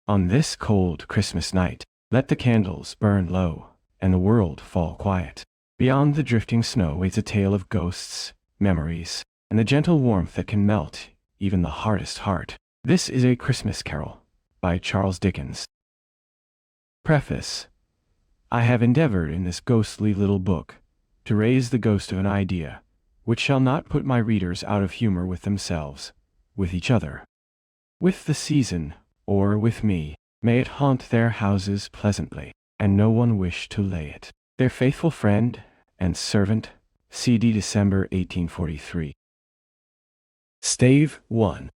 On this cold Christmas night, let the candles burn low, and the world fall quiet. Beyond the drifting snow waits a tale of ghosts, memories, and the gentle warmth that can melt even the hardest heart. This is A Christmas Carol by Charles Dickens. Preface. I have endeavored in this ghostly little book to raise the ghost of an idea which shall not put my readers out of humor with themselves, with each other, with the season, or with me. May it haunt their houses pleasantly, and no one wish to lay it. Their faithful friend and servant, C.D. December 1843. Stave 1.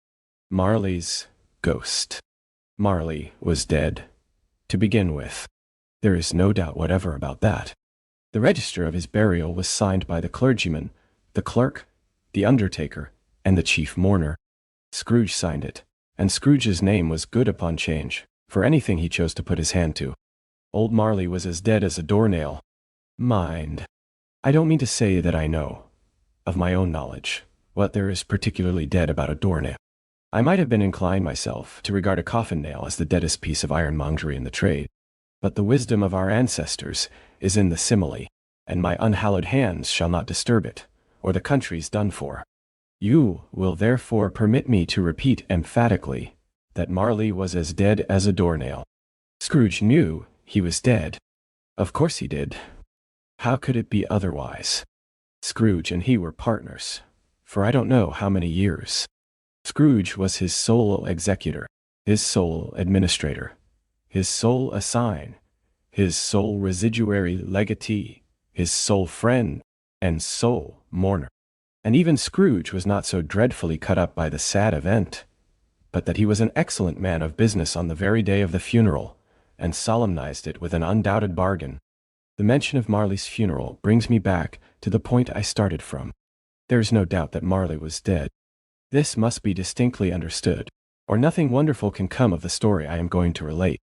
Marley's Ghost. Marley was dead, to begin with. There is no doubt whatever about that. The register of his burial was signed by the clergyman, the clerk, the undertaker, and the chief mourner. Scrooge signed it, and Scrooge's name was good upon change, for anything he chose to put his hand to. Old Marley was as dead as a doornail. Mind, I don't mean to say that I know, of my own knowledge, what there is particularly dead about a doornail. I might have been inclined myself to regard a coffin nail as the deadest piece of ironmongery in the trade, but the wisdom of our ancestors is in the simile, and my unhallowed hands shall not disturb it, or the country's done for. You will therefore permit me to repeat emphatically that Marley was as dead as a doornail. Scrooge knew he was dead. Of course he did. How could it be otherwise? Scrooge and he were partners, for I don't know how many years. Scrooge was his sole executor, his sole administrator, his sole assign, his sole residuary legatee, his sole friend, and sole mourner. And even Scrooge was not so dreadfully cut up by the sad event, but that he was an excellent man of business on the very day of the funeral, and solemnized it with an undoubted bargain. The mention of Marley's funeral brings me back to the point I started from. There is no doubt that Marley was dead. This must be distinctly understood, or nothing wonderful can come of the story I am going to relate.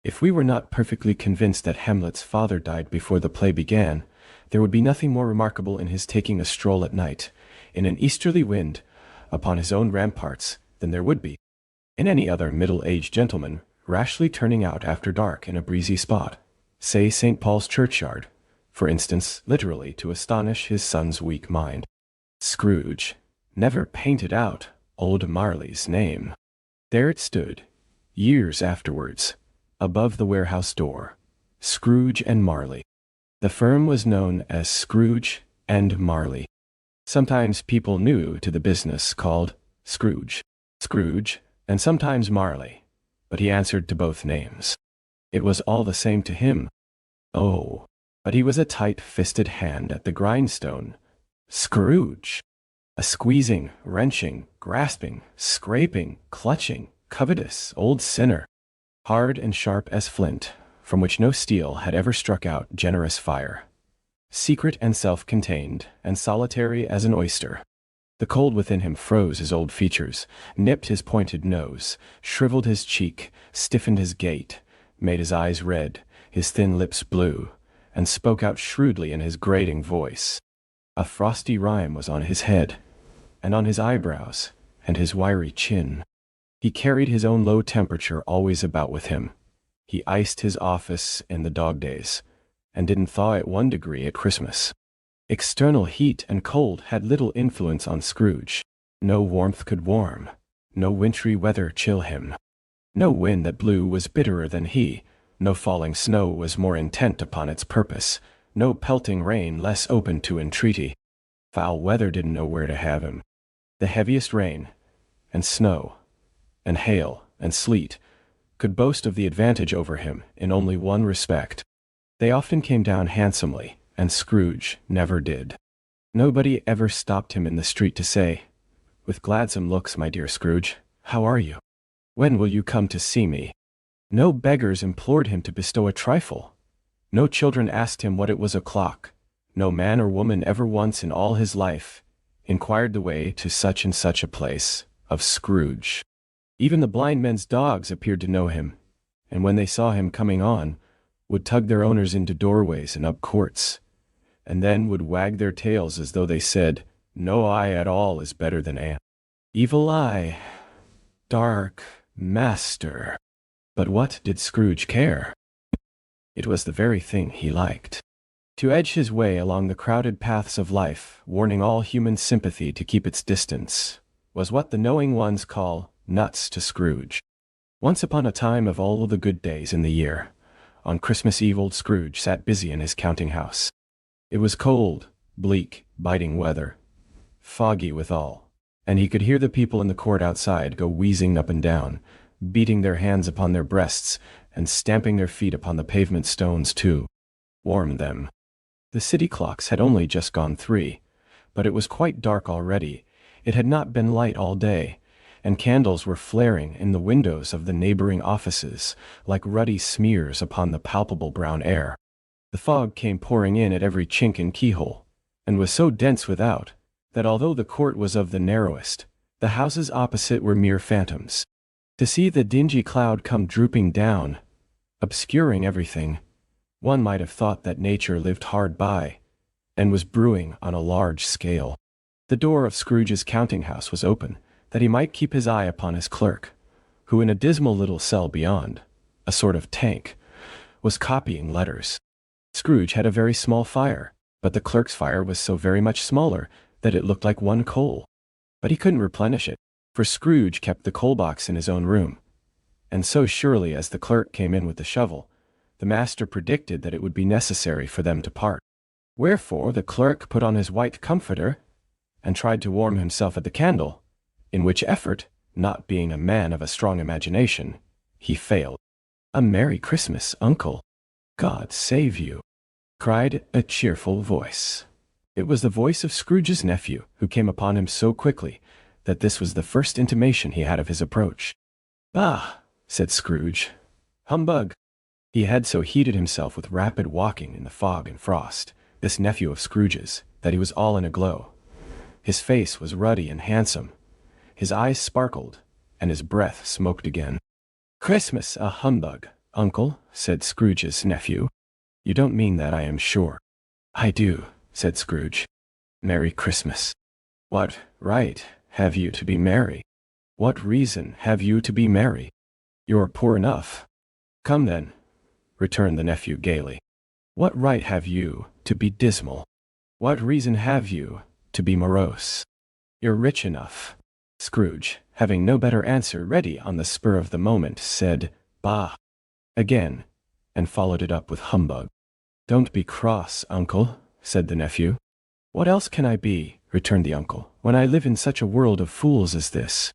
If we were not perfectly convinced that Hamlet's father died before the play began, there would be nothing more remarkable in his taking a stroll at night, in an easterly wind, upon his own ramparts, than there would be in any other middle-aged gentleman rashly turning out after dark in a breezy spot, say St. Paul's churchyard, for instance, literally to astonish his son's weak mind. Scrooge never painted out old Marley's name. There it stood, years afterwards, above the warehouse door, Scrooge and Marley. The firm was known as Scrooge and Marley. Sometimes people new to the business called Scrooge, and sometimes Marley, but he answered to both names. It was all the same to him. Oh, but he was a tight-fisted hand at the grindstone. Scrooge! A squeezing, wrenching, grasping, scraping, clutching, covetous old sinner, hard and sharp as flint, from which no steel had ever struck out generous fire. Secret and self-contained, and solitary as an oyster. The cold within him froze his old features, nipped his pointed nose, shriveled his cheek, stiffened his gait, made his eyes red, his thin lips blue, and spoke out shrewdly in his grating voice. A frosty rime was on his head, and on his eyebrows, and his wiry chin. He carried his own low temperature always about with him. He iced his office in the dog days, and didn't thaw it 1 degree at Christmas. External heat and cold had little influence on Scrooge. No warmth could warm, no wintry weather chill him. No wind that blew was bitterer than he, no falling snow was more intent upon its purpose, no pelting rain less open to entreaty. Foul weather didn't know where to have him. The heaviest rain, and snow, and hail, and sleet, could boast of the advantage over him in only one respect. They often came down handsomely, and Scrooge never did. Nobody ever stopped him in the street to say, with gladsome looks, "My dear Scrooge, how are you? When will you come to see me?" No beggars implored him to bestow a trifle. No children asked him what it was o'clock. No man or woman ever once in all his life inquired the way to such and such a place of Scrooge. Even the blind men's dogs appeared to know him, and when they saw him coming on, would tug their owners into doorways and up courts, and then would wag their tails as though they said, "No eye at all is better than an evil eye, dark master." But what did Scrooge care? It was the very thing he liked. To edge his way along the crowded paths of life, warning all human sympathy to keep its distance, was what the knowing ones call nuts to Scrooge. Once upon a time of all the good days in the year, on Christmas Eve old Scrooge sat busy in his counting house. It was cold, bleak, biting weather, foggy withal, and he could hear the people in the court outside go wheezing up and down, beating their hands upon their breasts and stamping their feet upon the pavement stones to warm them. The city clocks had only just gone 3, but it was quite dark already. It had not been light all day, and candles were flaring in the windows of the neighboring offices like ruddy smears upon the palpable brown air. The fog came pouring in at every chink and keyhole, and was so dense without that although the court was of the narrowest, the houses opposite were mere phantoms. To see the dingy cloud come drooping down, obscuring everything, one might have thought that nature lived hard by, and was brewing on a large scale. The door of Scrooge's counting house was open, that he might keep his eye upon his clerk, who in a dismal little cell beyond, a sort of tank, was copying letters. Scrooge had a very small fire, but the clerk's fire was so very much smaller that it looked like one coal. But he couldn't replenish it, for Scrooge kept the coal box in his own room. And so surely as the clerk came in with the shovel, the master predicted that it would be necessary for them to part. Wherefore the clerk put on his white comforter and tried to warm himself at the candle, in which effort, not being a man of a strong imagination, he failed. "A Merry Christmas, Uncle! God save you!" cried a cheerful voice. It was the voice of Scrooge's nephew, who came upon him so quickly that this was the first intimation he had of his approach. "Bah!" said Scrooge. "Humbug!" He had so heated himself with rapid walking in the fog and frost, this nephew of Scrooge's, that he was all in a glow. His face was ruddy and handsome, his eyes sparkled, and his breath smoked again. "Christmas a humbug, Uncle," said Scrooge's nephew. "You don't mean that, I am sure." "I do," said Scrooge. "Merry Christmas." "What right have you to be merry? What reason have you to be merry? You're poor enough." "Come then," returned the nephew gaily. "What right have you to be dismal? What reason have you to be morose? You're rich enough." Scrooge, having no better answer ready on the spur of the moment, said, "Bah!" again, and followed it up with humbug. "Don't be cross, Uncle," said the nephew. "What else can I be," returned the uncle, "when I live in such a world of fools as this?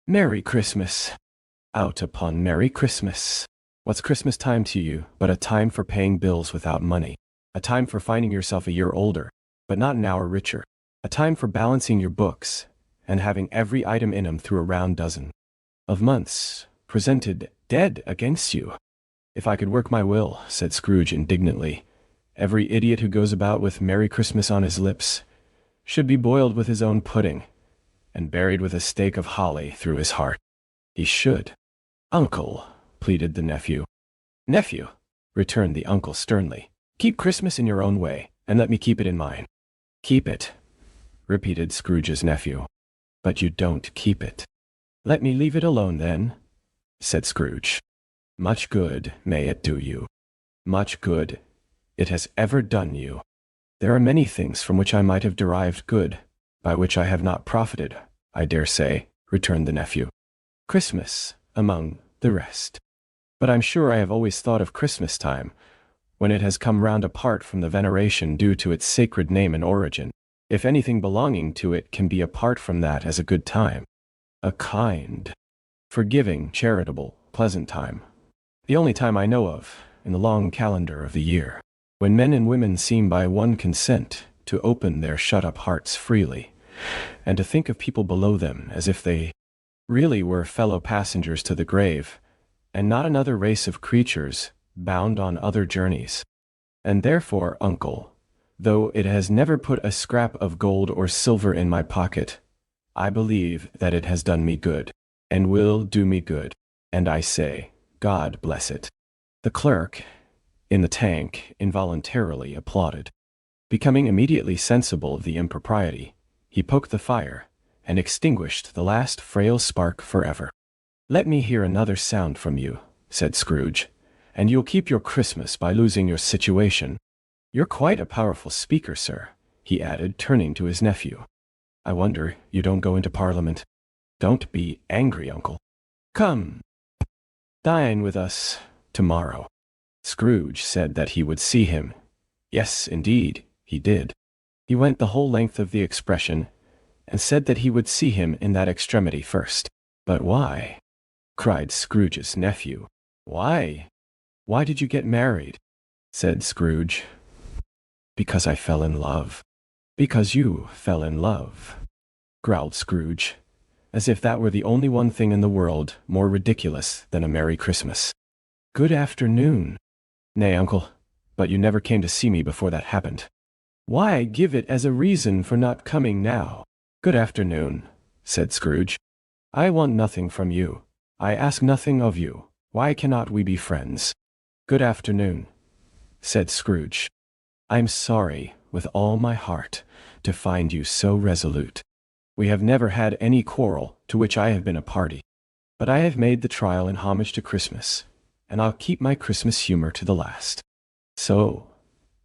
Merry Christmas! Out upon Merry Christmas! What's Christmas time to you but a time for paying bills without money, a time for finding yourself a year older, but not an hour richer, a time for balancing your books, and having every item in 'em through a round dozen of months presented dead against you?" "If I could work my will," said Scrooge indignantly, "every idiot who goes about with Merry Christmas on his lips should be boiled with his own pudding, and buried with a stake of holly through his heart. He should." "Uncle," pleaded the nephew. "Nephew," returned the uncle sternly, "keep Christmas in your own way, and let me keep it in mine." "Keep it," repeated Scrooge's nephew. "But you don't keep it." "Let me leave it alone then," said Scrooge. "Much good may it do you. Much good it has ever done you. There are many things from which I might have derived good, by which I have not profited, I dare say," returned the nephew. "Christmas, among the rest. But I'm sure I have always thought of Christmas time, when it has come round apart from the veneration due to its sacred name and origin, if anything belonging to it can be apart from that as a good time, a kind, forgiving, charitable, pleasant time, the only time I know of, in the long calendar of the year, when men and women seem by one consent to open their shut-up hearts freely, and to think of people below them as if they really were fellow passengers to the grave, and not another race of creatures bound on other journeys. And therefore, Uncle, though it has never put a scrap of gold or silver in my pocket, I believe that it has done me good, and will do me good, and I say, God bless it." The clerk in the tank involuntarily applauded. Becoming immediately sensible of the impropriety, he poked the fire and extinguished the last frail spark forever. "Let me hear another sound from you," said Scrooge, "and you'll keep your Christmas by losing your situation. You're quite a powerful speaker, sir," he added, turning to his nephew. "I wonder you don't go into Parliament. Don't be angry, uncle. Come, dine with us tomorrow." Scrooge said that he would see him. Yes, indeed, he did. He went the whole length of the expression, and said that he would see him in that extremity first. "But why?" cried Scrooge's nephew. "Why? Why did you get married?" said Scrooge. "Because I fell in love." "Because you fell in love," growled Scrooge, as if that were the only one thing in the world more ridiculous than a Merry Christmas. "Good afternoon." "Nay, uncle, but you never came to see me before that happened." "Why give it as a reason for not coming now?" "Good afternoon," said Scrooge. "I want nothing from you. I ask nothing of you. Why cannot we be friends?" "Good afternoon," said Scrooge. "I'm sorry, with all my heart, to find you so resolute. We have never had any quarrel to which I have been a party. But I have made the trial in homage to Christmas, and I'll keep my Christmas humor to the last. So,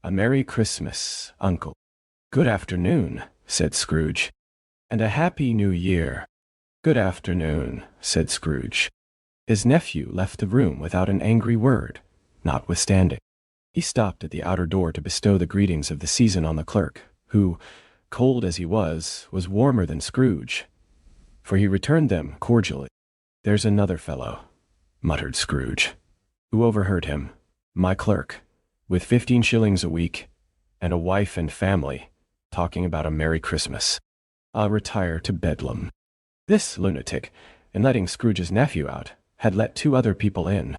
a Merry Christmas, uncle." "Good afternoon," said Scrooge. "And a Happy New Year." "Good afternoon," said Scrooge. His nephew left the room without an angry word, notwithstanding. He stopped at the outer door to bestow the greetings of the season on the clerk, who, cold as he was warmer than Scrooge, for he returned them cordially. "There's another fellow," muttered Scrooge, who overheard him, "my clerk, with 15 shillings a week, and a wife and family, talking about a Merry Christmas. I'll retire to Bedlam." This lunatic, in letting Scrooge's nephew out, had let 2 other people in.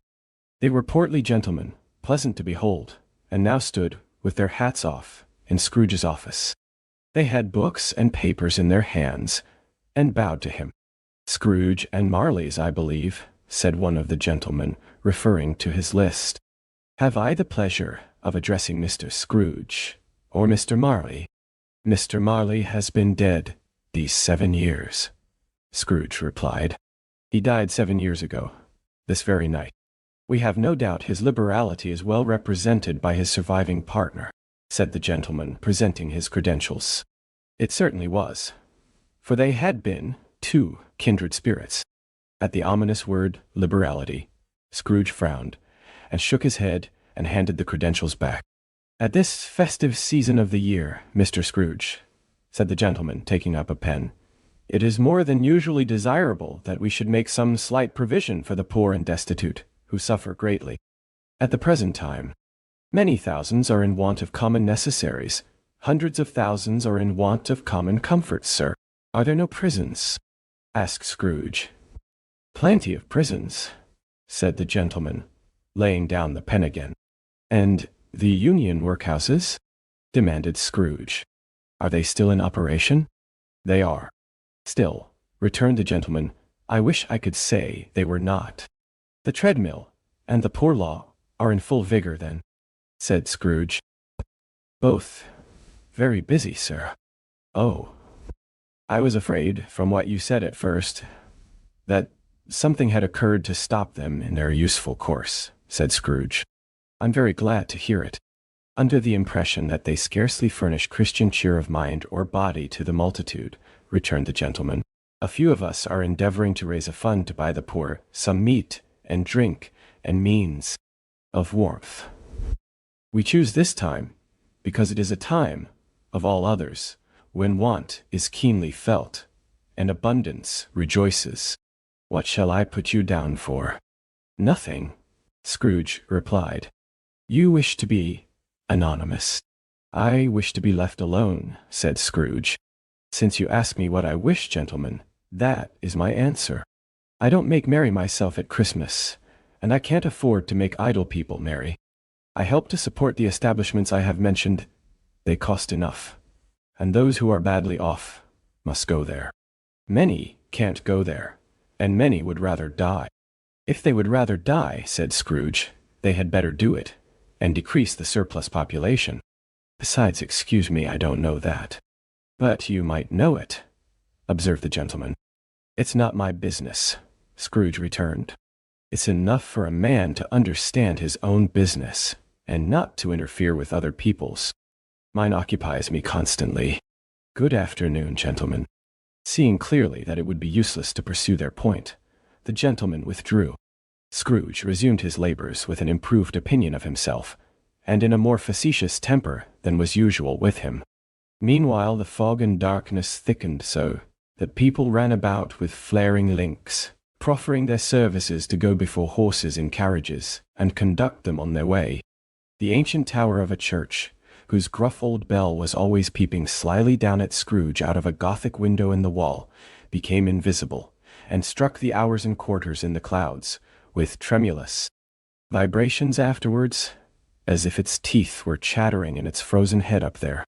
They were portly gentlemen, pleasant to behold, and now stood, with their hats off, in Scrooge's office. They had books and papers in their hands, and bowed to him. "Scrooge and Marley's, I believe," said one of the gentlemen, referring to his list. "Have I the pleasure of addressing Mr. Scrooge, or Mr. Marley?" "Mr. Marley has been dead these 7 years," Scrooge replied. "He died 7 years ago, this very night. We have no doubt his liberality is well represented by his surviving partner," said the gentleman, presenting his credentials. It certainly was, for they had been 2 kindred spirits. At the ominous word liberality, Scrooge frowned, and shook his head, and handed the credentials back. "At this festive season of the year, Mr. Scrooge," said the gentleman, taking up a pen, "it is more than usually desirable that we should make some slight provision for the poor and destitute, who suffer greatly. At the present time, many thousands are in want of common necessaries. Hundreds of thousands are in want of common comforts, sir." "Are there no prisons?" asked Scrooge. "Plenty of prisons," said the gentleman, laying down the pen again. "And the Union workhouses?" demanded Scrooge. "Are they still in operation?" "They are." "Still," returned the gentleman, "I wish I could say they were not." "The treadmill and the poor law are in full vigor, then?" said Scrooge. "Both very busy, sir." "Oh, I was afraid, from what you said at first, that something had occurred to stop them in their useful course," said Scrooge. "I'm very glad to hear it. Under the impression that they scarcely furnish Christian cheer of mind or body to the multitude," returned the gentleman, "a few of us are endeavoring to raise a fund to buy the poor some meat and drink and means of warmth. We choose this time because it is a time, of all others, when want is keenly felt, and abundance rejoices. What shall I put you down for?" "Nothing," Scrooge replied. "You wish to be anonymous." "I wish to be left alone," said Scrooge. "Since you ask me what I wish, gentlemen, that is my answer. I don't make merry myself at Christmas, and I can't afford to make idle people merry. I help to support the establishments I have mentioned. They cost enough, and those who are badly off must go there. Many can't go there, and many would rather die." "If they would rather die," said Scrooge, "they had better do it, and decrease the surplus population. Besides, excuse me, I don't know that." "But you might know it," observed the gentleman. "It's not my business," Scrooge returned. It's enough for a man to understand his own business, and not to interfere with other people's. Mine occupies me constantly. Good afternoon, gentlemen. Seeing clearly that it would be useless to pursue their point, the gentleman withdrew. Scrooge resumed his labors with an improved opinion of himself, and in a more facetious temper than was usual with him. Meanwhile the fog and darkness thickened so that people ran about with flaring links, proffering their services to go before horses in carriages and conduct them on their way. The ancient tower of a church, whose gruff old bell was always peeping slyly down at Scrooge out of a Gothic window in the wall, became invisible, and struck the hours and quarters in the clouds, with tremulous vibrations afterwards, as if its teeth were chattering in its frozen head up there.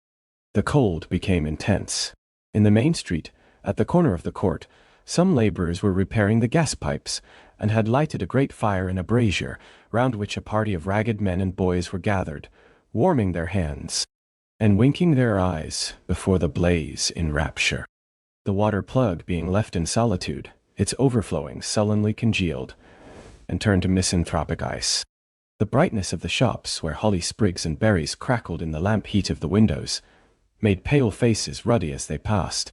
The cold became intense. In the main street, at the corner of the court, some laborers were repairing the gas pipes, and had lighted a great fire in a brazier, round which a party of ragged men and boys were gathered, warming their hands, and winking their eyes before the blaze in rapture. The water plug being left in solitude, its overflowing sullenly congealed, and turned to misanthropic ice. The brightness of the shops, where holly sprigs and berries crackled in the lamp heat of the windows, made pale faces ruddy as they passed.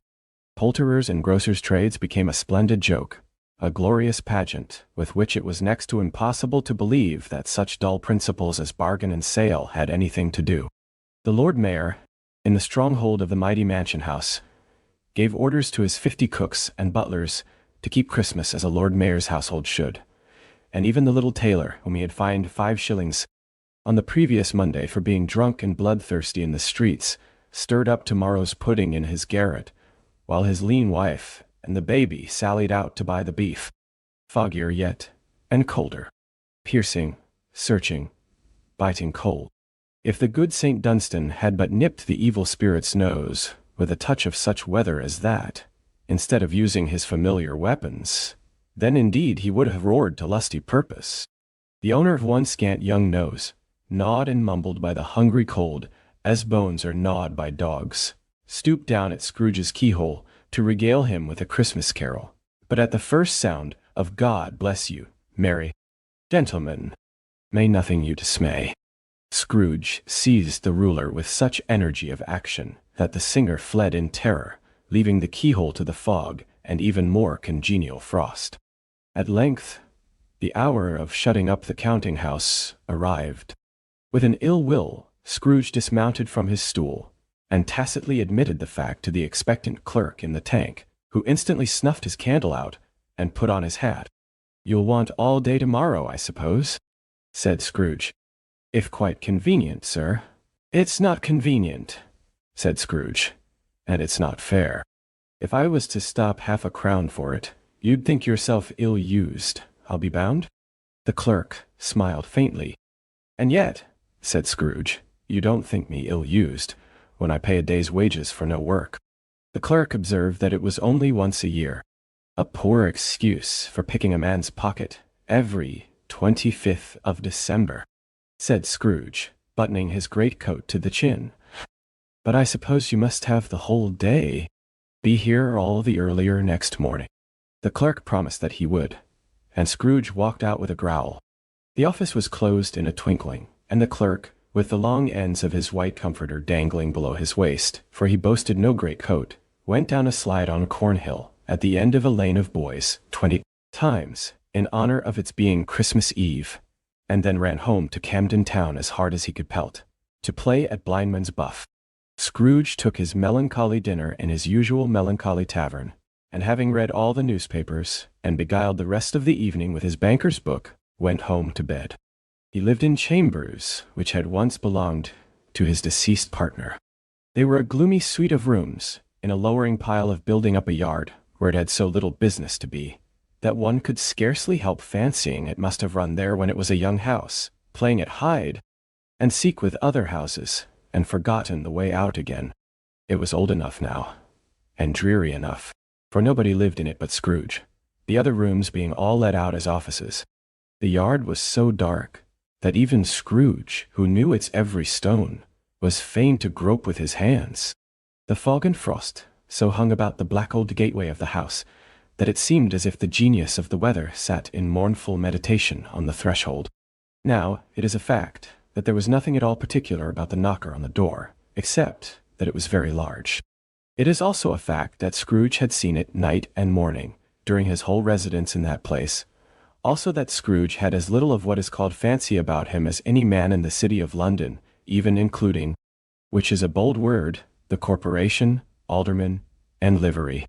Poulterers' and grocers' trades became a splendid joke, a glorious pageant, with which it was next to impossible to believe that such dull principles as bargain and sale had anything to do. The Lord Mayor, in the stronghold of the mighty mansion house, gave orders to his 50 cooks and butlers to keep Christmas as a Lord Mayor's household should, and even the little tailor, whom he had fined 5 shillings on the previous Monday for being drunk and bloodthirsty in the streets, stirred up tomorrow's pudding in his garret, while his lean wife and the baby sallied out to buy the beef. Foggier yet, and colder. Piercing, searching, biting cold. If the good St. Dunstan had but nipped the evil spirit's nose with a touch of such weather as that, instead of using his familiar weapons, then indeed he would have roared to lusty purpose. The owner of one scant young nose, gnawed and mumbled by the hungry cold, as bones are gnawed by dogs, stooped down at Scrooge's keyhole to regale him with a Christmas carol. But at the first sound of God bless you, merry gentlemen, may nothing you dismay, Scrooge seized the ruler with such energy of action that the singer fled in terror, leaving the keyhole to the fog and even more congenial frost. At length, the hour of shutting up the counting-house arrived. With an ill will, Scrooge dismounted from his stool, and tacitly admitted the fact to the expectant clerk in the tank, who instantly snuffed his candle out and put on his hat. "You'll want all day tomorrow, I suppose?" said Scrooge. "If quite convenient, sir." "It's not convenient," said Scrooge, "and it's not fair. If I was to stop half a crown for it, you'd think yourself ill-used, I'll be bound?" The clerk smiled faintly. "And yet," said Scrooge, "you don't think me ill-used when I pay a day's wages for no work." The clerk observed that it was only once a year. A poor excuse for picking a man's pocket every 25th of December, said Scrooge, buttoning his greatcoat to the chin. "But I suppose you must have the whole day. Be here all the earlier next morning." The clerk promised that he would, and Scrooge walked out with a growl. The office was closed in a twinkling, and the clerk, with the long ends of his white comforter dangling below his waist, for he boasted no great coat, went down a slide on Cornhill, at the end of a lane of boys, 20 times, in honor of its being Christmas Eve, and then ran home to Camden Town as hard as he could pelt, to play at blindman's buff. Scrooge took his melancholy dinner in his usual melancholy tavern, and having read all the newspapers, and beguiled the rest of the evening with his banker's book, went home to bed. He lived in chambers which had once belonged to his deceased partner. They were a gloomy suite of rooms, in a lowering pile of building up a yard, where it had so little business to be, that one could scarcely help fancying it must have run there when it was a young house, playing at hide and seek with other houses, and forgotten the way out again. It was old enough now, and dreary enough, for nobody lived in it but Scrooge, the other rooms being all let out as offices. The yard was so dark that even Scrooge, who knew its every stone, was fain to grope with his hands. The fog and frost so hung about the black old gateway of the house that it seemed as if the genius of the weather sat in mournful meditation on the threshold. Now, it is a fact that there was nothing at all particular about the knocker on the door, except that it was very large. It is also a fact that Scrooge had seen it night and morning, during his whole residence in that place. Also that Scrooge had as little of what is called fancy about him as any man in the city of London, even including, which is a bold word, the corporation, aldermen, and livery.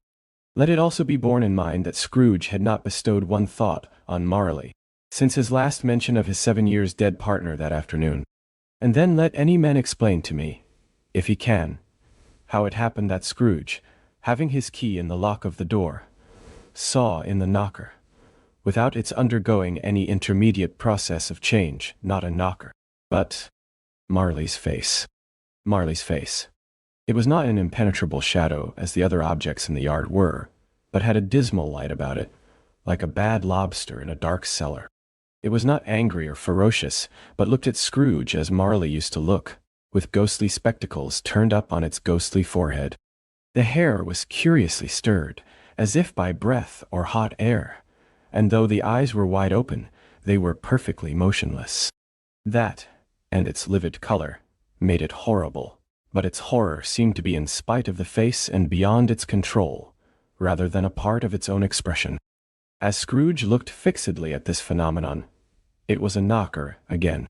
Let it also be borne in mind that Scrooge had not bestowed one thought on Marley, since his last mention of his 7 years dead partner that afternoon. And then let any man explain to me, if he can, how it happened that Scrooge, having his key in the lock of the door, saw in the knocker, without its undergoing any intermediate process of change, not a knocker, but Marley's face. Marley's face. It was not an impenetrable shadow as the other objects in the yard were, but had a dismal light about it, like a bad lobster in a dark cellar. It was not angry or ferocious, but looked at Scrooge as Marley used to look, with ghostly spectacles turned up on its ghostly forehead. The hair was curiously stirred, as if by breath or hot air, and though the eyes were wide open, they were perfectly motionless. That, and its livid color, made it horrible, but its horror seemed to be in spite of the face and beyond its control, rather than a part of its own expression. As Scrooge looked fixedly at this phenomenon, it was a knocker again.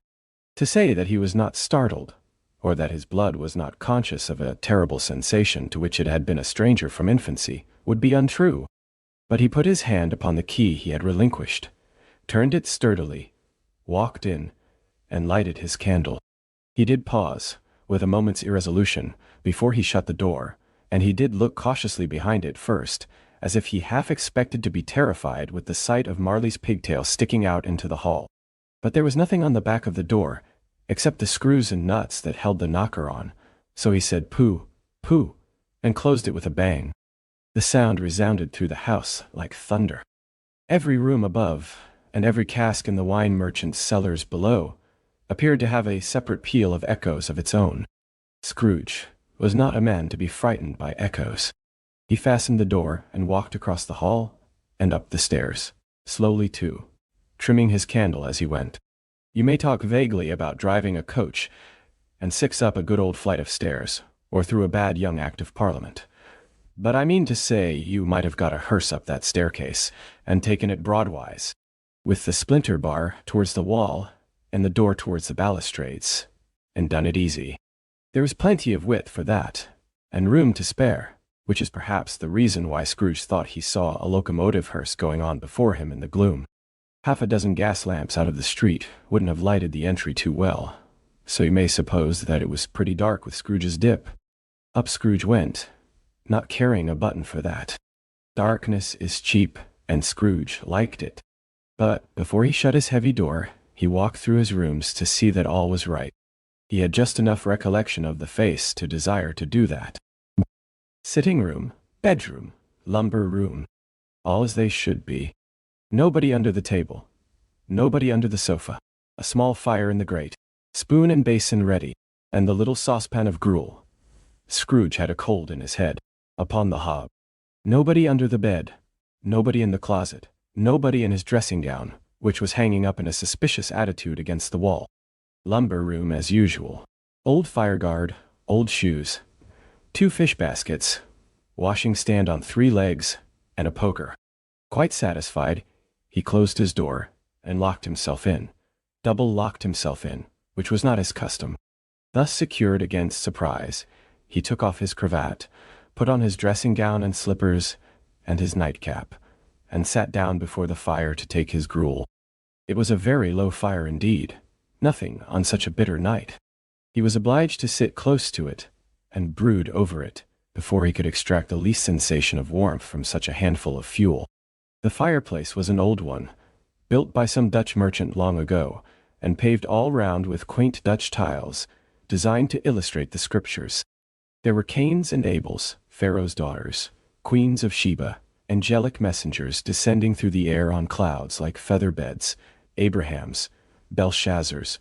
To say that he was not startled, or that his blood was not conscious of a terrible sensation to which it had been a stranger from infancy, would be untrue. But he put his hand upon the key he had relinquished, turned it sturdily, walked in, and lighted his candle. He did pause, with a moment's irresolution, before he shut the door, and he did look cautiously behind it first, as if he half expected to be terrified with the sight of Marley's pigtail sticking out into the hall. But there was nothing on the back of the door, except the screws and nuts that held the knocker on, so he said "Pooh, pooh," and closed it with a bang. The sound resounded through the house like thunder. Every room above, and every cask in the wine merchant's cellars below, appeared to have a separate peal of echoes of its own. Scrooge was not a man to be frightened by echoes. He fastened the door and walked across the hall and up the stairs, slowly too, trimming his candle as he went. You may talk vaguely about driving a coach and six up a good old flight of stairs, or through a bad young Act of Parliament, but I mean to say you might have got a hearse up that staircase and taken it broadwise, with the splinter bar towards the wall and the door towards the balustrades, and done it easy. There was plenty of width for that, and room to spare, which is perhaps the reason why Scrooge thought he saw a locomotive hearse going on before him in the gloom. Half a dozen gas lamps out of the street wouldn't have lighted the entry too well, so you may suppose that it was pretty dark with Scrooge's dip. Up Scrooge went, not caring a button for that. Darkness is cheap, and Scrooge liked it. But before he shut his heavy door, he walked through his rooms to see that all was right. He had just enough recollection of the face to desire to do that. Sitting room, bedroom, lumber room, all as they should be. Nobody under the table. Nobody under the sofa. A small fire in the grate. Spoon and basin ready, and the little saucepan of gruel. Scrooge had a cold in his head. Upon the hob. Nobody under the bed. Nobody in the closet. Nobody in his dressing gown, which was hanging up in a suspicious attitude against the wall. Lumber room as usual. Old fireguard, old shoes. 2 fish baskets. Washing stand on 3 legs, and a poker. Quite satisfied, he closed his door, and locked himself in. Double-locked himself in, which was not his custom. Thus secured against surprise, he took off his cravat, put on his dressing gown and slippers, and his nightcap, and sat down before the fire to take his gruel. It was a very low fire indeed, nothing on such a bitter night. He was obliged to sit close to it, and brood over it, before he could extract the least sensation of warmth from such a handful of fuel. The fireplace was an old one, built by some Dutch merchant long ago, and paved all round with quaint Dutch tiles, designed to illustrate the scriptures. There were Cains and Abels, Pharaoh's daughters, queens of Sheba, angelic messengers descending through the air on clouds like feather beds, Abrahams, Belshazzars,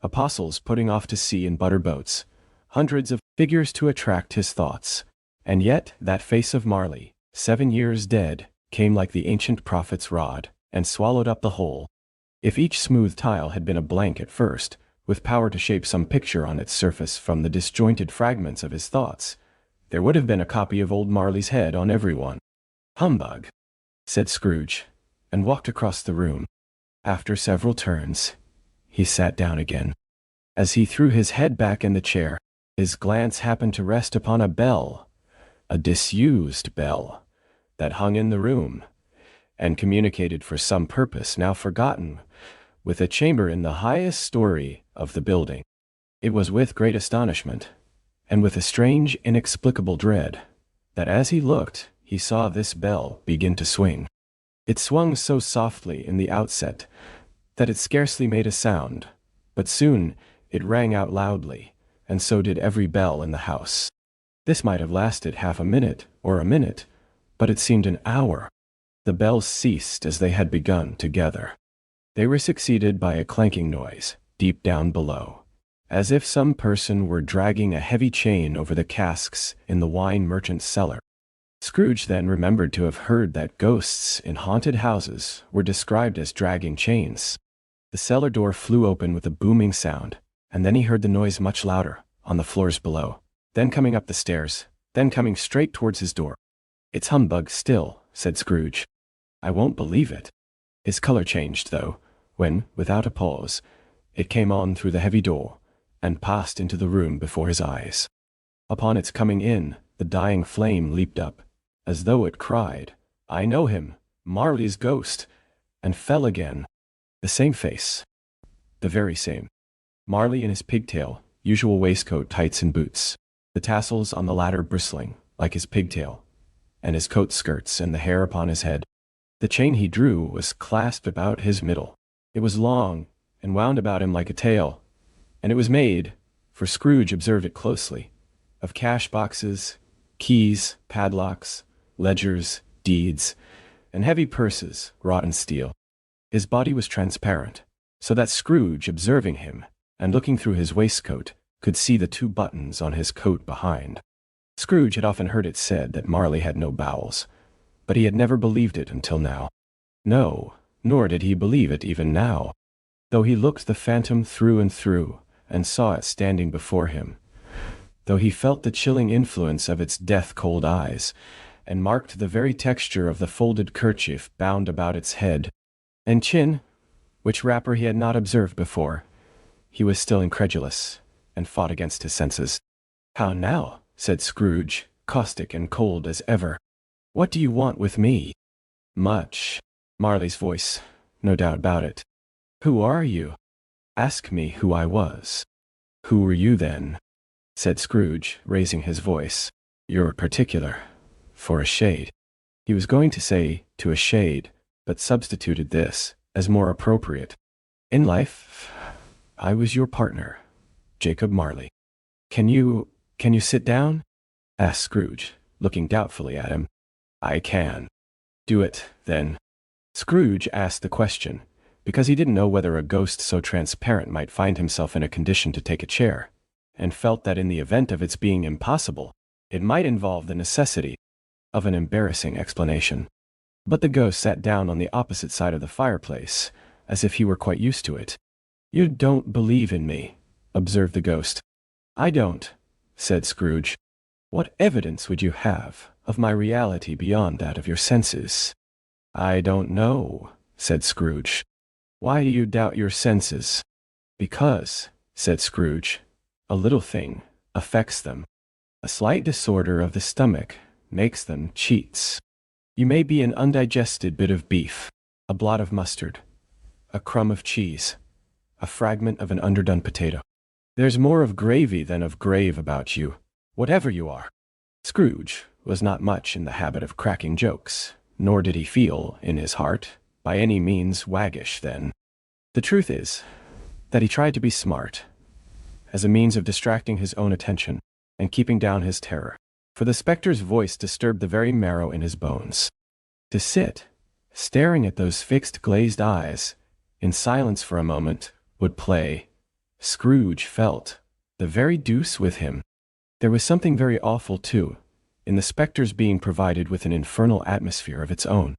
apostles putting off to sea in butter boats, hundreds of figures to attract his thoughts. And yet that face of Marley, 7 years dead, came like the ancient prophet's rod, and swallowed up the whole. If each smooth tile had been a blank at first, with power to shape some picture on its surface from the disjointed fragments of his thoughts, there would have been a copy of old Marley's head on every one. "Humbug," said Scrooge, and walked across the room. After several turns, he sat down again. As he threw his head back in the chair, his glance happened to rest upon a bell, a disused bell, that hung in the room, and communicated for some purpose now forgotten with a chamber in the highest story of the building. It was with great astonishment, and with a strange, inexplicable dread, that as he looked, he saw this bell begin to swing. It swung so softly in the outset that it scarcely made a sound, but soon it rang out loudly, and so did every bell in the house. This might have lasted half a minute or a minute, but it seemed an hour. The bells ceased as they had begun together. They were succeeded by a clanking noise, deep down below, as if some person were dragging a heavy chain over the casks in the wine merchant's cellar. Scrooge then remembered to have heard that ghosts in haunted houses were described as dragging chains. The cellar door flew open with a booming sound, and then he heard the noise much louder, on the floors below, then coming up the stairs, then coming straight towards his door. "It's humbug still," said Scrooge. "I won't believe it." His color changed, though, when, without a pause, it came on through the heavy door, and passed into the room before his eyes. Upon its coming in, the dying flame leaped up, as though it cried, "I know him, Marley's ghost," and fell again. The same face. The very same. Marley in his pigtail, usual waistcoat, tights, and boots, the tassels on the latter bristling, like his pigtail, and his coat skirts and the hair upon his head. The chain he drew was clasped about his middle. It was long, and wound about him like a tail, and it was made, for Scrooge observed it closely, of cash boxes, keys, padlocks, ledgers, deeds, and heavy purses wrought in steel. His body was transparent, so that Scrooge, observing him, and looking through his waistcoat, could see the 2 buttons on his coat behind. Scrooge had often heard it said that Marley had no bowels, but he had never believed it until now. No, nor did he believe it even now, though he looked the phantom through and through, and saw it standing before him, though he felt the chilling influence of its death-cold eyes, and marked the very texture of the folded kerchief bound about its head and chin, which wrapper he had not observed before. He was still incredulous, and fought against his senses. "How now?" said Scrooge, caustic and cold as ever. "What do you want with me?" "Much." Marley's voice, no doubt about it. "Who are you?" "Ask me who I was." "Who were you then?" said Scrooge, raising his voice. "You're particular. For a shade." He was going to say, "to a shade," but substituted this, as more appropriate. "In life, I was your partner, Jacob Marley." Can you sit down?" asked Scrooge, looking doubtfully at him. "I can." "Do it, then." Scrooge asked the question, because he didn't know whether a ghost so transparent might find himself in a condition to take a chair, and felt that in the event of its being impossible, it might involve the necessity of an embarrassing explanation. But the ghost sat down on the opposite side of the fireplace, as if he were quite used to it. "You don't believe in me," observed the ghost. "I don't," said Scrooge. "What evidence would you have of my reality beyond that of your senses?" "I don't know," said Scrooge. "Why do you doubt your senses?" "Because," said Scrooge, "a little thing affects them. A slight disorder of the stomach makes them cheats. You may be an undigested bit of beef, a blot of mustard, a crumb of cheese, a fragment of an underdone potato. There's more of gravy than of grave about you, whatever you are." Scrooge was not much in the habit of cracking jokes, nor did he feel, in his heart, by any means waggish then. The truth is, that he tried to be smart, as a means of distracting his own attention, and keeping down his terror, for the spectre's voice disturbed the very marrow in his bones. To sit, staring at those fixed glazed eyes, in silence for a moment, would play, Scrooge felt, the very deuce with him. There was something very awful, too, in the spectre's being provided with an infernal atmosphere of its own.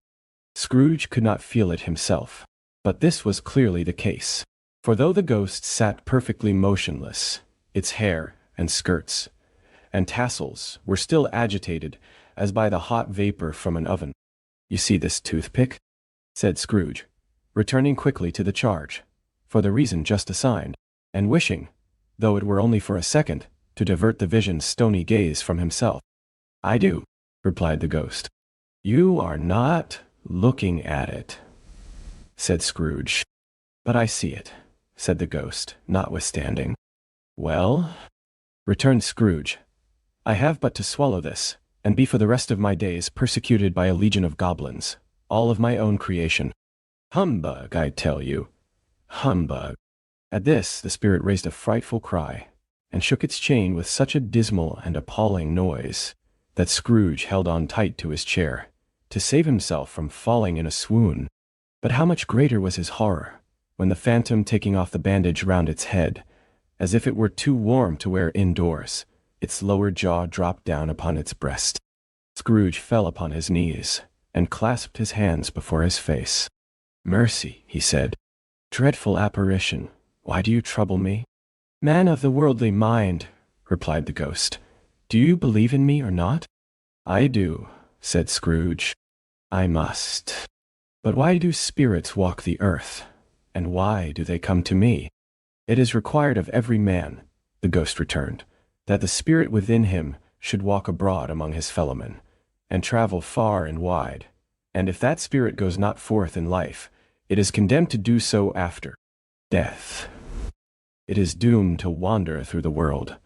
Scrooge could not feel it himself, but this was clearly the case. For though the ghost sat perfectly motionless, its hair and skirts and tassels were still agitated as by the hot vapor from an oven. "You see this toothpick?" said Scrooge, returning quickly to the charge, for the reason just assigned, and wishing, though it were only for a second, to divert the vision's stony gaze from himself. "I do," replied the ghost. "You are not looking at it," said Scrooge. "But I see it," said the ghost, notwithstanding. "Well," returned Scrooge, "I have but to swallow this, and be for the rest of my days persecuted by a legion of goblins, all of my own creation. Humbug, I tell you. Humbug." At this the spirit raised a frightful cry, and shook its chain with such a dismal and appalling noise, that Scrooge held on tight to his chair, to save himself from falling in a swoon. But how much greater was his horror, when the phantom, taking off the bandage round its head, as if it were too warm to wear indoors, its lower jaw dropped down upon its breast. Scrooge fell upon his knees, and clasped his hands before his face. "Mercy," he said. "Dreadful apparition, why do you trouble me?" "Man of the worldly mind," replied the ghost, "do you believe in me or not?" "I do," said Scrooge. "I must. But why do spirits walk the earth, and why do they come to me?" "It is required of every man," the ghost returned, "that the spirit within him should walk abroad among his fellowmen, and travel far and wide, and if that spirit goes not forth in life, it is condemned to do so after death. It is doomed to wander through the world.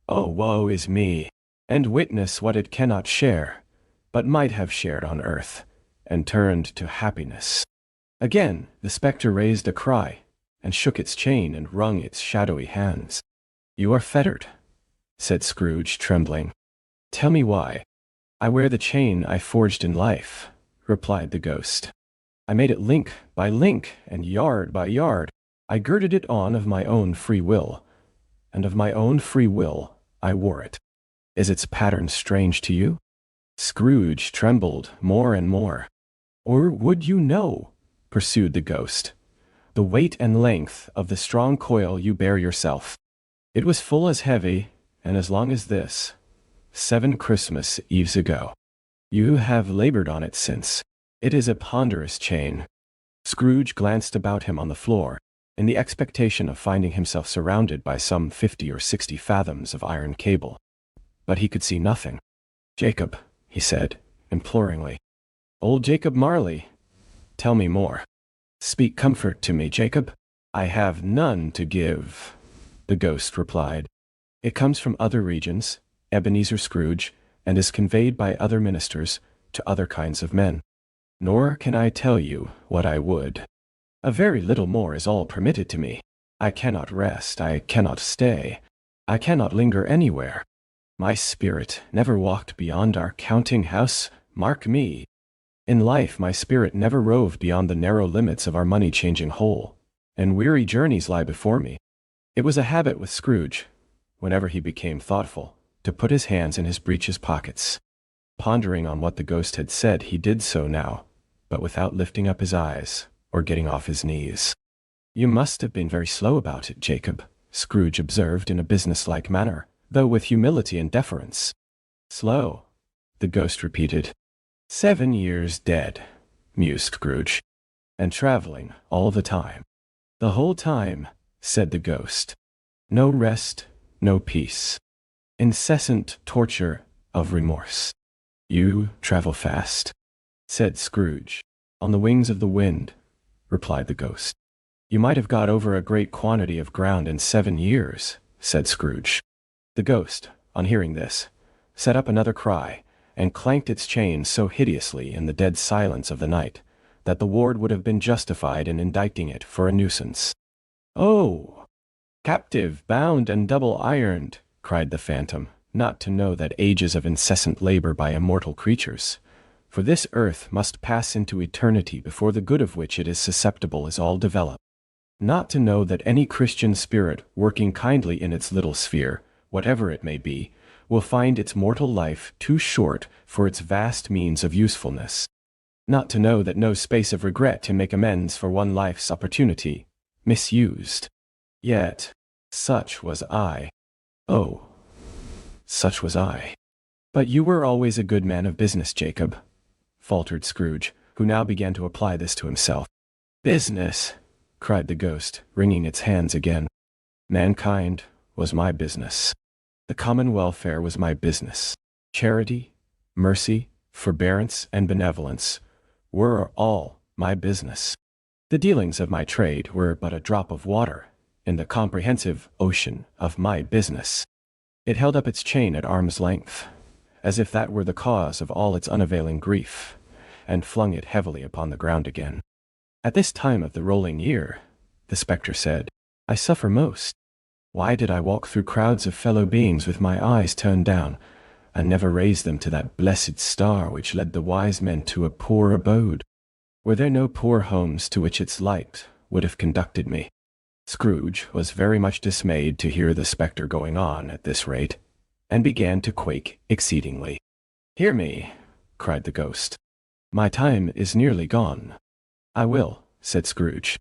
Oh, woe is me! And witness what it cannot share, but might have shared on earth, and turned to happiness." Again the spectre raised a cry, and shook its chain and wrung its shadowy hands. "You are fettered," said Scrooge, trembling. "Tell me why." "I wear the chain I forged in life," replied the ghost. "I made it link by link and yard by yard. I girded it on of my own free will, and of my own free will I wore it. Is its pattern strange to you?" Scrooge trembled more and more. "Or would you know," pursued the ghost, "the weight and length of the strong coil you bear yourself? It was full as heavy, and as long as this, 7 Christmas Eves ago. You have labored on it since. It is a ponderous chain." Scrooge glanced about him on the floor, in the expectation of finding himself surrounded by some 50 or 60 fathoms of iron cable. But he could see nothing. "Jacob," he said, imploringly. "Old Jacob Marley, tell me more. Speak comfort to me, Jacob." "I have none to give," the ghost replied. "It comes from other regions, Ebenezer Scrooge, and is conveyed by other ministers to other kinds of men. Nor can I tell you what I would. A very little more is all permitted to me. I cannot rest, I cannot stay, I cannot linger anywhere. My spirit never walked beyond our counting-house, mark me. In life my spirit never roved beyond the narrow limits of our money-changing hole, and weary journeys lie before me." It was a habit with Scrooge, whenever he became thoughtful, to put his hands in his breeches pockets. Pondering on what the ghost had said, he did so now, but without lifting up his eyes or getting off his knees. "You must have been very slow about it, Jacob," Scrooge observed in a businesslike manner, though with humility and deference. "Slow," the ghost repeated. 7 years dead," mused Scrooge, "and traveling all the time." "The whole time," said the ghost. "No rest, no peace. Incessant torture of remorse." "You travel fast," said Scrooge. "On the wings of the wind," replied the ghost. "You might have got over a great quantity of ground in 7 years," said Scrooge. The ghost, on hearing this, set up another cry, and clanked its chain so hideously in the dead silence of the night, that the ward would have been justified in indicting it for a nuisance. "Oh, captive, bound, and double-ironed," cried the phantom, "not to know that ages of incessant labor by immortal creatures, for this earth must pass into eternity before the good of which it is susceptible is all developed. Not to know that any Christian spirit working kindly in its little sphere, whatever it may be, will find its mortal life too short for its vast means of usefulness. Not to know that no space of regret to make amends for one life's opportunity, misused. Yet, such was I. Oh, such was I. But you were always a good man of business, Jacob, faltered Scrooge, who now began to apply this to himself. Business, cried the ghost, wringing its hands again. Mankind was my business. The common welfare was my business. Charity, mercy, forbearance, and benevolence were all my business. The dealings of my trade were but a drop of water in the comprehensive ocean of my business. It held up its chain at arm's length, as if that were the cause of all its unavailing grief, and flung it heavily upon the ground again. At this time of the rolling year, the spectre said, I suffer most. Why did I walk through crowds of fellow beings with my eyes turned down, and never raise them to that blessed star which led the wise men to a poor abode? Were there no poor homes to which its light would have conducted me? Scrooge was very much dismayed to hear the spectre going on at this rate, and began to quake exceedingly. Hear me, cried the ghost. My time is nearly gone. I will, said Scrooge.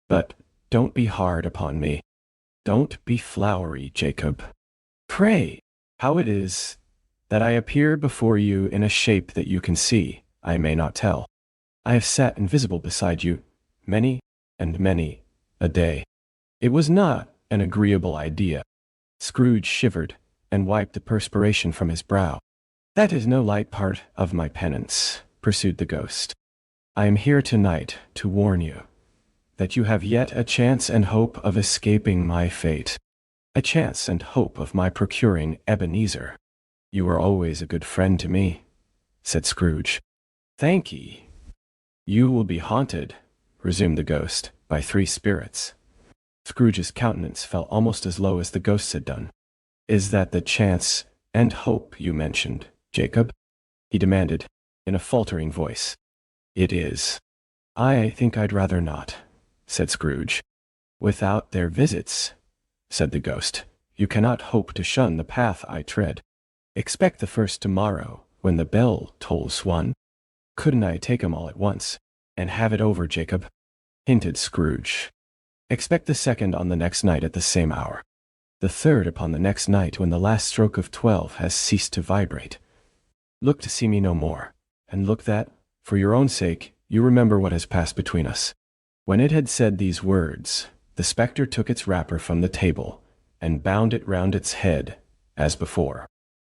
But don't be hard upon me. Don't be flowery, Jacob. Pray, how it is that I appear before you in a shape that you can see, I may not tell. I have sat invisible beside you many and many a day. It was not an agreeable idea. Scrooge shivered and wiped the perspiration from his brow. That is no light part of my penance, pursued the ghost. I am here tonight to warn you that you have yet a chance and hope of escaping my fate, a chance and hope of my procuring Ebenezer. You were always a good friend to me, said Scrooge. Thank ye. You will be haunted, resumed the ghost, by 3 spirits. Scrooge's countenance fell almost as low as the ghost's had done. Is that the chance and hope you mentioned, Jacob? He demanded, in a faltering voice. It is. I think I'd rather not, said Scrooge. Without their visits, said the ghost, you cannot hope to shun the path I tread. Expect the first tomorrow, when the bell tolls 1. Couldn't I take 'em all at once, and have it over, Jacob? Hinted Scrooge. Expect the second on the next night at the same hour. The third upon the next night when the last stroke of 12 has ceased to vibrate. Look to see me no more, and look that, for your own sake, you remember what has passed between us. When it had said these words, the spectre took its wrapper from the table, and bound it round its head, as before.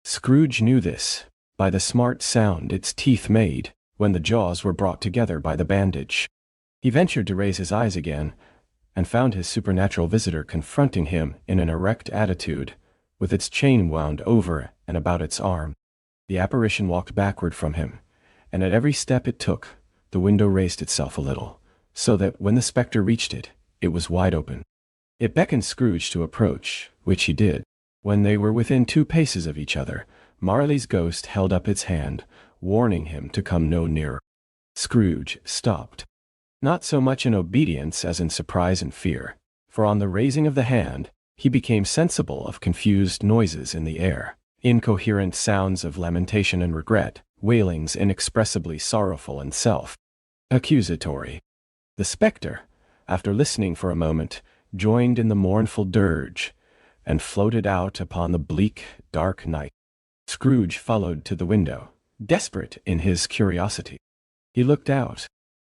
Scrooge knew this, by the smart sound its teeth made, when the jaws were brought together by the bandage. He ventured to raise his eyes again, and found his supernatural visitor confronting him in an erect attitude, with its chain wound over and about its arm. The apparition walked backward from him, and at every step it took, the window raised itself a little, so that when the spectre reached it, it was wide open. It beckoned Scrooge to approach, which he did. When they were within 2 paces of each other, Marley's ghost held up its hand, warning him to come no nearer. Scrooge stopped. Not so much in obedience as in surprise and fear, for on the raising of the hand, he became sensible of confused noises in the air, incoherent sounds of lamentation and regret, wailings inexpressibly sorrowful and self-accusatory. The spectre, after listening for a moment, joined in the mournful dirge, and floated out upon the bleak, dark night. Scrooge followed to the window, desperate in his curiosity. He looked out.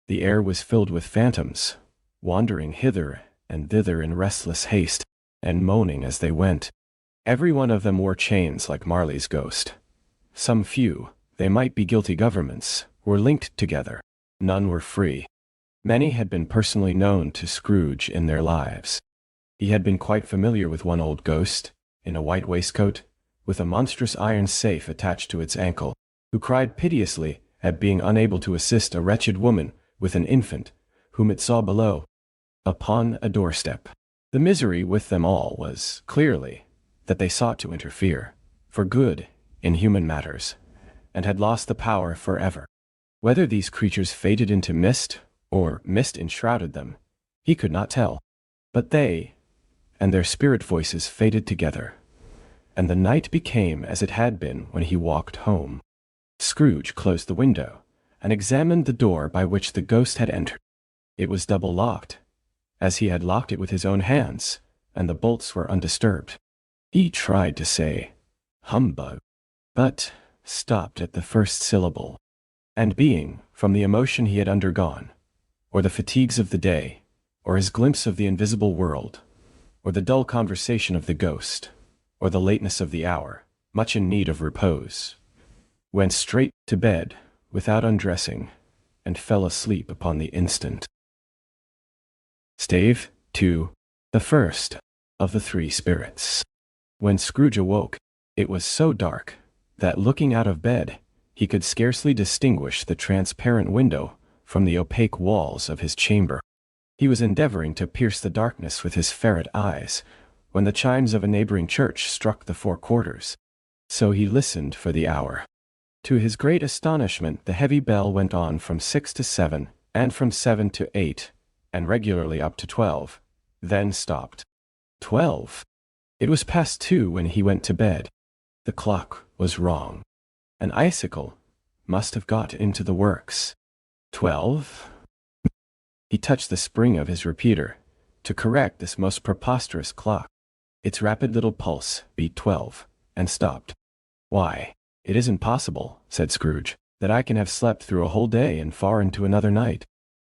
The air was filled with phantoms, wandering hither and thither in restless haste, and moaning as they went. Every one of them wore chains like Marley's ghost. Some few, they might be guilty governments, were linked together. None were free. Many had been personally known to Scrooge in their lives. He had been quite familiar with one old ghost, in a white waistcoat, with a monstrous iron safe attached to its ankle, who cried piteously at being unable to assist a wretched woman with an infant, whom it saw below, upon a doorstep. The misery with them all was, clearly, that they sought to interfere, for good, in human matters, and had lost the power forever. Whether these creatures faded into mist, or mist enshrouded them, he could not tell. But they, and their spirit voices faded together, and the night became as it had been when he walked home. Scrooge closed the window, and examined the door by which the ghost had entered. It was double-locked, as he had locked it with his own hands, and the bolts were undisturbed. He tried to say, "Humbug," but stopped at the first syllable. And being, from the emotion he had undergone, or the fatigues of the day, or his glimpse of the invisible world, or the dull conversation of the ghost, or the lateness of the hour, much in need of repose, went straight to bed without undressing, and fell asleep upon the instant. Stave 2. The first of the three spirits. When Scrooge awoke, it was so dark that looking out of bed, he could scarcely distinguish the transparent window from the opaque walls of his chamber. He was endeavoring to pierce the darkness with his ferret eyes, when the chimes of a neighboring church struck the 4 quarters. So he listened for the hour. To his great astonishment, the heavy bell went on from 6 to 7, and from 7 to 8, and regularly up to 12, then stopped. 12. It was past 2 when he went to bed. The clock was wrong. An icicle must have got into the works. 12. He touched the spring of his repeater to correct this most preposterous clock. Its rapid little pulse beat 12, and stopped. "Why, it isn't possible," said Scrooge, "that I can have slept through a whole day and far into another night.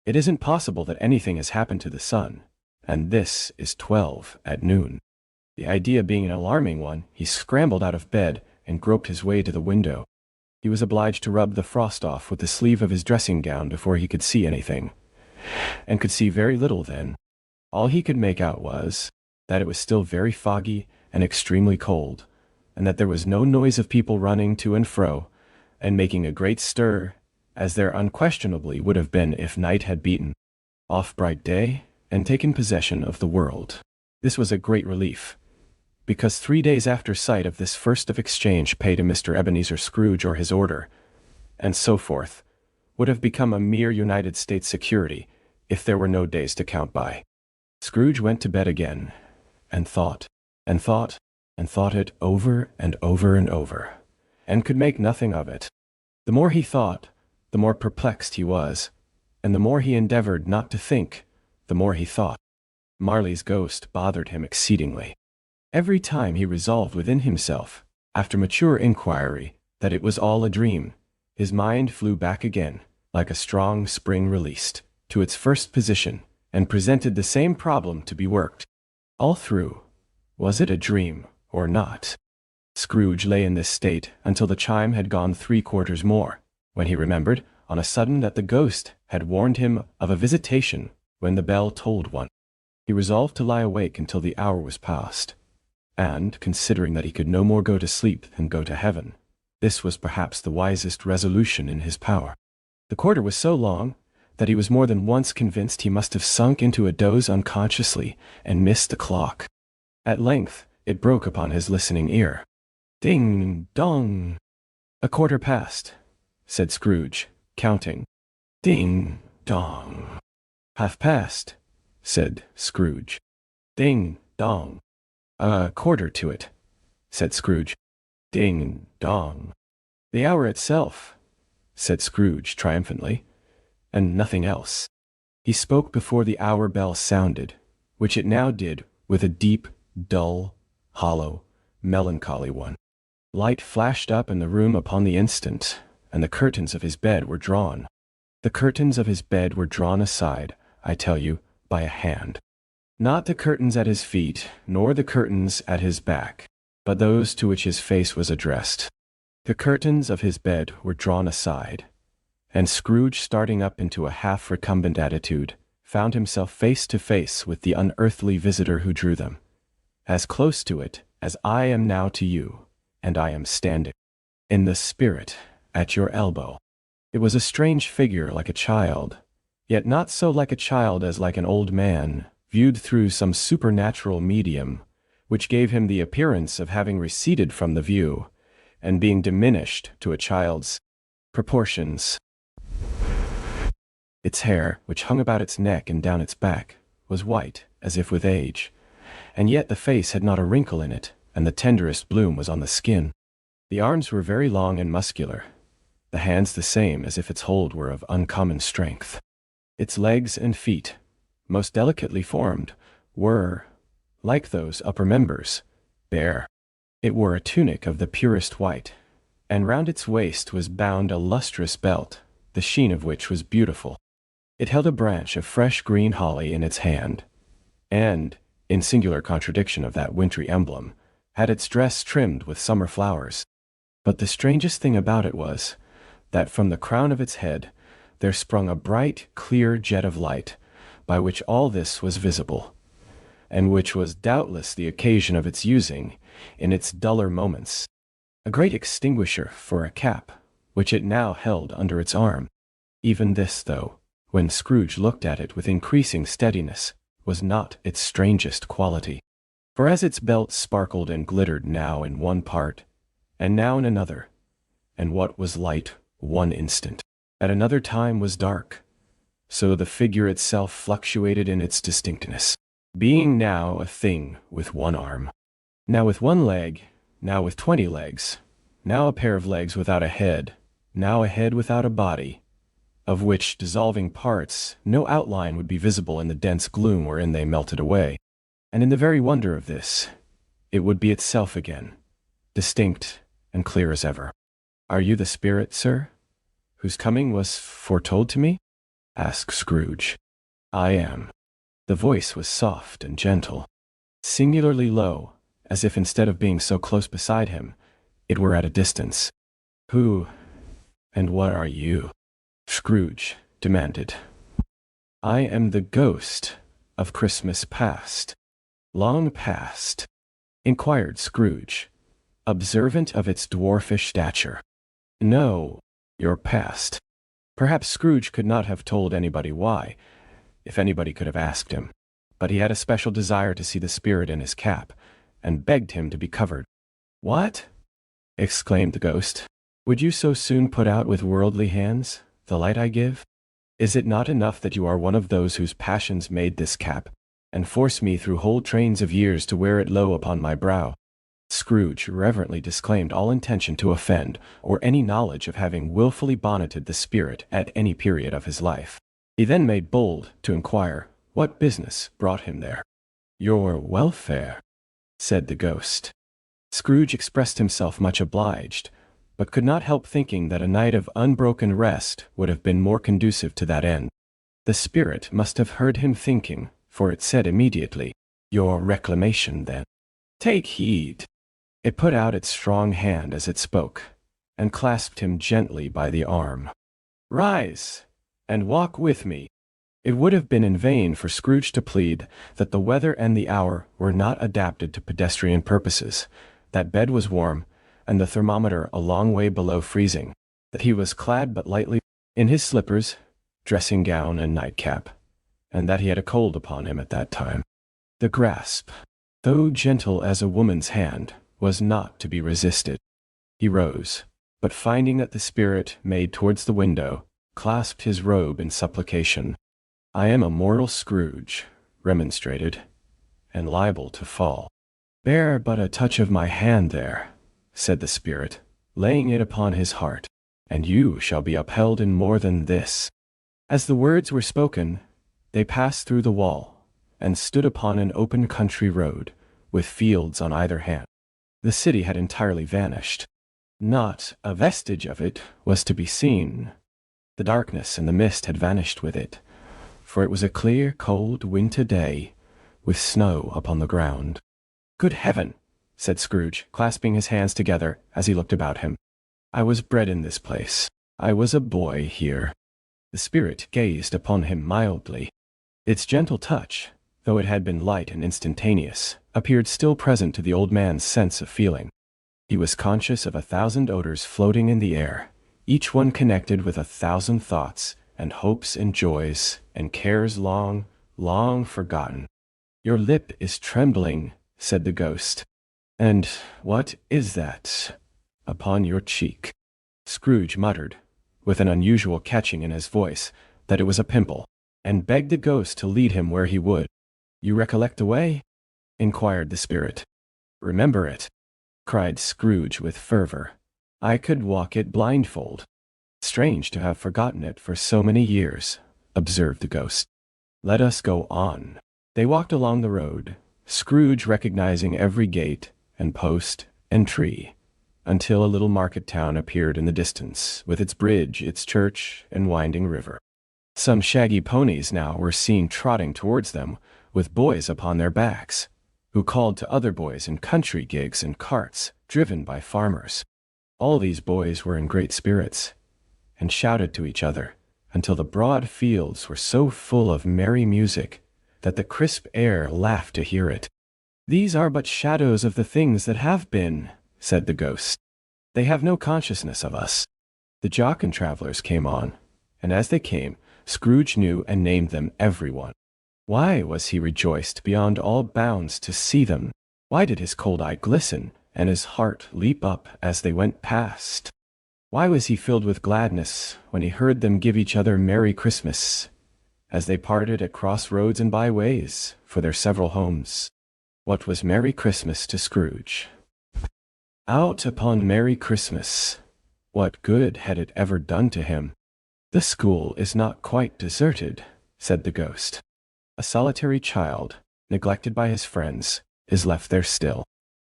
It isn't possible that anything has happened to the sun, and this is 12 at noon." The idea being an alarming one, he scrambled out of bed and groped his way to the window. He was obliged to rub the frost off with the sleeve of his dressing gown before he could see anything, and could see very little then. All he could make out was that it was still very foggy and extremely cold, and that there was no noise of people running to and fro, and making a great stir, as there unquestionably would have been if night had beaten off bright day and taken possession of the world. This was a great relief, because 3 days after sight of this first of exchange paid to Mr. Ebenezer Scrooge or his order, and so forth, would have become a mere United States security if there were no days to count by. Scrooge went to bed again, and thought, and thought, and thought it over and over and over, and could make nothing of it. The more he thought, the more perplexed he was, and the more he endeavored not to think, the more he thought. Marley's ghost bothered him exceedingly. Every time he resolved within himself, after mature inquiry, that it was all a dream, his mind flew back again, like a strong spring released, to its first position, and presented the same problem to be worked all through. Was it a dream or not? Scrooge lay in this state until the chime had gone 3 quarters more, when he remembered, on a sudden, that the ghost had warned him of a visitation when the bell tolled 1. He resolved to lie awake until the hour was past, and, considering that he could no more go to sleep than go to heaven, this was perhaps the wisest resolution in his power. The quarter was so long that he was more than once convinced he must have sunk into a doze unconsciously and missed the clock. At length it broke upon his listening ear. Ding dong! "A quarter past," said Scrooge, counting. Ding dong! "Half past," said Scrooge. Ding dong! "A quarter to it," said Scrooge. Ding dong! "The hour itself," said Scrooge triumphantly, "and nothing else." He spoke before the hour bell sounded, which it now did with a deep, dull, hollow, melancholy one. Light flashed up in the room upon the instant, and the curtains of his bed were drawn. The curtains of his bed were drawn aside, I tell you, by a hand. Not the curtains at his feet, nor the curtains at his back, but those to which his face was addressed. The curtains of his bed were drawn aside, and Scrooge, starting up into a half-recumbent attitude, found himself face to face with the unearthly visitor who drew them, as close to it as I am now to you, and I am standing, in the spirit, at your elbow. It was a strange figure, like a child, yet not so like a child as like an old man, viewed through some supernatural medium, which gave him the appearance of having receded from the view, and being diminished to a child's proportions. Its hair, which hung about its neck and down its back, was white, as if with age, and yet the face had not a wrinkle in it, and the tenderest bloom was on the skin. The arms were very long and muscular. the hands the same as if its hold were of uncommon strength. Its legs and feet, most delicately formed, were, like those upper members, bare. It wore a tunic of the purest white, and round its waist was bound a lustrous belt, the sheen of which was beautiful. It held a branch of fresh green holly in its hand, and, in singular contradiction of that wintry emblem, had its dress trimmed with summer flowers. But the strangest thing about it was, that from the crown of its head there sprung a bright, clear jet of light, by which all this was visible, and which was doubtless the occasion of its using, in its duller moments, a great extinguisher for a cap, which it now held under its arm. Even this, though, when Scrooge looked at it with increasing steadiness, was not its strangest quality. For as its belt sparkled and glittered now in one part, and now in another, and what was light one instant, at another time was dark, so the figure itself fluctuated in its distinctness, being now a thing with one arm, now with one leg, now with 20 legs, now a pair of legs without a head, now a head without a body, of which dissolving parts no outline would be visible in the dense gloom wherein they melted away. And in the very wonder of this, it would be itself again, distinct and clear as ever. "Are you the spirit, sir, whose coming was foretold to me?" asked Scrooge. "I am." The voice was soft and gentle, singularly low, as if instead of being so close beside him, it were at a distance. "Who and what are you?" Scrooge demanded. "I am the ghost of Christmas past." "Long past?" inquired Scrooge, observant of its dwarfish stature. "No, your past." Perhaps Scrooge could not have told anybody why, if anybody could have asked him, but he had a special desire to see the spirit in his cap, and begged him to be covered. "What?" exclaimed the ghost. "Would you so soon put out with worldly hands the light I give? Is it not enough that you are one of those whose passions made this cap, and force me through whole trains of years to wear it low upon my brow?" Scrooge reverently disclaimed all intention to offend, or any knowledge of having wilfully bonneted the spirit at any period of his life. He then made bold to inquire what business brought him there. "Your welfare," said the ghost. Scrooge expressed himself much obliged, but could not help thinking that a night of unbroken rest would have been more conducive to that end. The spirit must have heard him thinking, for it said immediately, "Your reclamation, then. Take heed." It put out its strong hand as it spoke, and clasped him gently by the arm. "Rise, and walk with me." It would have been in vain for Scrooge to plead that the weather and the hour were not adapted to pedestrian purposes, that bed was warm, and the thermometer a long way below freezing, that he was clad but lightly in his slippers, dressing gown and nightcap, and that he had a cold upon him at that time. The grasp, though gentle as a woman's hand, was not to be resisted. He rose, but finding that the spirit made towards the window, clasped his robe in supplication. "I am a mortal Scrooge," remonstrated, "and liable to fall." "Bear but a touch of my hand there," said the spirit, laying it upon his heart, "and you shall be upheld in more than this." As the words were spoken, they passed through the wall, and stood upon an open country road, with fields on either hand. The city had entirely vanished. Not a vestige of it was to be seen. The darkness and the mist had vanished with it, for it was a clear, cold winter day, with snow upon the ground. "Good heaven!" said Scrooge, clasping his hands together as he looked about him. "I was bred in this place. I was a boy here." The spirit gazed upon him mildly. Its gentle touch, though it had been light and instantaneous, appeared still present to the old man's sense of feeling. He was conscious of 1,000 odors floating in the air, each one connected with 1,000 thoughts, and hopes and joys, and cares long, long forgotten. "Your lip is trembling," said the ghost. "And what is that upon your cheek?" Scrooge muttered, with an unusual catching in his voice, that it was a pimple, and begged the ghost to lead him where he would. "You recollect the way?" inquired the spirit. "Remember it," cried Scrooge with fervor. "I could walk it blindfold." strange to have forgotten it for so many years," observed the ghost. "Let us go on." They walked along the road, Scrooge recognizing every gate and post and tree, until a little market town appeared in the distance, with its bridge, its church, and winding river. Some shaggy ponies now were seen trotting towards them, with boys upon their backs, who called to other boys in country gigs and carts, driven by farmers. All these boys were in great spirits, and shouted to each other, until the broad fields were so full of merry music that the crisp air laughed to hear it. "These are but shadows of the things that have been," said the ghost. "They have no consciousness of us." The jocund travelers came on, and as they came, Scrooge knew and named them every one. Why was he rejoiced beyond all bounds to see them? Why did his cold eye glisten and his heart leap up as they went past? Why was he filled with gladness when he heard them give each other Merry Christmas, as they parted at crossroads and byways for their several homes? What was Merry Christmas to Scrooge? Out upon Merry Christmas! What good had it ever done to him? "The school is not quite deserted," said the ghost. "A solitary child, neglected by his friends, is left there still."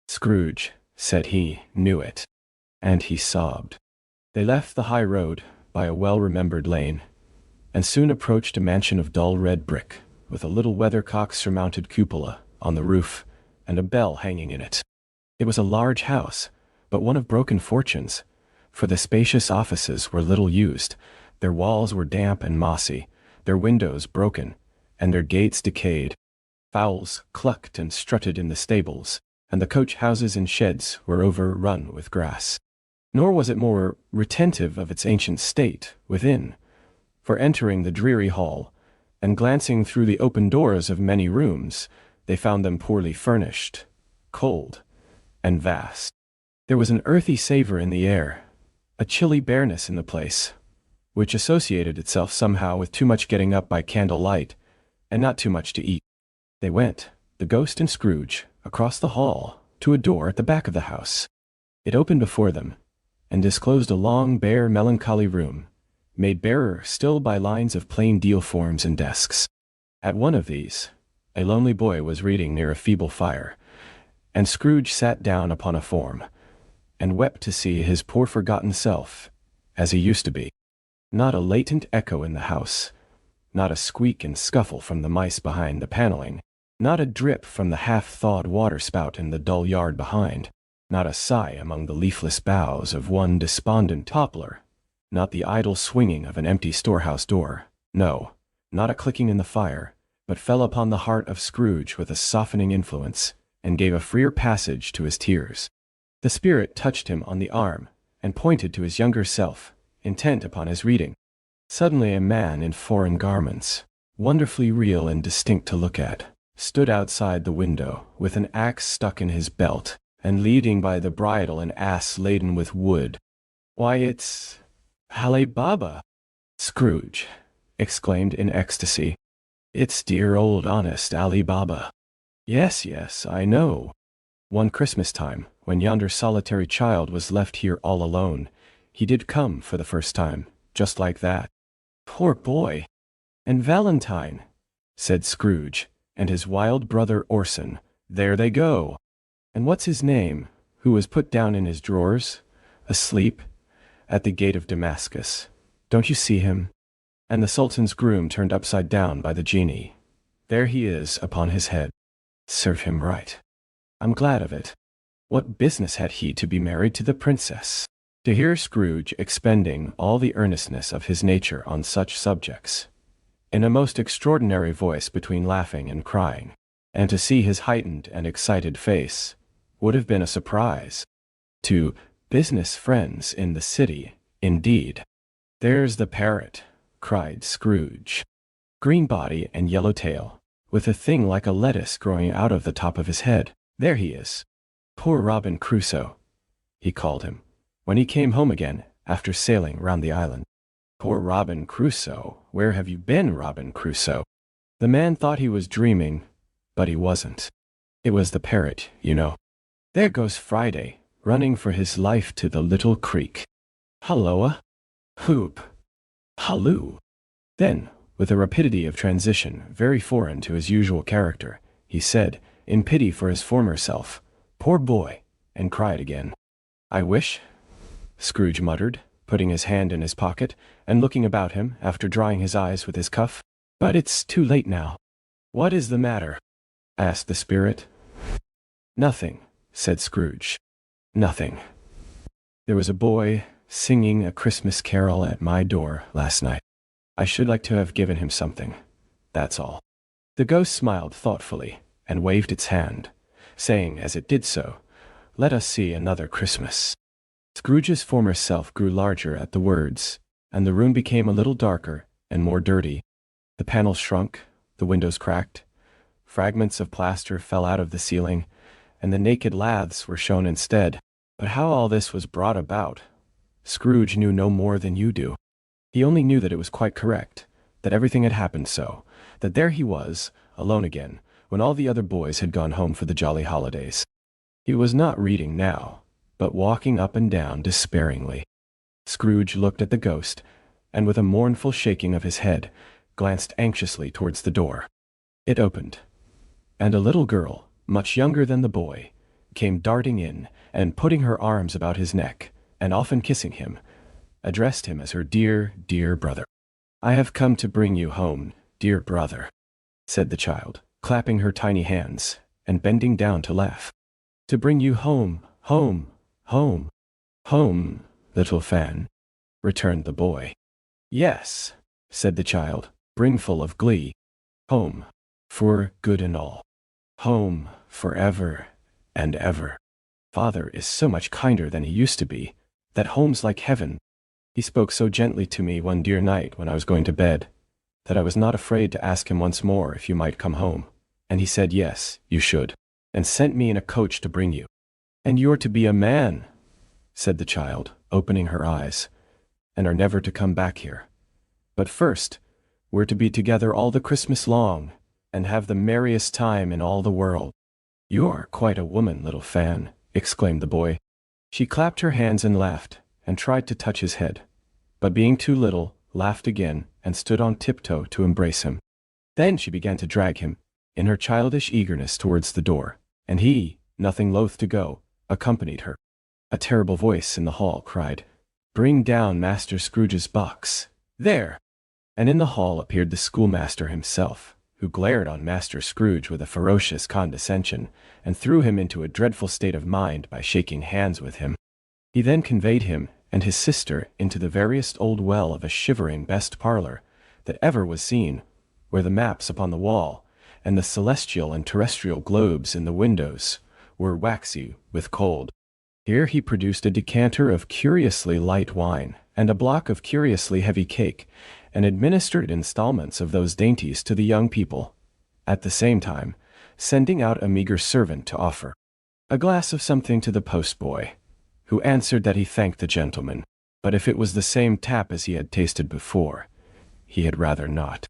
Scrooge, said he, knew it, and he sobbed. They left the high road by a well-remembered lane, and soon approached a mansion of dull red brick, with a little weathercock-surmounted cupola on the roof and a bell hanging in it. It was a large house, but one of broken fortunes, for the spacious offices were little used. Their walls were damp and mossy, their windows broken, and their gates decayed. Fowls clucked and strutted in the stables, and the coach-houses and sheds were overrun with grass. Nor was it more retentive of its ancient state within, for entering the dreary hall, and glancing through the open doors of many rooms, they found them poorly furnished, cold, and vast. There was an earthy savor in the air, a chilly bareness in the place, which associated itself somehow with too much getting up by candlelight, and not too much to eat. They went, the ghost and Scrooge, across the hall, to a door at the back of the house. It opened before them, and disclosed a long, bare, melancholy room, made barer still by lines of plain deal forms and desks. At one of these, a lonely boy was reading near a feeble fire, and Scrooge sat down upon a form, and wept to see his poor forgotten self, as he used to be. Not a latent echo in the house, not a squeak and scuffle from the mice behind the paneling, not a drip from the half-thawed water-spout in the dull yard behind, not a sigh among the leafless boughs of one despondent poplar, not the idle swinging of an empty storehouse door, no, not a clicking in the fire, but fell upon the heart of Scrooge with a softening influence, and gave a freer passage to his tears. The spirit touched him on the arm, and pointed to his younger self, intent upon his reading. Suddenly a man in foreign garments, wonderfully real and distinct to look at, stood outside the window, with an axe stuck in his belt, and leading by the bridle an ass laden with wood. "Why, it's Ali Baba!" Scrooge exclaimed in ecstasy. "It's dear old honest Ali Baba. Yes, yes, I know. One Christmas time, when yonder solitary child was left here all alone, he did come for the first time, just like that. Poor boy! And Valentine," said Scrooge, "and his wild brother Orson, there they go. And what's his name, who was put down in his drawers, asleep, at the gate of Damascus? Don't you see him? And the Sultan's groom turned upside down by the genie. There he is upon his head. Serve him right. I'm glad of it. What business had he to be married to the princess?" To hear Scrooge expending all the earnestness of his nature on such subjects, in a most extraordinary voice between laughing and crying, and to see his heightened and excited face, would have been a surprise. To business friends in the city, indeed. "There's the parrot," cried Scrooge. "Green body and yellow tail, with a thing like a lettuce growing out of the top of his head. There he is. Poor Robin Crusoe, he called him, when he came home again, after sailing round the island. Poor Robin Crusoe, where have you been, Robin Crusoe?" The man thought he was dreaming, but he wasn't. It was the parrot, you know. There goes Friday, running for his life to the little creek. "Halloa! Hoop. Halloo. Then, with a rapidity of transition very foreign to his usual character, he said, in pity for his former self, "Poor boy," and cried again. "I wish," Scrooge muttered, putting his hand in his pocket, and looking about him after drying his eyes with his cuff. "But it's too late now." "What is the matter?" asked the spirit. "Nothing," said Scrooge. "Nothing. There was a boy singing a Christmas carol at my door last night. I should like to have given him something. That's all." The ghost smiled thoughtfully, and waved its hand, saying as it did so, "Let us see another Christmas." Scrooge's former self grew larger at the words, and the room became a little darker and more dirty. The panels shrunk, the windows cracked, fragments of plaster fell out of the ceiling, and the naked laths were shown instead. But how all this was brought about, Scrooge knew no more than you do. He only knew that it was quite correct, that everything had happened so, that there he was, alone again, when all the other boys had gone home for the jolly holidays. He was not reading now, but walking up and down despairingly. Scrooge looked at the ghost, and with a mournful shaking of his head, glanced anxiously towards the door. It opened, and a little girl, much younger than the boy, came darting in, and putting her arms about his neck, and often kissing him, addressed him as her dear, dear brother. "I have come to bring you home, dear brother," said the child, clapping her tiny hands, and bending down to laugh. "To bring you home, home, home, home, little Fan," returned the boy. "Yes," said the child, brimful of glee. "Home, for good and all. Home, forever and ever. Father is so much kinder than he used to be, that home's like heaven. He spoke so gently to me one dear night when I was going to bed, that I was not afraid to ask him once more if you might come home, and he said yes, you should, and sent me in a coach to bring you. And you're to be a man," said the child, opening her eyes, "and are never to come back here. But first, we're to be together all the Christmas long, and have the merriest time in all the world." "You're quite a woman, little Fan," exclaimed the boy. She clapped her hands and laughed, and tried to touch his head, but being too little, laughed again, and stood on tiptoe to embrace him. Then she began to drag him, in her childish eagerness, towards the door, and he, nothing loath to go, accompanied her. A terrible voice in the hall cried, "Bring down Master Scrooge's box. There!" And in the hall appeared the schoolmaster himself, who glared on Master Scrooge with a ferocious condescension, and threw him into a dreadful state of mind by shaking hands with him. He then conveyed him and his sister into the veriest old well of a shivering best parlor that ever was seen, where the maps upon the wall, and the celestial and terrestrial globes in the windows, were waxy with cold. Here he produced a decanter of curiously light wine, and a block of curiously heavy cake, and administered installments of those dainties to the young people, at the same time sending out a meager servant to offer a glass of something to the postboy, who answered that he thanked the gentleman, but if it was the same tap as he had tasted before, he had rather not.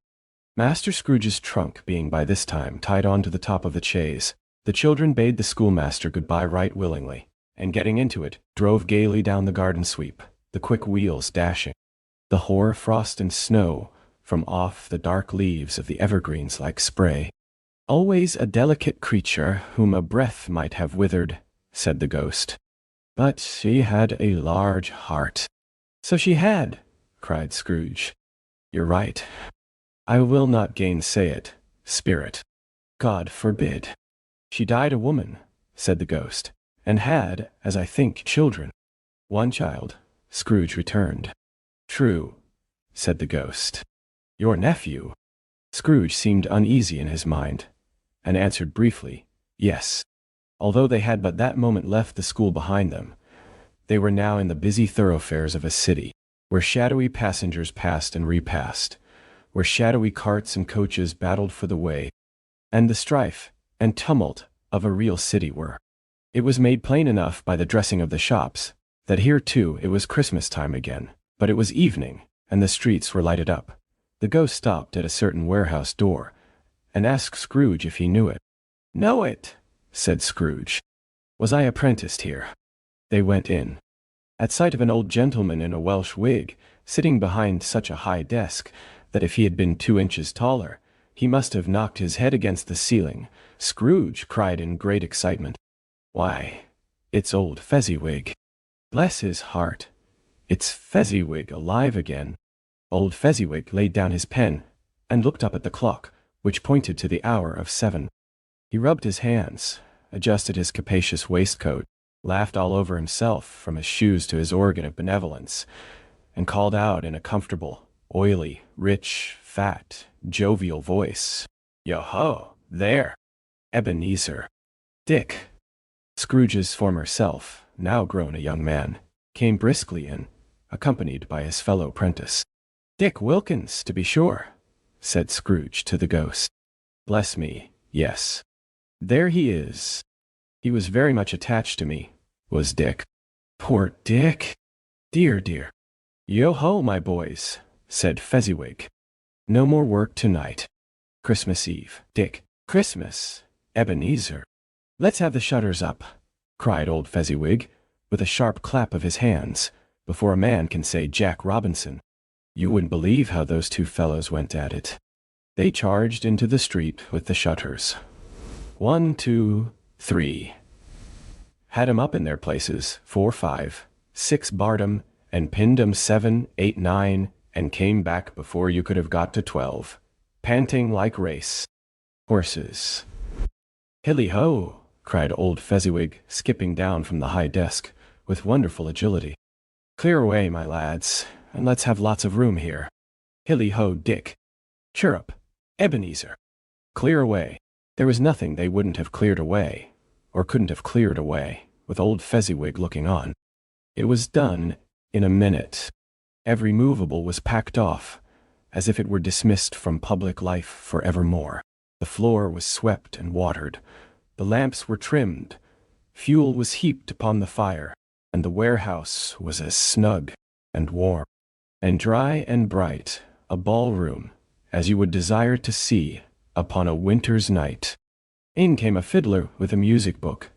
Master Scrooge's trunk being by this time tied on to the top of the chaise, the children bade the schoolmaster good-bye right willingly, and getting into it, drove gaily down the garden sweep, the quick wheels dashing the hoar frost and snow from off the dark leaves of the evergreens like spray. "Always a delicate creature whom a breath might have withered," said the ghost. "But she had a large heart." "So she had," cried Scrooge. "You're right. I will not gainsay it, spirit. God forbid." "She died a woman," said the ghost, "and had, as I think, children." "One child," Scrooge returned. "True," said the ghost. "Your nephew?" Scrooge seemed uneasy in his mind, and answered briefly, "Yes." Although they had but that moment left the school behind them, they were now in the busy thoroughfares of a city, where shadowy passengers passed and repassed, where shadowy carts and coaches battled for the way, and the strife and tumult of a real city were. It was made plain enough by the dressing of the shops, that here too it was Christmas time again, but it was evening, and the streets were lighted up. The ghost stopped at a certain warehouse door, and asked Scrooge if he knew it. "Know it," said Scrooge. "Was I apprenticed here?" They went in. At sight of an old gentleman in a Welsh wig, sitting behind such a high desk that if he had been 2 inches taller, he must have knocked his head against the ceiling. Scrooge cried in great excitement, "Why, it's old Fezziwig! Bless his heart! It's Fezziwig alive again!" Old Fezziwig laid down his pen and looked up at the clock, which pointed to the hour of 7. He rubbed his hands, adjusted his capacious waistcoat, laughed all over himself from his shoes to his organ of benevolence, and called out in a comfortable, oily, rich, fat, jovial voice, "Yo-ho, there, Ebenezer." Dick, Scrooge's former self, now grown a young man, came briskly in, accompanied by his fellow prentice. "Dick Wilkins, to be sure," said Scrooge to the ghost. "Bless me, yes. There he is. He was very much attached to me, was Dick. Poor Dick! Dear, dear." "Yo-ho, my boys," said Fezziwig. "No more work tonight. Christmas Eve, Dick. Christmas, Ebenezer. Let's have the shutters up," cried old Fezziwig, with a sharp clap of his hands, before a man can say Jack Robinson. You wouldn't believe how those two fellows went at it. They charged into the street with the shutters. 1, 2, 3. Had 'em up in their places, 4, 5, 6 barred 'em, and pinned 'em 7, 8, 9, and came back before you could have got to 12, panting like race horses. "Hilly-ho!" cried old Fezziwig, skipping down from the high desk, with wonderful agility. "Clear away, my lads, and let's have lots of room here. Hilly-ho, Dick. Chirrup, Ebenezer. Clear away." There was nothing they wouldn't have cleared away, or couldn't have cleared away, with old Fezziwig looking on. It was done in a minute. Every movable was packed off, as if it were dismissed from public life for evermore. The floor was swept and watered, the lamps were trimmed, fuel was heaped upon the fire, and the warehouse was as snug and warm and dry and bright a ballroom as you would desire to see upon a winter's night. In came a fiddler with a music book,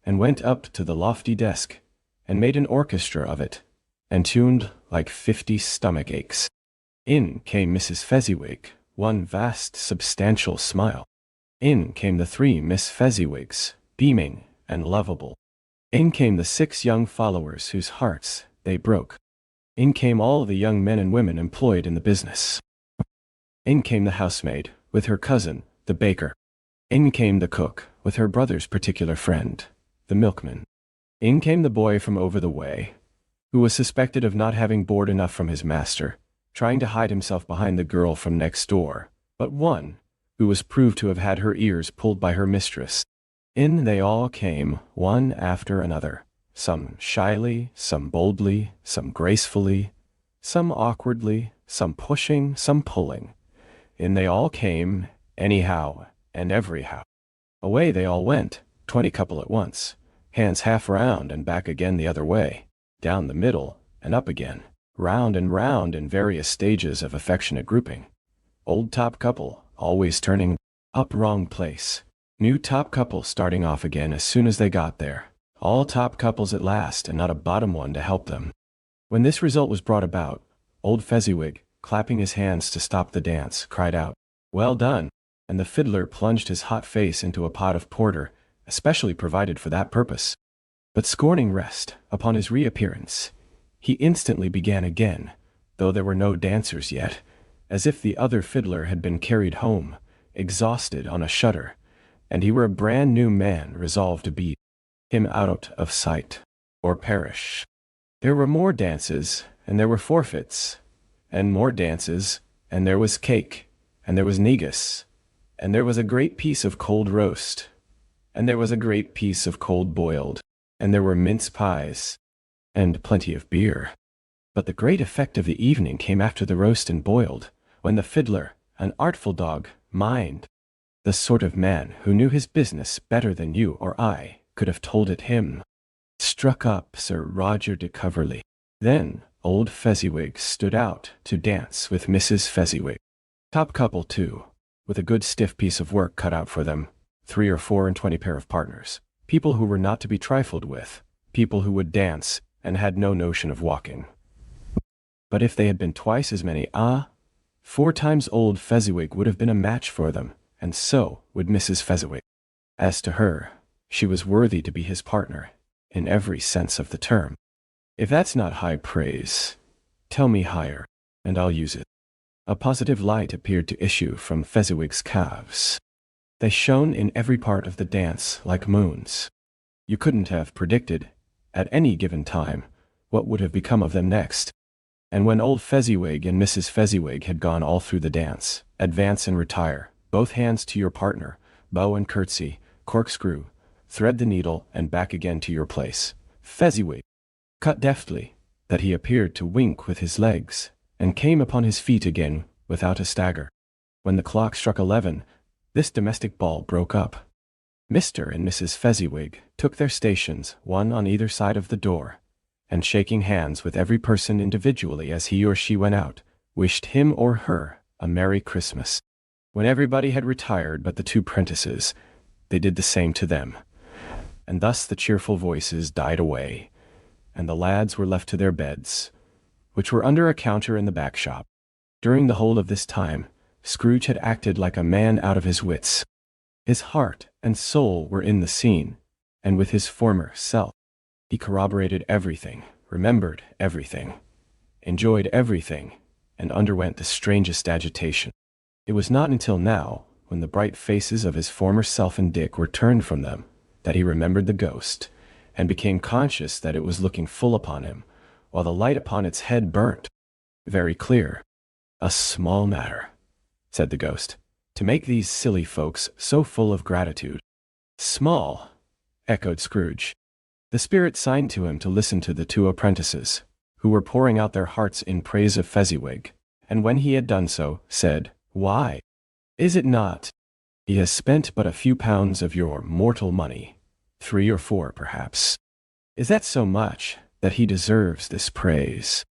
and went up to the lofty desk, and made an orchestra of it, and tuned like 50 stomach aches. In came Mrs. Fezziwig, one vast substantial smile. In came the 3 Miss Fezziwigs, beaming and lovable. In came the 6 young followers whose hearts they broke. In came all the young men and women employed in the business. In came the housemaid, with her cousin, the baker. In came the cook, with her brother's particular friend, the milkman. In came the boy from over the way, who was suspected of not having board enough from his master, trying to hide himself behind the girl from next door, but one, who was proved to have had her ears pulled by her mistress. In they all came, one after another, some shyly, some boldly, some gracefully, some awkwardly, some pushing, some pulling. In they all came, anyhow and everyhow. Away they all went, 20 couple at once, hands half round and back again the other way, down the middle and up again, round and round in various stages of affectionate grouping. Old top couple, always turning up wrong place. New top couple starting off again as soon as they got there. All top couples at last, and not a bottom one to help them. When this result was brought about, old Fezziwig, clapping his hands to stop the dance, cried out, "Well done!" And the fiddler plunged his hot face into a pot of porter, especially provided for that purpose. But scorning rest, upon his reappearance, he instantly began again, though there were no dancers yet, as if the other fiddler had been carried home, exhausted on a shutter, and he were a brand new man resolved to beat him out of sight, or perish. There were more dances, and there were forfeits, and more dances, and there was cake, and there was negus, and there was a great piece of cold roast, and there was a great piece of cold boiled, and there were mince pies, and plenty of beer. But the great effect of the evening came after the roast and boiled, when the fiddler, an artful dog, mind, the sort of man who knew his business better than you or I could have told it him, struck up Sir Roger de Coverley. Then old Fezziwig stood out to dance with Mrs. Fezziwig. Top couple too, with a good stiff piece of work cut out for them, 3 or 4 and 20 pair of partners, people who were not to be trifled with, people who would dance and had no notion of walking. But if they had been twice as many, 4 times old Fezziwig would have been a match for them, and so would Mrs. Fezziwig. As to her, she was worthy to be his partner, in every sense of the term. If that's not high praise, tell me higher, and I'll use it. A positive light appeared to issue from Fezziwig's calves. They shone in every part of the dance like moons. You couldn't have predicted, at any given time, what would have become of them next. And when old Fezziwig and Mrs. Fezziwig had gone all through the dance, advance and retire, both hands to your partner, bow and curtsy, corkscrew, thread the needle, and back again to your place, Fezziwig cut deftly, that he appeared to wink with his legs, and came upon his feet again without a stagger. When the clock struck 11, this domestic ball broke up. Mr. and Mrs. Fezziwig took their stations, one on either side of the door, and shaking hands with every person individually as he or she went out, wished him or her a Merry Christmas. When everybody had retired but the 2 prentices, they did the same to them. And thus the cheerful voices died away, and the lads were left to their beds, which were under a counter in the back shop. During the whole of this time, Scrooge had acted like a man out of his wits. His heart and soul were in the scene, and with his former self. He corroborated everything, remembered everything, enjoyed everything, and underwent the strangest agitation. It was not until now, when the bright faces of his former self and Dick were turned from them, that he remembered the ghost, and became conscious that it was looking full upon him, while the light upon its head burnt. Very clear. A small matter, said the ghost, to make these silly folks so full of gratitude. Small, echoed Scrooge. The spirit signed to him to listen to the 2 apprentices, who were pouring out their hearts in praise of Fezziwig, and when he had done so, said, "Why? Is it not? He has spent but a few pounds of your mortal money, 3 or 4 perhaps. Is that so much that he deserves this praise?"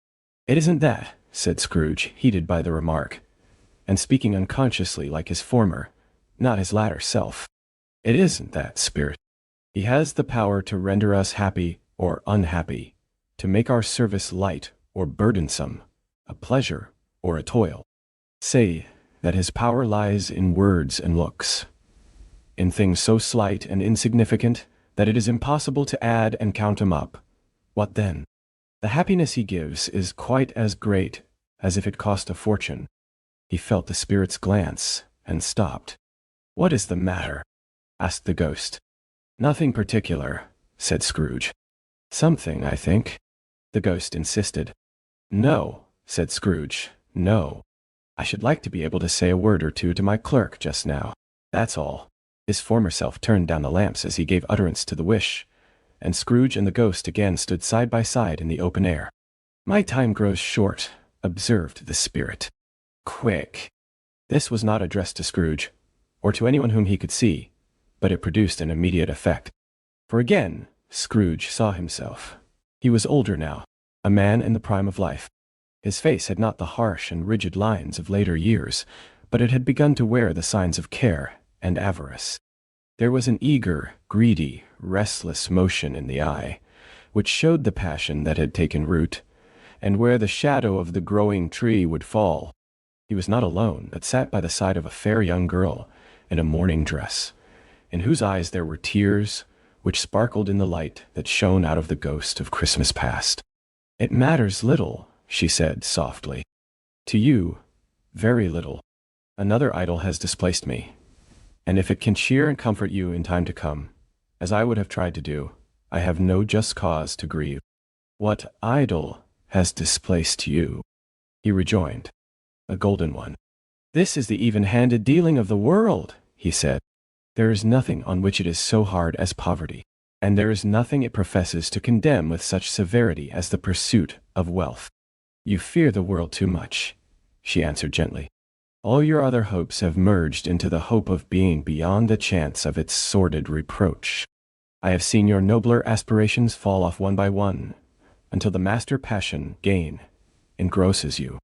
"It isn't that," said Scrooge, heated by the remark, and speaking unconsciously like his former, not his latter self. "It isn't that, spirit. He has the power to render us happy or unhappy, to make our service light or burdensome, a pleasure or a toil. Say that his power lies in words and looks, in things so slight and insignificant that it is impossible to add and count 'em up. What then? The happiness he gives is quite as great as if it cost a fortune." He felt the spirit's glance and stopped. "What is the matter?" asked the ghost. "Nothing particular," said Scrooge. "Something, I think," the ghost insisted. "No," said Scrooge, "no. I should like to be able to say a word or two to my clerk just now. That's all." His former self turned down the lamps as he gave utterance to the wish, and Scrooge and the ghost again stood side by side in the open air. "My time grows short," observed the spirit. "Quick." This was not addressed to Scrooge, or to anyone whom he could see, but it produced an immediate effect. For again, Scrooge saw himself. He was older now, a man in the prime of life. His face had not the harsh and rigid lines of later years, but it had begun to wear the signs of care and avarice. There was an eager, greedy, restless motion in the eye, which showed the passion that had taken root, and where the shadow of the growing tree would fall. He was not alone, but sat by the side of a fair young girl in a mourning dress, in whose eyes there were tears, which sparkled in the light that shone out of the ghost of Christmas past. "It matters little," she said softly. "To you, very little. Another idol has displaced me, and if it can cheer and comfort you in time to come, as I would have tried to do, I have no just cause to grieve." "What idol has displaced you?" he rejoined. "A golden one." "This is the even-handed dealing of the world," he said. "There is nothing on which it is so hard as poverty, and there is nothing it professes to condemn with such severity as the pursuit of wealth." "You fear the world too much," she answered gently. "All your other hopes have merged into the hope of being beyond the chance of its sordid reproach. I have seen your nobler aspirations fall off one by one, until the master passion, gain, engrosses you.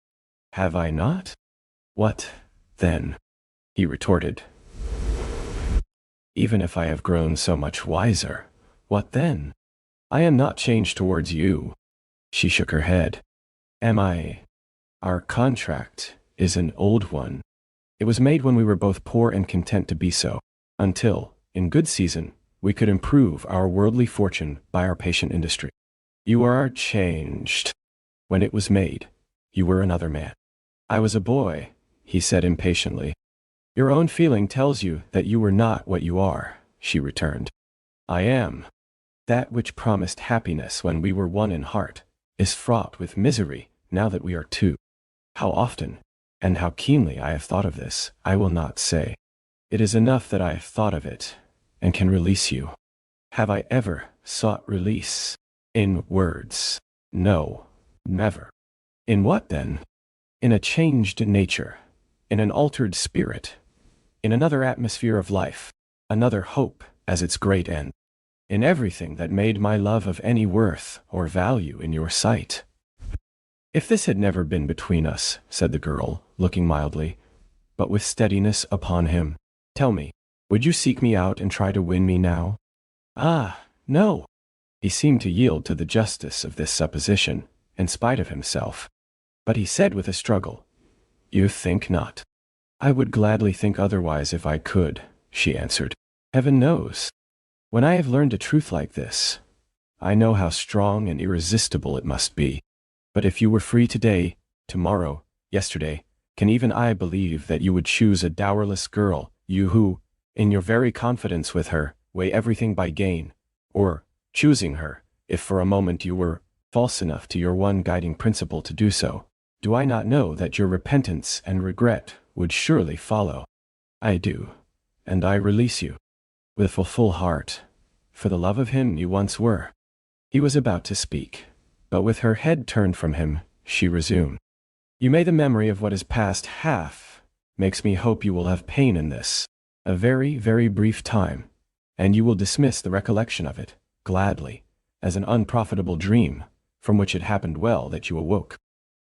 Have I not?" "What, then?" he retorted. "Even if I have grown so much wiser, what then? I am not changed towards you." She shook her head. Am I? Our contract is an old one. It was made when we were both poor and content to be so, until, in good season, we could improve our worldly fortune by our patient industry. You are changed. When it was made, you were another man. I was a boy, he said impatiently. Your own feeling tells you that you were not what you are, she returned. I am. That which promised happiness when we were one in heart is fraught with misery now that we are two. How often, and how keenly I have thought of this, I will not say. It is enough that I have thought of it, and can release you. Have I ever sought release? In words? No, never. In what then? In a changed nature, in an altered spirit, in another atmosphere of life, another hope as its great end, in everything that made my love of any worth or value in your sight. If this had never been between us, said the girl, looking mildly, but with steadiness upon him, tell me, would you seek me out and try to win me now? Ah, no. He seemed to yield to the justice of this supposition, in spite of himself. But he said with a struggle, You think not. I would gladly think otherwise if I could, she answered. Heaven knows. When I have learned a truth like this, I know how strong and irresistible it must be. But if you were free today, tomorrow, yesterday, can even I believe that you would choose a dowerless girl, you who, in your very confidence with her, weigh everything by gain, or, choosing her, if for a moment you were false enough to your one guiding principle to do so, do I not know that your repentance and regret would surely follow? I do, and I release you, with a full heart, for the love of him you once were. He was about to speak, but with her head turned from him, she resumed. You may the memory of what is past makes me hope you will have pain in this, a very, very brief time, and you will dismiss the recollection of it, gladly, as an unprofitable dream, from which it happened well that you awoke.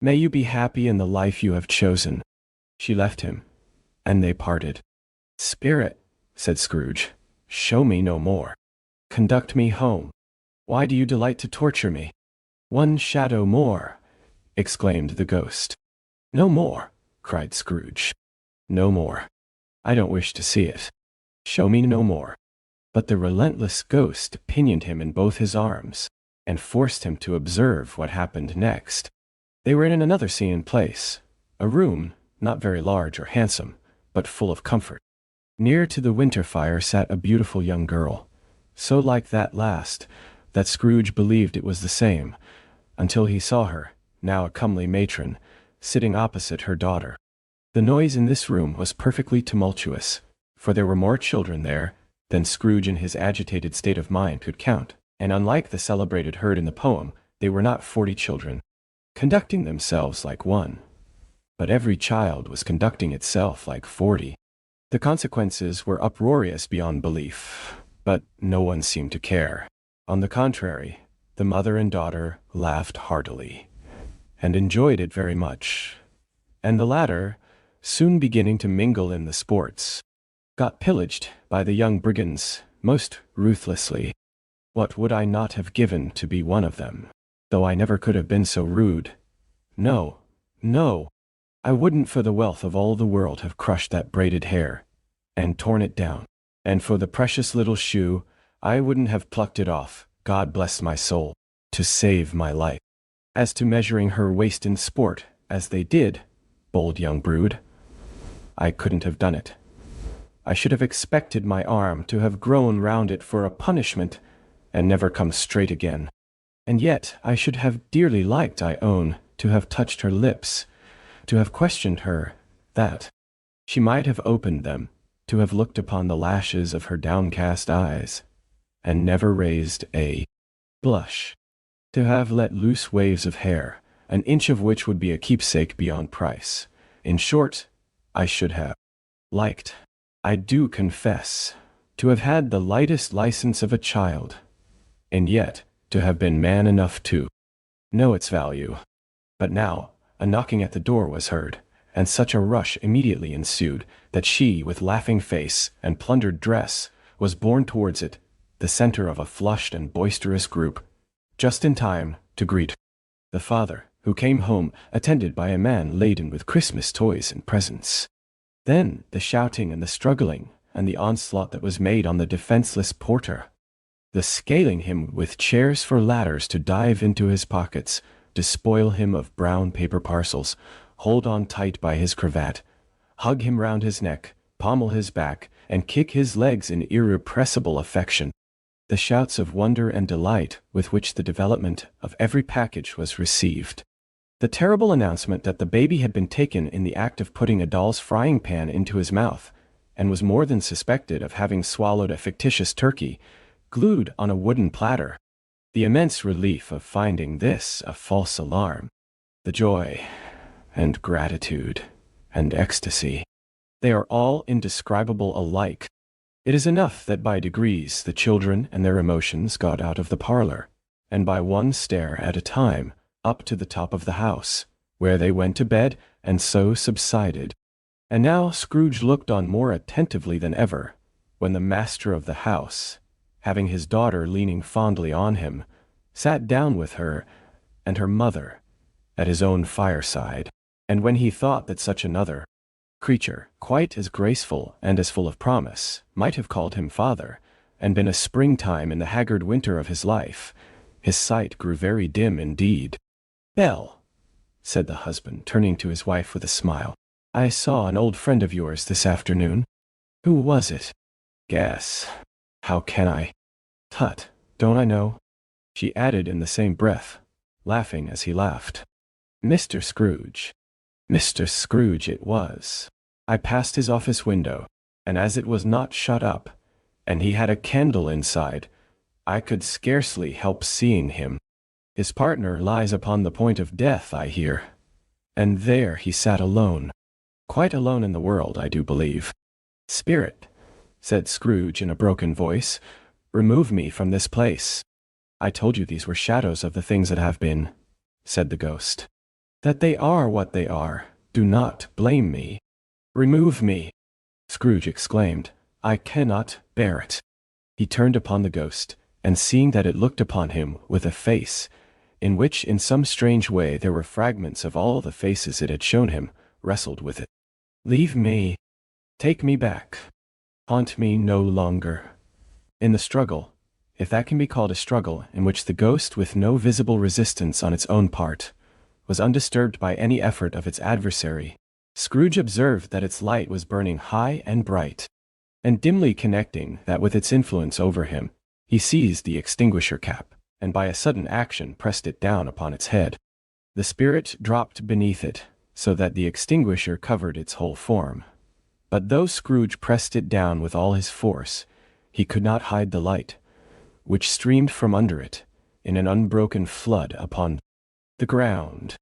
May you be happy in the life you have chosen. She left him, and they parted. Spirit, said Scrooge, show me no more. Conduct me home. Why do you delight to torture me? One shadow more, exclaimed the ghost. No more, cried Scrooge. No more. I don't wish to see it. Show me no more. But the relentless ghost pinioned him in both his arms, and forced him to observe what happened next. They were in another scene and place, a room, not very large or handsome, but full of comfort. Near to the winter fire sat a beautiful young girl, so like that last, that Scrooge believed it was the same, until he saw her, now a comely matron, sitting opposite her daughter. The noise in this room was perfectly tumultuous, for there were more children there than Scrooge in his agitated state of mind could count, and unlike the celebrated herd in the poem, they were not 40 children, conducting themselves like one, but every child was conducting itself like 40. The consequences were uproarious beyond belief, but no one seemed to care. On the contrary, the mother and daughter laughed heartily, and enjoyed it very much, and the latter, soon beginning to mingle in the sports, got pillaged by the young brigands most ruthlessly. What would I not have given to be one of them, though I never could have been so rude? No, no, I wouldn't for the wealth of all the world have crushed that braided hair, and torn it down, and for the precious little shoe, I wouldn't have plucked it off, God bless my soul, to save my life. As to measuring her waist in sport, as they did, bold young brood, I couldn't have done it. I should have expected my arm to have grown round it for a punishment, and never come straight again. And yet I should have dearly liked, I own, to have touched her lips, to have questioned her, that she might have opened them, to have looked upon the lashes of her downcast eyes, and never raised a blush, to have let loose waves of hair, an inch of which would be a keepsake beyond price. In short, I should have liked, I do confess, to have had the lightest license of a child, and yet to have been man enough to know its value. But now a knocking at the door was heard, and such a rush immediately ensued that she, with laughing face and plundered dress, was borne towards it, the center of a flushed and boisterous group, just in time to greet the father, who came home attended by a man laden with Christmas toys and presents. Then the shouting and the struggling, and the onslaught that was made on the defenseless porter. The scaling him with chairs for ladders to dive into his pockets, despoil him of brown paper parcels, hold on tight by his cravat, hug him round his neck, pommel his back, and kick his legs in irrepressible affection. The shouts of wonder and delight with which the development of every package was received. The terrible announcement that the baby had been taken in the act of putting a doll's frying pan into his mouth, and was more than suspected of having swallowed a fictitious turkey, glued on a wooden platter. The immense relief of finding this a false alarm. The joy, and gratitude, and ecstasy. They are all indescribable alike. It is enough that by degrees the children and their emotions got out of the parlor, and by one stair at a time, up to the top of the house, where they went to bed, and so subsided. And now Scrooge looked on more attentively than ever, when the master of the house, having his daughter leaning fondly on him, sat down with her and her mother at his own fireside, and when he thought that such another creature, quite as graceful and as full of promise, might have called him father, and been a springtime in the haggard winter of his life, his sight grew very dim indeed. "Belle," said the husband, turning to his wife with a smile, "I saw an old friend of yours this afternoon." "Who was it?" "Guess." "How can I?" "Tut, don't I know?" she added in the same breath, laughing as he laughed. "Mr. Scrooge." Mr. Scrooge it was. I passed his office window, and as it was not shut up, and he had a candle inside, I could scarcely help seeing him. His partner lies upon the point of death, I hear. And there he sat alone. Quite alone in the world, I do believe. "Spirit," said Scrooge in a broken voice, "remove me from this place." "I told you these were shadows of the things that have been," said the ghost. "That they are what they are, do not blame me." "Remove me," Scrooge exclaimed. "I cannot bear it." He turned upon the ghost, and seeing that it looked upon him with a face, in which in some strange way there were fragments of all the faces it had shown him, wrestled with it. "Leave me. Take me back. Haunt me no longer." In the struggle, if that can be called a struggle, in which the ghost, with no visible resistance on its own part, was undisturbed by any effort of its adversary, Scrooge observed that its light was burning high and bright, and dimly connecting that with its influence over him, he seized the extinguisher cap, and by a sudden action pressed it down upon its head. The spirit dropped beneath it, so that the extinguisher covered its whole form. But though Scrooge pressed it down with all his force, he could not hide the light, which streamed from under it, in an unbroken flood upon the ground.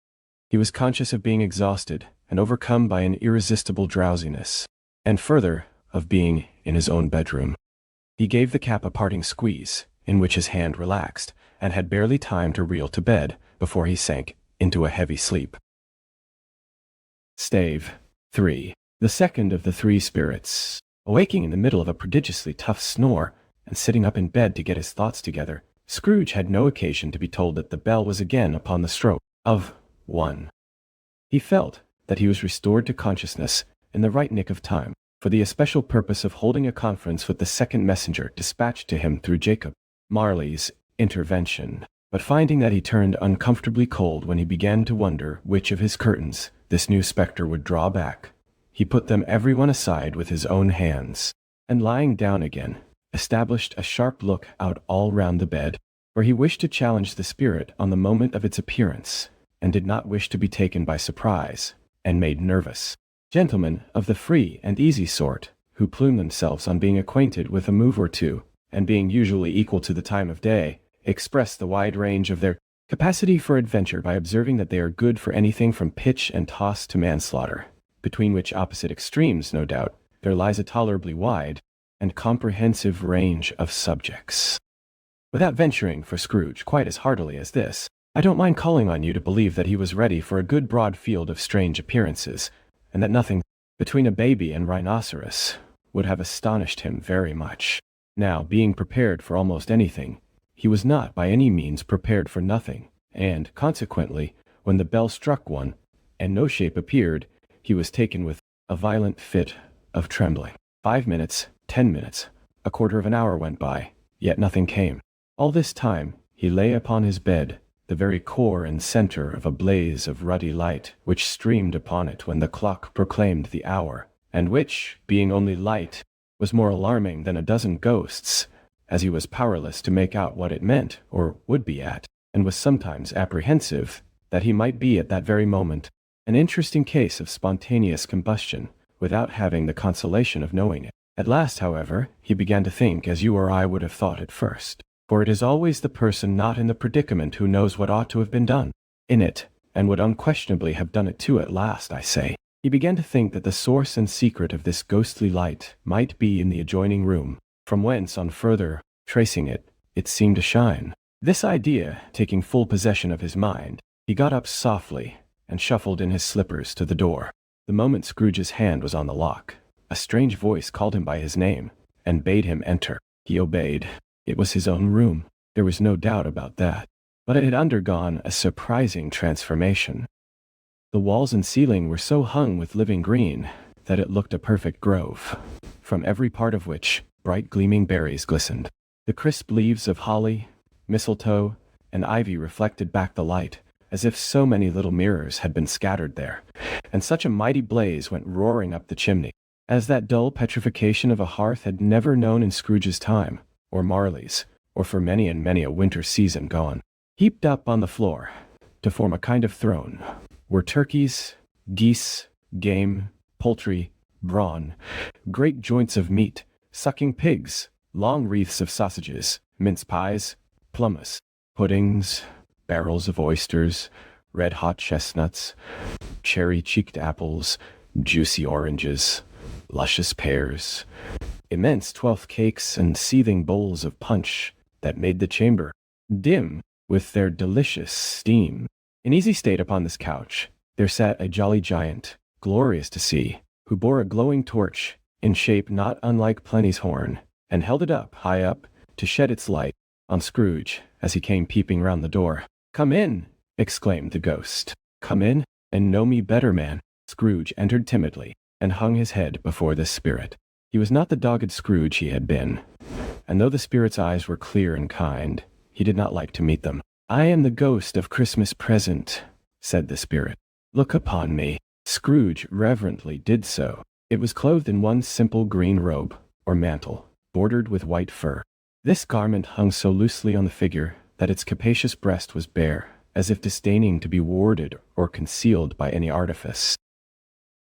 He was conscious of being exhausted, and overcome by an irresistible drowsiness, and further, of being in his own bedroom. He gave the cap a parting squeeze, in which his hand relaxed, and had barely time to reel to bed before he sank into a heavy sleep. Stave 3. The second of the three spirits. Awaking in the middle of a prodigiously tough snore, and sitting up in bed to get his thoughts together, Scrooge had no occasion to be told that the bell was again upon the stroke of 1. He felt that he was restored to consciousness in the right nick of time, for the especial purpose of holding a conference with the second messenger dispatched to him through Jacob Marley's intervention. But finding that he turned uncomfortably cold when he began to wonder which of his curtains this new spectre would draw back, he put them every one aside with his own hands, and lying down again, established a sharp look out all round the bed, for he wished to challenge the spirit on the moment of its appearance, and did not wish to be taken by surprise, and made nervous. Gentlemen of the free and easy sort, who plume themselves on being acquainted with a move or two, and being usually equal to the time of day, express the wide range of their capacity for adventure by observing that they are good for anything from pitch and toss to manslaughter, between which opposite extremes, no doubt, there lies a tolerably wide and comprehensive range of subjects. Without venturing for Scrooge quite as heartily as this, I don't mind calling on you to believe that he was ready for a good broad field of strange appearances, and that nothing between a baby and rhinoceros would have astonished him very much. Now, being prepared for almost anything, he was not by any means prepared for nothing, and, consequently, when the bell struck one, and no shape appeared, he was taken with a violent fit of trembling. 5 minutes, 10 minutes, a quarter of an hour went by, yet nothing came. All this time, he lay upon his bed, the very core and center of a blaze of ruddy light which streamed upon it when the clock proclaimed the hour, and which, being only light, was more alarming than a dozen ghosts, as he was powerless to make out what it meant or would be at, and was sometimes apprehensive that he might be at that very moment an interesting case of spontaneous combustion, without having the consolation of knowing it. At last, however, he began to think as you or I would have thought at first, for it is always the person not in the predicament who knows what ought to have been done in it, and would unquestionably have done it too at last, I say. He began to think that the source and secret of this ghostly light might be in the adjoining room, from whence, on further tracing it, it seemed to shine. This idea taking full possession of his mind, he got up softly and shuffled in his slippers to the door. The moment Scrooge's hand was on the lock, a strange voice called him by his name, and bade him enter. He obeyed. It was his own room. There was no doubt about that. But it had undergone a surprising transformation. The walls and ceiling were so hung with living green that it looked a perfect grove, from every part of which bright gleaming berries glistened. The crisp leaves of holly, mistletoe, and ivy reflected back the light, as if so many little mirrors had been scattered there, and such a mighty blaze went roaring up the chimney, as that dull petrification of a hearth had never known in Scrooge's time, or Marley's, or for many and many a winter season gone. Heaped up on the floor, to form a kind of throne, were turkeys, geese, game, poultry, brawn, great joints of meat, sucking pigs, long wreaths of sausages, mince pies, plummas, puddings, barrels of oysters, red-hot chestnuts, cherry-cheeked apples, juicy oranges, luscious pears, immense 12th cakes and seething bowls of punch that made the chamber dim with their delicious steam. In easy state upon this couch, there sat a jolly giant, glorious to see, who bore a glowing torch, in shape not unlike Plenty's horn, and held it up, high up, to shed its light on Scrooge as he came peeping round the door. "Come in!" exclaimed the ghost. "Come in, and know me better, man." Scrooge entered timidly, and hung his head before this spirit. He was not the dogged Scrooge he had been, and though the spirit's eyes were clear and kind, he did not like to meet them. "I am the ghost of Christmas present," said the spirit. "Look upon me." Scrooge reverently did so. It was clothed in one simple green robe, or mantle, bordered with white fur. This garment hung so loosely on the figure that its capacious breast was bare, as if disdaining to be warded or concealed by any artifice.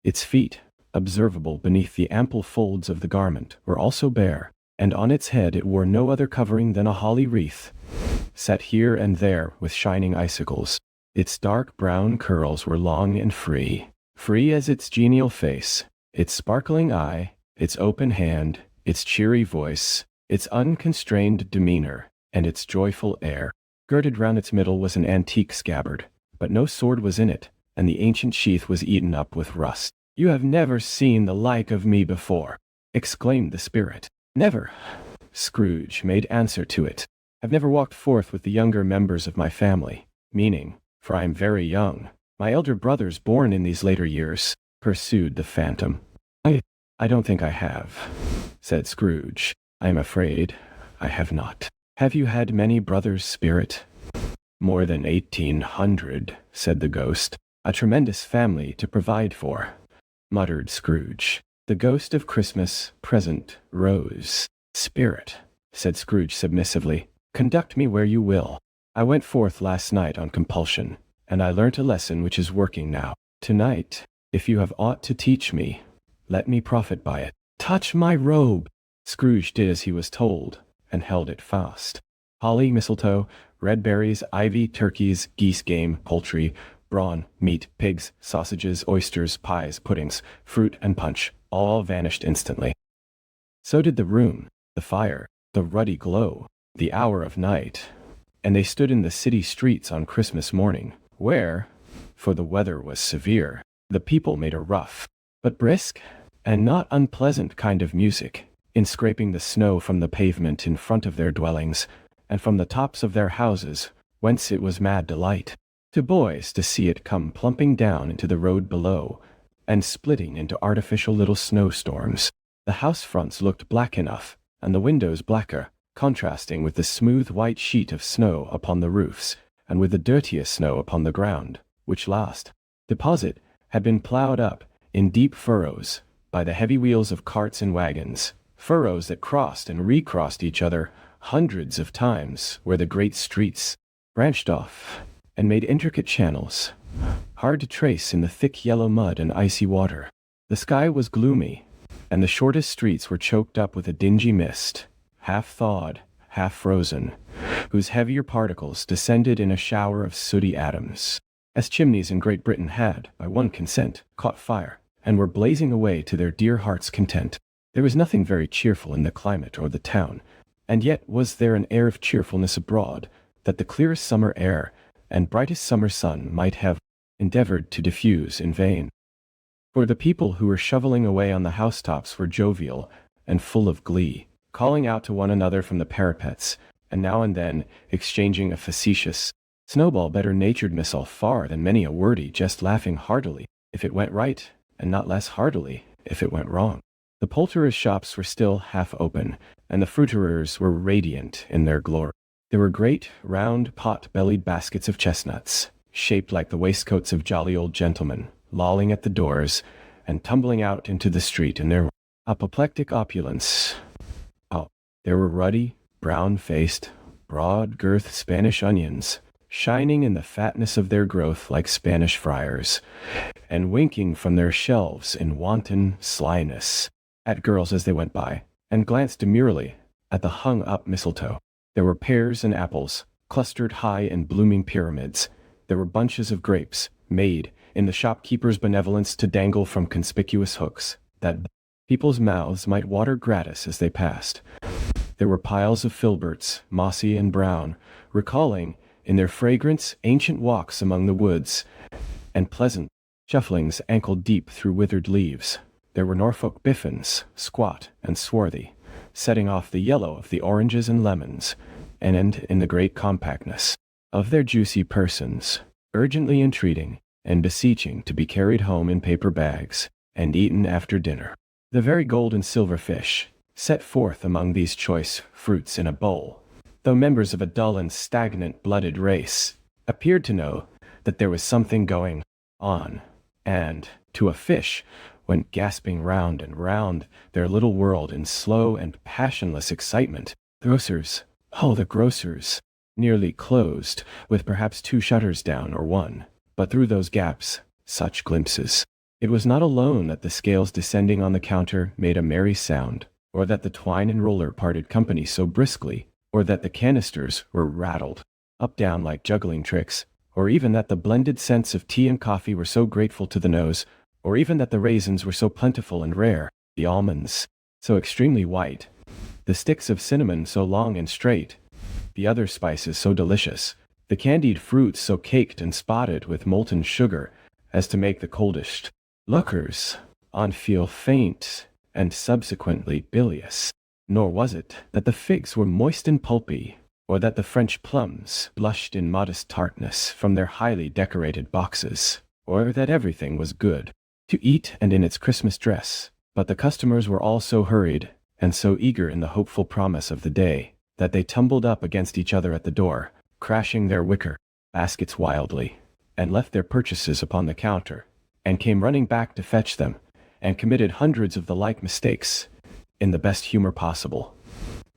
Its feet, observable beneath the ample folds of the garment, were also bare, and on its head it wore no other covering than a holly wreath, set here and there with shining icicles. Its dark brown curls were long and free as its genial face, its sparkling eye, its open hand, its cheery voice, its unconstrained demeanor, and its joyful air. Girded round its middle was an antique scabbard, but no sword was in it, and the ancient sheath was eaten up with rust. "You have never seen the like of me before," exclaimed the spirit. "Never," Scrooge made answer to it. "I've never walked forth with the younger members of my family, meaning, for I am very young, my elder brothers born in these later years," pursued the phantom. I don't think I have," said Scrooge. "I am afraid I have not." "Have you had many brothers, spirit?" "More than 1,800, said the ghost. "A tremendous family to provide for," muttered Scrooge. The ghost of Christmas present rose. "Spirit," said Scrooge submissively, "conduct me where you will. I went forth last night on compulsion, and I learnt a lesson which is working now. Tonight, if you have aught to teach me, let me profit by it." "Touch my robe!" Scrooge did as he was told, and held it fast. Holly, mistletoe, red berries, ivy, turkeys, geese, game, poultry, brawn, meat, pigs, sausages, oysters, pies, puddings, fruit, and punch, all vanished instantly. So did the room, the fire, the ruddy glow, the hour of night, and they stood in the city streets on Christmas morning, where, for the weather was severe, the people made a rough, but brisk, and not unpleasant kind of music, in scraping the snow from the pavement in front of their dwellings, and from the tops of their houses, whence it was mad delight to boys to see it come plumping down into the road below and splitting into artificial little snowstorms. The house fronts looked black enough, and the windows blacker, contrasting with the smooth white sheet of snow upon the roofs, and with the dirtiest snow upon the ground, which last deposit had been plowed up in deep furrows by the heavy wheels of carts and wagons, furrows that crossed and recrossed each other hundreds of times where the great streets branched off and made intricate channels, hard to trace in the thick yellow mud and icy water. The sky was gloomy, and the shortest streets were choked up with a dingy mist, half thawed, half frozen, whose heavier particles descended in a shower of sooty atoms, as chimneys in Great Britain had, by one consent, caught fire, and were blazing away to their dear hearts' content. There was nothing very cheerful in the climate or the town, and yet was there an air of cheerfulness abroad, that the clearest summer air and brightest summer sun might have endeavored to diffuse in vain. For the people who were shoveling away on the housetops were jovial and full of glee, calling out to one another from the parapets, and now and then exchanging a facetious snowball better-natured missile far than many a wordy jest, laughing heartily if it went right, and not less heartily if it went wrong. The poulterers' shops were still half open, and the fruiterers were radiant in their glory. There were great, round, pot-bellied baskets of chestnuts, shaped like the waistcoats of jolly old gentlemen, lolling at the doors, and tumbling out into the street in their apoplectic opulence. Oh, there were ruddy, brown-faced, broad-girthed Spanish onions, shining in the fatness of their growth like Spanish friars, and winking from their shelves in wanton slyness at girls as they went by, and glanced demurely at the hung-up mistletoe. There were pears and apples, clustered high in blooming pyramids. There were bunches of grapes, made, in the shopkeeper's benevolence, to dangle from conspicuous hooks, that people's mouths might water gratis as they passed. There were piles of filberts, mossy and brown, recalling, in their fragrance, ancient walks among the woods, and pleasant shufflings ankle-deep through withered leaves. There were Norfolk biffins, squat and swarthy, setting off the yellow of the oranges and lemons, and in the great compactness of their juicy persons, urgently entreating and beseeching to be carried home in paper bags, and eaten after dinner. The very gold and silver fish, set forth among these choice fruits in a bowl, though members of a dull and stagnant-blooded race, appeared to know that there was something going on, and, to a fish, went gasping round and round their little world in slow and passionless excitement. Grocers, oh, the grocers, nearly closed, with perhaps 2 shutters down or 1, but through those gaps, such glimpses. It was not alone that the scales descending on the counter made a merry sound, or that the twine and roller parted company so briskly, or that the canisters were rattled up down like juggling tricks, or even that the blended scents of tea and coffee were so grateful to the nose, or even that the raisins were so plentiful and rare, the almonds so extremely white, the sticks of cinnamon so long and straight, the other spices so delicious, the candied fruits so caked and spotted with molten sugar as to make the coldest lookers on feel faint and subsequently bilious. Nor was it that the figs were moist and pulpy, or that the French plums blushed in modest tartness from their highly decorated boxes, or that everything was good to eat and in its Christmas dress, but the customers were all so hurried, and so eager in the hopeful promise of the day, that they tumbled up against each other at the door, crashing their wicker baskets wildly, and left their purchases upon the counter, and came running back to fetch them, and committed hundreds of the like mistakes, in the best humor possible,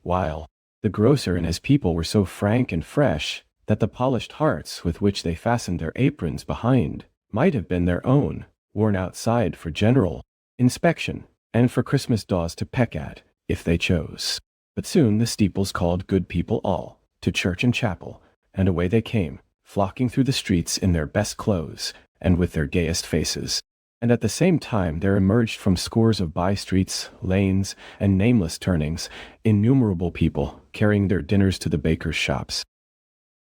while the grocer and his people were so frank and fresh that the polished hearts with which they fastened their aprons behind might have been their own, worn outside for general inspection, and for Christmas daws to peck at, if they chose. But soon the steeples called good people all, to church and chapel, and away they came, flocking through the streets in their best clothes, and with their gayest faces. And at the same time there emerged from scores of by-streets, lanes, and nameless turnings, innumerable people, carrying their dinners to the bakers' shops.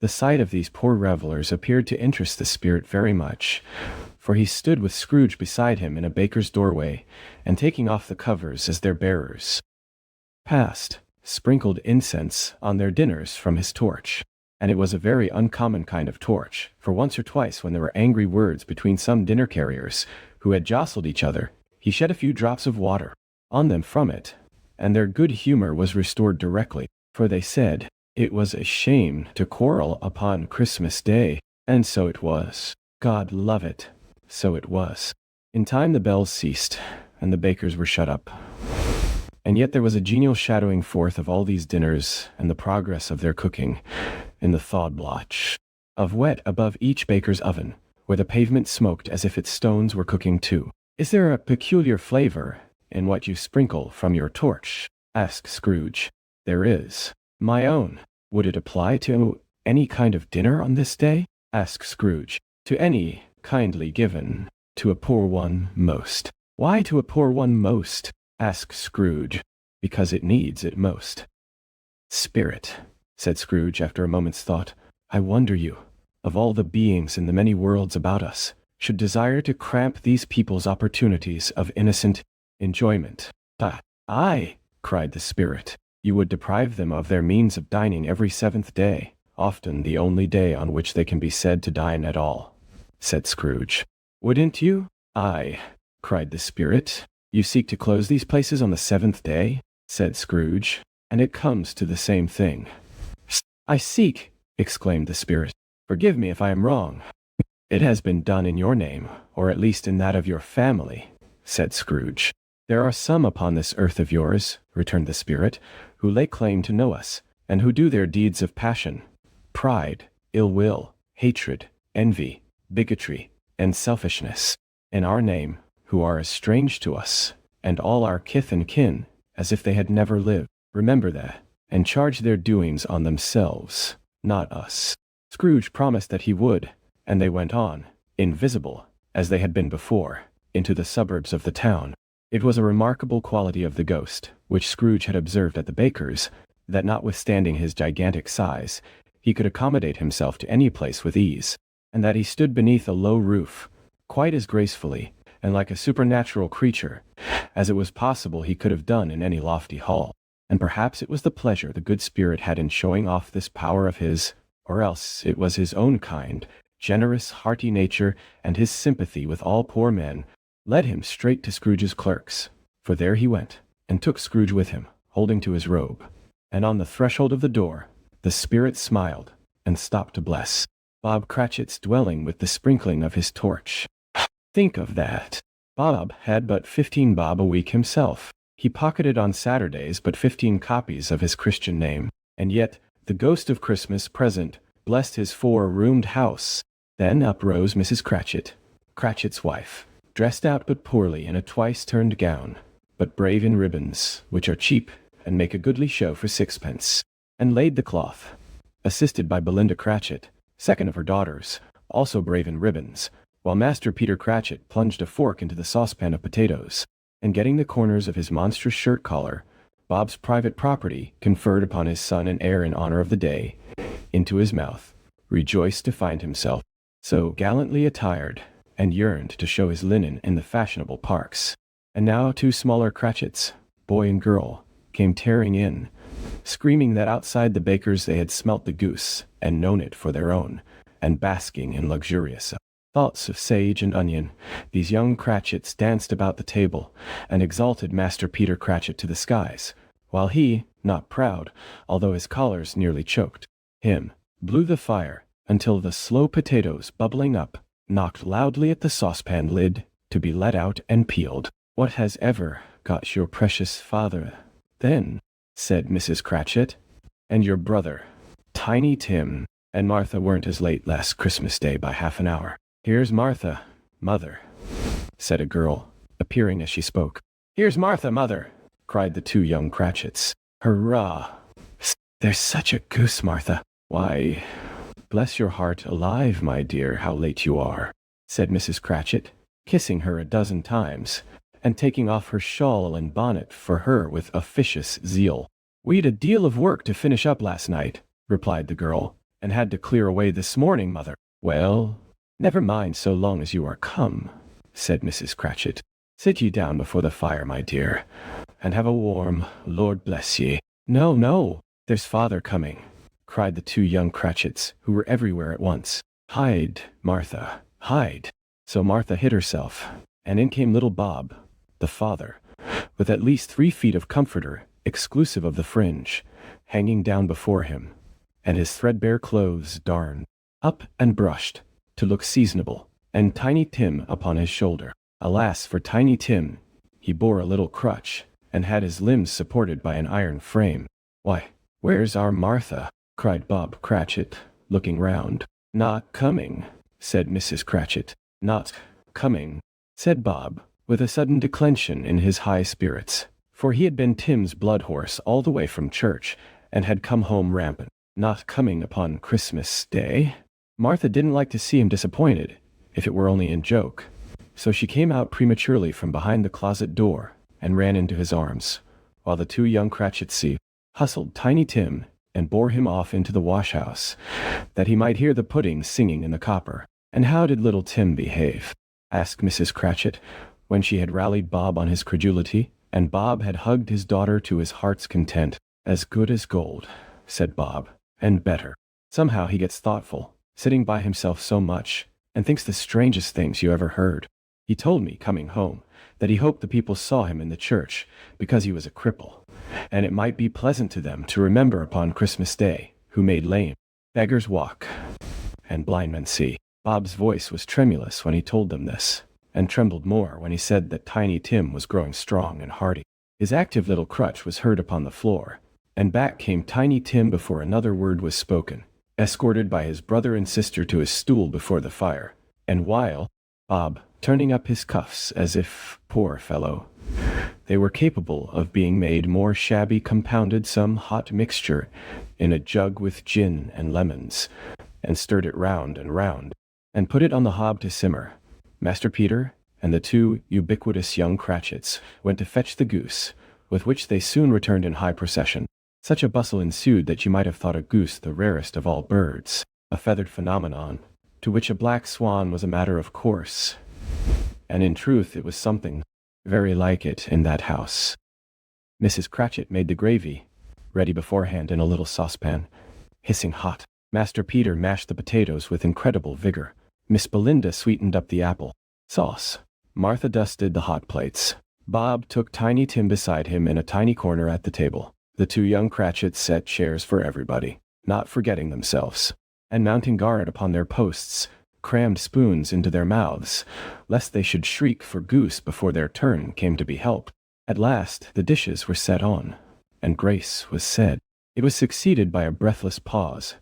The sight of these poor revelers appeared to interest the spirit very much, for he stood with Scrooge beside him in a baker's doorway, and taking off the covers as their bearers passed, sprinkled incense on their dinners from his torch. and it was a very uncommon kind of torch, for once or twice when there were angry words between some dinner carriers who had jostled each other, he shed a few drops of water on them from it, and their good humor was restored directly, for they said, it was a shame to quarrel upon Christmas Day, and so it was. God love it, so it was. In time the bells ceased, and the bakers were shut up. And yet there was a genial shadowing forth of all these dinners and the progress of their cooking in the thawed blotch of wet above each baker's oven, where the pavement smoked as if its stones were cooking too. Is there a peculiar flavor in what you sprinkle from your torch? Asked Scrooge. There is. My own. Would it apply to any kind of dinner on this day? Asked Scrooge. To any kindly given to a poor one most. Why to a poor one most? Asked Scrooge. Because it needs it most. Spirit, said Scrooge after a moment's thought, I wonder you, of all the beings in the many worlds about us, should desire to cramp these people's opportunities of innocent enjoyment. Aye, cried the Spirit, you would deprive them of their means of dining every seventh day, often the only day on which they can be said to dine at all, said Scrooge. Wouldn't you? Aye, cried the Spirit. You seek to close these places on the seventh day, said Scrooge, and it comes to the same thing. I seek, exclaimed the Spirit. Forgive me if I am wrong. It has been done in your name, or at least in that of your family, said Scrooge. There are some upon this earth of yours, returned the Spirit, who lay claim to know us, and who do their deeds of passion, pride, ill will, hatred, envy, bigotry, and selfishness, in our name, who are as strange to us, and all our kith and kin, as if they had never lived. Remember that, and charge their doings on themselves, not us. Scrooge promised that he would, and they went on, invisible, as they had been before, into the suburbs of the town. It was a remarkable quality of the ghost, which Scrooge had observed at the baker's, that notwithstanding his gigantic size, he could accommodate himself to any place with ease, and that he stood beneath a low roof, quite as gracefully, and like a supernatural creature, as it was possible he could have done in any lofty hall. And perhaps it was the pleasure the good Spirit had in showing off this power of his, or else it was his own kind, generous, hearty nature, and his sympathy with all poor men, led him straight to Scrooge's clerks, for there he went, and took Scrooge with him, holding to his robe. And on the threshold of the door, the Spirit smiled, and stopped to bless Bob Cratchit's dwelling with the sprinkling of his torch. Think of that. Bob had but 15 bob a week himself. He pocketed on Saturdays but 15 copies of his Christian name, and yet the ghost of Christmas present blessed his 4-roomed house. Then up rose Mrs. Cratchit, Cratchit's wife, dressed out but poorly in a twice-turned gown, but brave in ribbons, which are cheap and make a goodly show for 6pence, and laid the cloth, assisted by Belinda Cratchit, second of her daughters, also brave in ribbons, while Master Peter Cratchit plunged a fork into the saucepan of potatoes, and getting the corners of his monstrous shirt collar, Bob's private property, conferred upon his son and heir in honor of the day, into his mouth, rejoiced to find himself so gallantly attired, and yearned to show his linen in the fashionable parks. And now 2 smaller Cratchits, boy and girl, came tearing in, screaming that outside the baker's they had smelt the goose, and known it for their own, and basking in luxurious thoughts of sage and onion. These young Cratchits danced about the table, and exalted Master Peter Cratchit to the skies, while he, not proud, although his collars nearly choked him, blew the fire, until the slow potatoes bubbling up, knocked loudly at the saucepan lid, to be let out and peeled. What has ever got your precious father, then? Said Mrs. Cratchit. And your brother, Tiny Tim, and Martha weren't as late last Christmas Day by half an hour. Here's Martha, mother, said a girl, appearing as she spoke. Here's Martha, mother, cried the 2 young Cratchits. Hurrah! There's such a goose, Martha. Why, bless your heart alive, my dear, how late you are, said Mrs. Cratchit, kissing her a dozen times, and taking off her shawl and bonnet for her with officious zeal. We'd a deal of work to finish up last night, replied the girl, and had to clear away this morning, mother. Well, never mind so long as you are come, said Mrs. Cratchit. Sit ye down before the fire, my dear, and have a warm, Lord bless ye. No, no, there's father coming, cried the two young Cratchits, who were everywhere at once. "Hide, Martha, hide." So Martha hid herself, and in came little Bob, the father, with at least 3 feet of comforter, exclusive of the fringe, hanging down before him, and his threadbare clothes darned up and brushed, to look seasonable, and Tiny Tim upon his shoulder. Alas for Tiny Tim! He bore a little crutch, and had his limbs supported by an iron frame. "Why, where's our Martha?" cried Bob Cratchit, looking round. "Not coming," said Mrs. Cratchit. "Not coming," said Bob, with a sudden declension in his high spirits, for he had been Tim's blood horse all the way from church, and had come home rampant. "Not coming upon Christmas Day?" Martha didn't like to see him disappointed, if it were only in joke, so she came out prematurely from behind the closet door, and ran into his arms, while the two young Cratchits hustled Tiny Tim, and bore him off into the wash-house, that he might hear the pudding singing in the copper. "And how did little Tim behave?" asked Mrs. Cratchit, when she had rallied Bob on his credulity, and Bob had hugged his daughter to his heart's content. "As good as gold," said Bob, "and better. Somehow he gets thoughtful, sitting by himself so much, and thinks the strangest things you ever heard. He told me, coming home, that he hoped the people saw him in the church, because he was a cripple, and it might be pleasant to them to remember upon Christmas Day, who made lame beggars walk, and blind men see." Bob's voice was tremulous when he told them this, and trembled more when he said that Tiny Tim was growing strong and hearty. His active little crutch was heard upon the floor, and back came Tiny Tim before another word was spoken, escorted by his brother and sister to his stool before the fire, and while Bob, turning up his cuffs as if, poor fellow, they were capable of being made more shabby, compounded some hot mixture in a jug with gin and lemons, and stirred it round and round, and put it on the hob to simmer, Master Peter and the two ubiquitous young Cratchits went to fetch the goose, with which they soon returned in high procession. Such a bustle ensued that you might have thought a goose the rarest of all birds, a feathered phenomenon, to which a black swan was a matter of course. And in truth it was something very like it in that house. Mrs. Cratchit made the gravy, ready beforehand in a little saucepan, hissing hot. Master Peter mashed the potatoes with incredible vigor. Miss Belinda sweetened up the apple sauce. Martha dusted the hot plates. Bob took Tiny Tim beside him in a tiny corner at the table. The two young Cratchits set chairs for everybody, not forgetting themselves, and mounting guard upon their posts, crammed spoons into their mouths, lest they should shriek for goose before their turn came to be helped. At last the dishes were set on, and grace was said. It was succeeded by a breathless pause,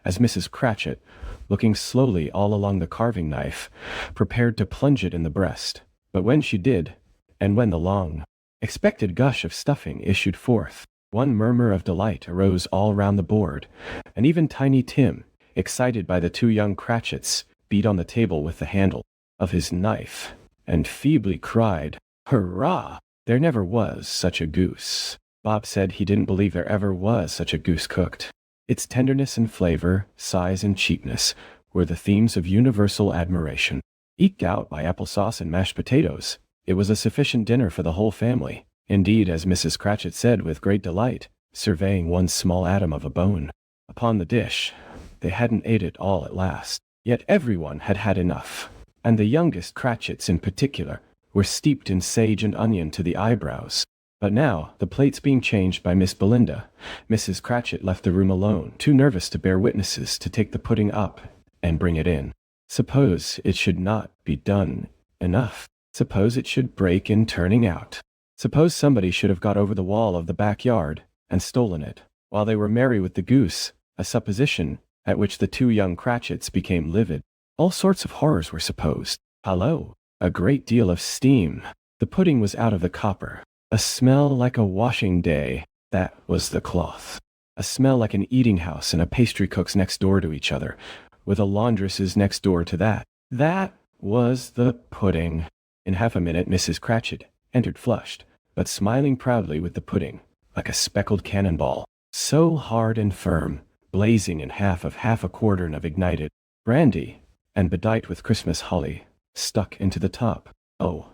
as Mrs. Cratchit, looking slowly all along the carving knife, prepared to plunge it in the breast. But when she did, and when the long expected gush of stuffing issued forth, one murmur of delight arose all round the board, and even Tiny Tim, excited by the two young Cratchits, beat on the table with the handle of his knife, and feebly cried, "Hurrah! There never was such a goose." Bob said he didn't believe there ever was such a goose cooked. Its tenderness and flavor, size and cheapness, were the themes of universal admiration. Eked out by applesauce and mashed potatoes, it was a sufficient dinner for the whole family. Indeed, as Mrs. Cratchit said with great delight, surveying one small atom of a bone upon the dish, they hadn't ate it all at last. Yet everyone had had enough, and the youngest Cratchits in particular were steeped in sage and onion to the eyebrows. But now, the plates being changed by Miss Belinda, Mrs. Cratchit left the room alone, too nervous to bear witnesses to take the pudding up and bring it in. Suppose it should not be done enough. Suppose it should break in turning out. Suppose somebody should have got over the wall of the backyard and stolen it, while they were merry with the goose, a supposition at which the two young Cratchits became livid. All sorts of horrors were supposed. Hallo! A great deal of steam. The pudding was out of the copper. A smell like a washing day. That was the cloth. A smell like an eating house and a pastry cook's next door to each other, with a laundress's next door to that. That was the pudding. In half a minute Mrs. Cratchit entered flushed, but smiling proudly with the pudding, like a speckled cannonball, so hard and firm, blazing in half a quartern of ignited brandy, and bedight with Christmas holly, stuck into the top. Oh,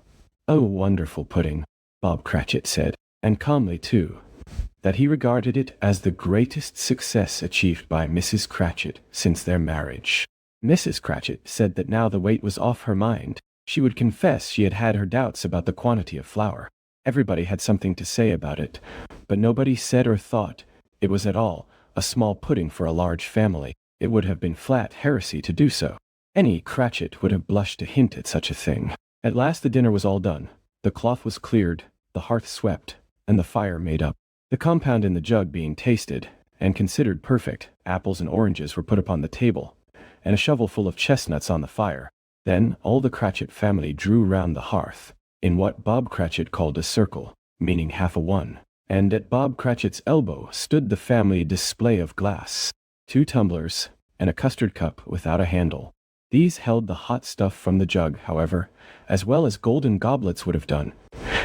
wonderful pudding, Bob Cratchit said, and calmly too, that he regarded it as the greatest success achieved by Mrs. Cratchit since their marriage. Mrs. Cratchit said that now the weight was off her mind, she would confess she had had her doubts about the quantity of flour. Everybody had something to say about it, but nobody said or thought it was at all a small pudding for a large family. It would have been flat heresy to do so. Any Cratchit would have blushed to hint at such a thing. At last the dinner was all done. The cloth was cleared, the hearth swept, and the fire made up. The compound in the jug being tasted, and considered perfect, apples and oranges were put upon the table, and a shovelful of chestnuts on the fire. Then all the Cratchit family drew round the hearth, in what Bob Cratchit called a circle, meaning half a one, and at Bob Cratchit's elbow stood the family display of glass, 2 tumblers, and a custard cup without a handle. These held the hot stuff from the jug, however, as well as golden goblets would have done,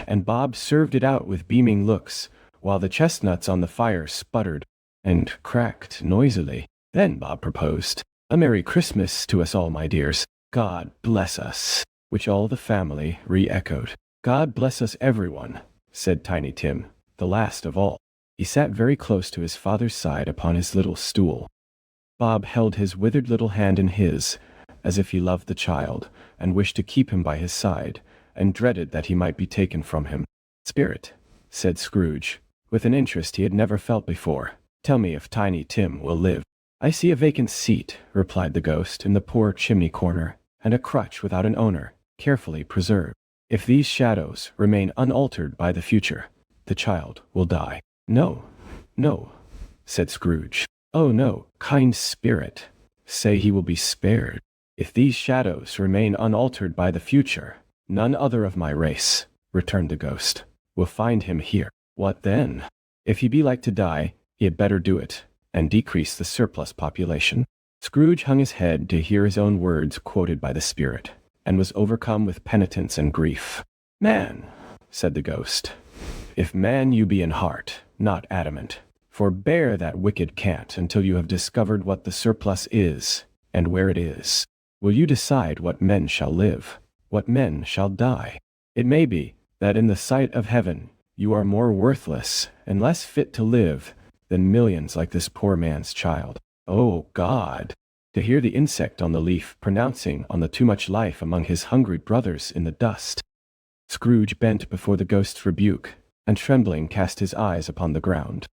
and Bob served it out with beaming looks, while the chestnuts on the fire sputtered and cracked noisily. Then Bob proposed, "A Merry Christmas to us all, my dears. God bless us," which all the family re-echoed. "God bless us, everyone," said Tiny Tim, the last of all. He sat very close to his father's side upon his little stool. Bob held his withered little hand in his, as if he loved the child, and wished to keep him by his side, and dreaded that he might be taken from him. "Spirit," said Scrooge, with an interest he had never felt before, "tell me if Tiny Tim will live." "I see a vacant seat," replied the ghost, "in the poor chimney corner, and a crutch without an owner, carefully preserved. If these shadows remain unaltered by the future, the child will die." "No, no," said Scrooge. "Oh no, kind spirit, say he will be spared. If these shadows remain unaltered by the future, none other of my race," returned the ghost, "will find him here." "What then?" "If he be like to die, he had better do it, and decrease the surplus population." Scrooge hung his head to hear his own words quoted by the spirit, and was overcome with penitence and grief. "Man," said the ghost, "if man you be in heart, not adamant, forbear that wicked cant until you have discovered what the surplus is, and where it is. Will you decide what men shall live, what men shall die? It may be that in the sight of heaven you are more worthless and less fit to live than millions like this poor man's child. Oh God! To hear the insect on the leaf pronouncing on the too much life among his hungry brothers in the dust." Scrooge bent before the ghost's rebuke, and trembling cast his eyes upon the ground.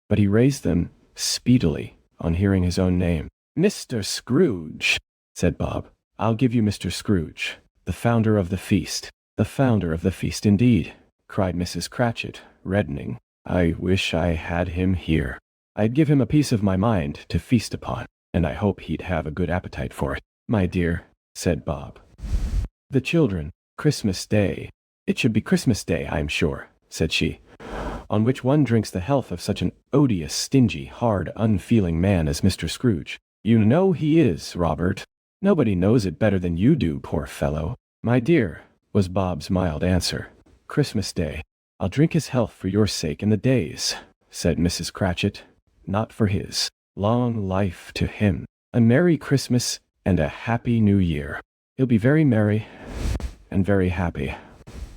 But he raised them speedily on hearing his own name. "Mr. Scrooge," said Bob. "I'll give you Mr. Scrooge, the founder of the feast." "The founder of the feast, indeed," cried Mrs. Cratchit, reddening. "I wish I had him here. I'd give him a piece of my mind to feast upon, and I hope he'd have a good appetite for it." "My dear," said Bob. "The children, Christmas Day." "It should be Christmas Day, I am sure," said she, "on which one drinks the health of such an odious, stingy, hard, unfeeling man as Mr. Scrooge." "You know he is, Robert. Nobody knows it better than you do, poor fellow." "My dear," was Bob's mild answer, "Christmas Day. I'll drink his health for your sake in the days," said Mrs. Cratchit, "not for his. Long life to him. A Merry Christmas and a Happy New Year. He'll be very merry and very happy,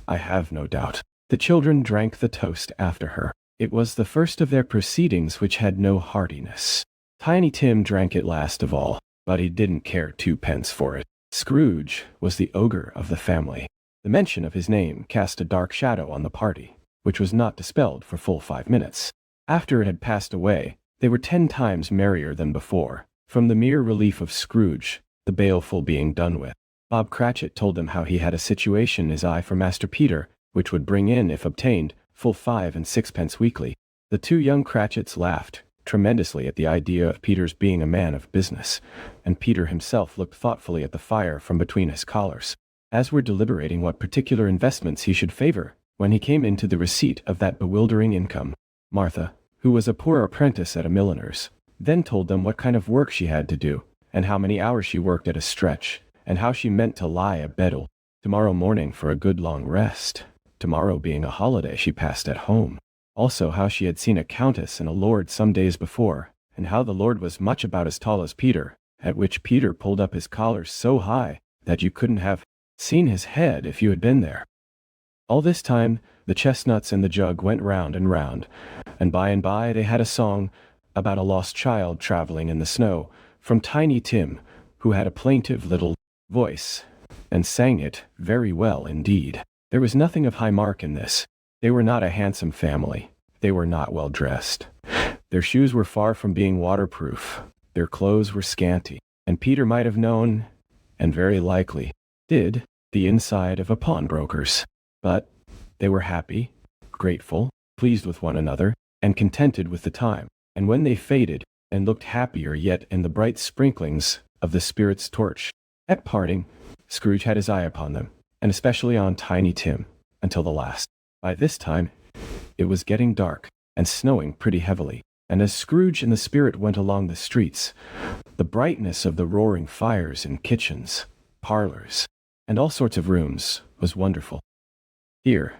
I have no doubt." The children drank the toast after her. It was the first of their proceedings which had no heartiness. Tiny Tim drank it last of all, but he didn't care 2 pence for it. Scrooge was the ogre of the family. The mention of his name cast a dark shadow on the party, which was not dispelled for full 5 minutes. After it had passed away, they were 10 times merrier than before, from the mere relief of Scrooge, the baleful being done with. Bob Cratchit told them how he had a situation in his eye for Master Peter, which would bring in, if obtained, full 5 and 6 pence weekly. The 2 young Cratchits laughed tremendously at the idea of Peter's being a man of business, and Peter himself looked thoughtfully at the fire from between his collars, as were deliberating what particular investments he should favor when he came into the receipt of that bewildering income. Martha, who was a poor apprentice at a milliner's, then told them what kind of work she had to do, and how many hours she worked at a stretch, and how she meant to lie abed tomorrow morning for a good long rest, tomorrow being a holiday she passed at home. Also how she had seen a countess and a lord some days before, and how the lord was much about as tall as Peter, at which Peter pulled up his collar so high that you couldn't have seen his head if you had been there. All this time, the chestnuts and the jug went round, and by they had a song about a lost child traveling in the snow, from Tiny Tim, who had a plaintive little voice, and sang it very well indeed. There was nothing of high mark in this. They were not a handsome family. They were not well dressed. Their shoes were far from being waterproof. Their clothes were scanty, and Peter might have known, and very likely did, the inside of a pawnbroker's. But they were happy, grateful, pleased with one another, and contented with the time. And when they faded, and looked happier yet in the bright sprinklings of the Spirit's torch, at parting, Scrooge had his eye upon them, and especially on Tiny Tim, until the last. By this time, it was getting dark, and snowing pretty heavily, and as Scrooge and the Spirit went along the streets, the brightness of the roaring fires in kitchens, parlors, and all sorts of rooms was wonderful. Here,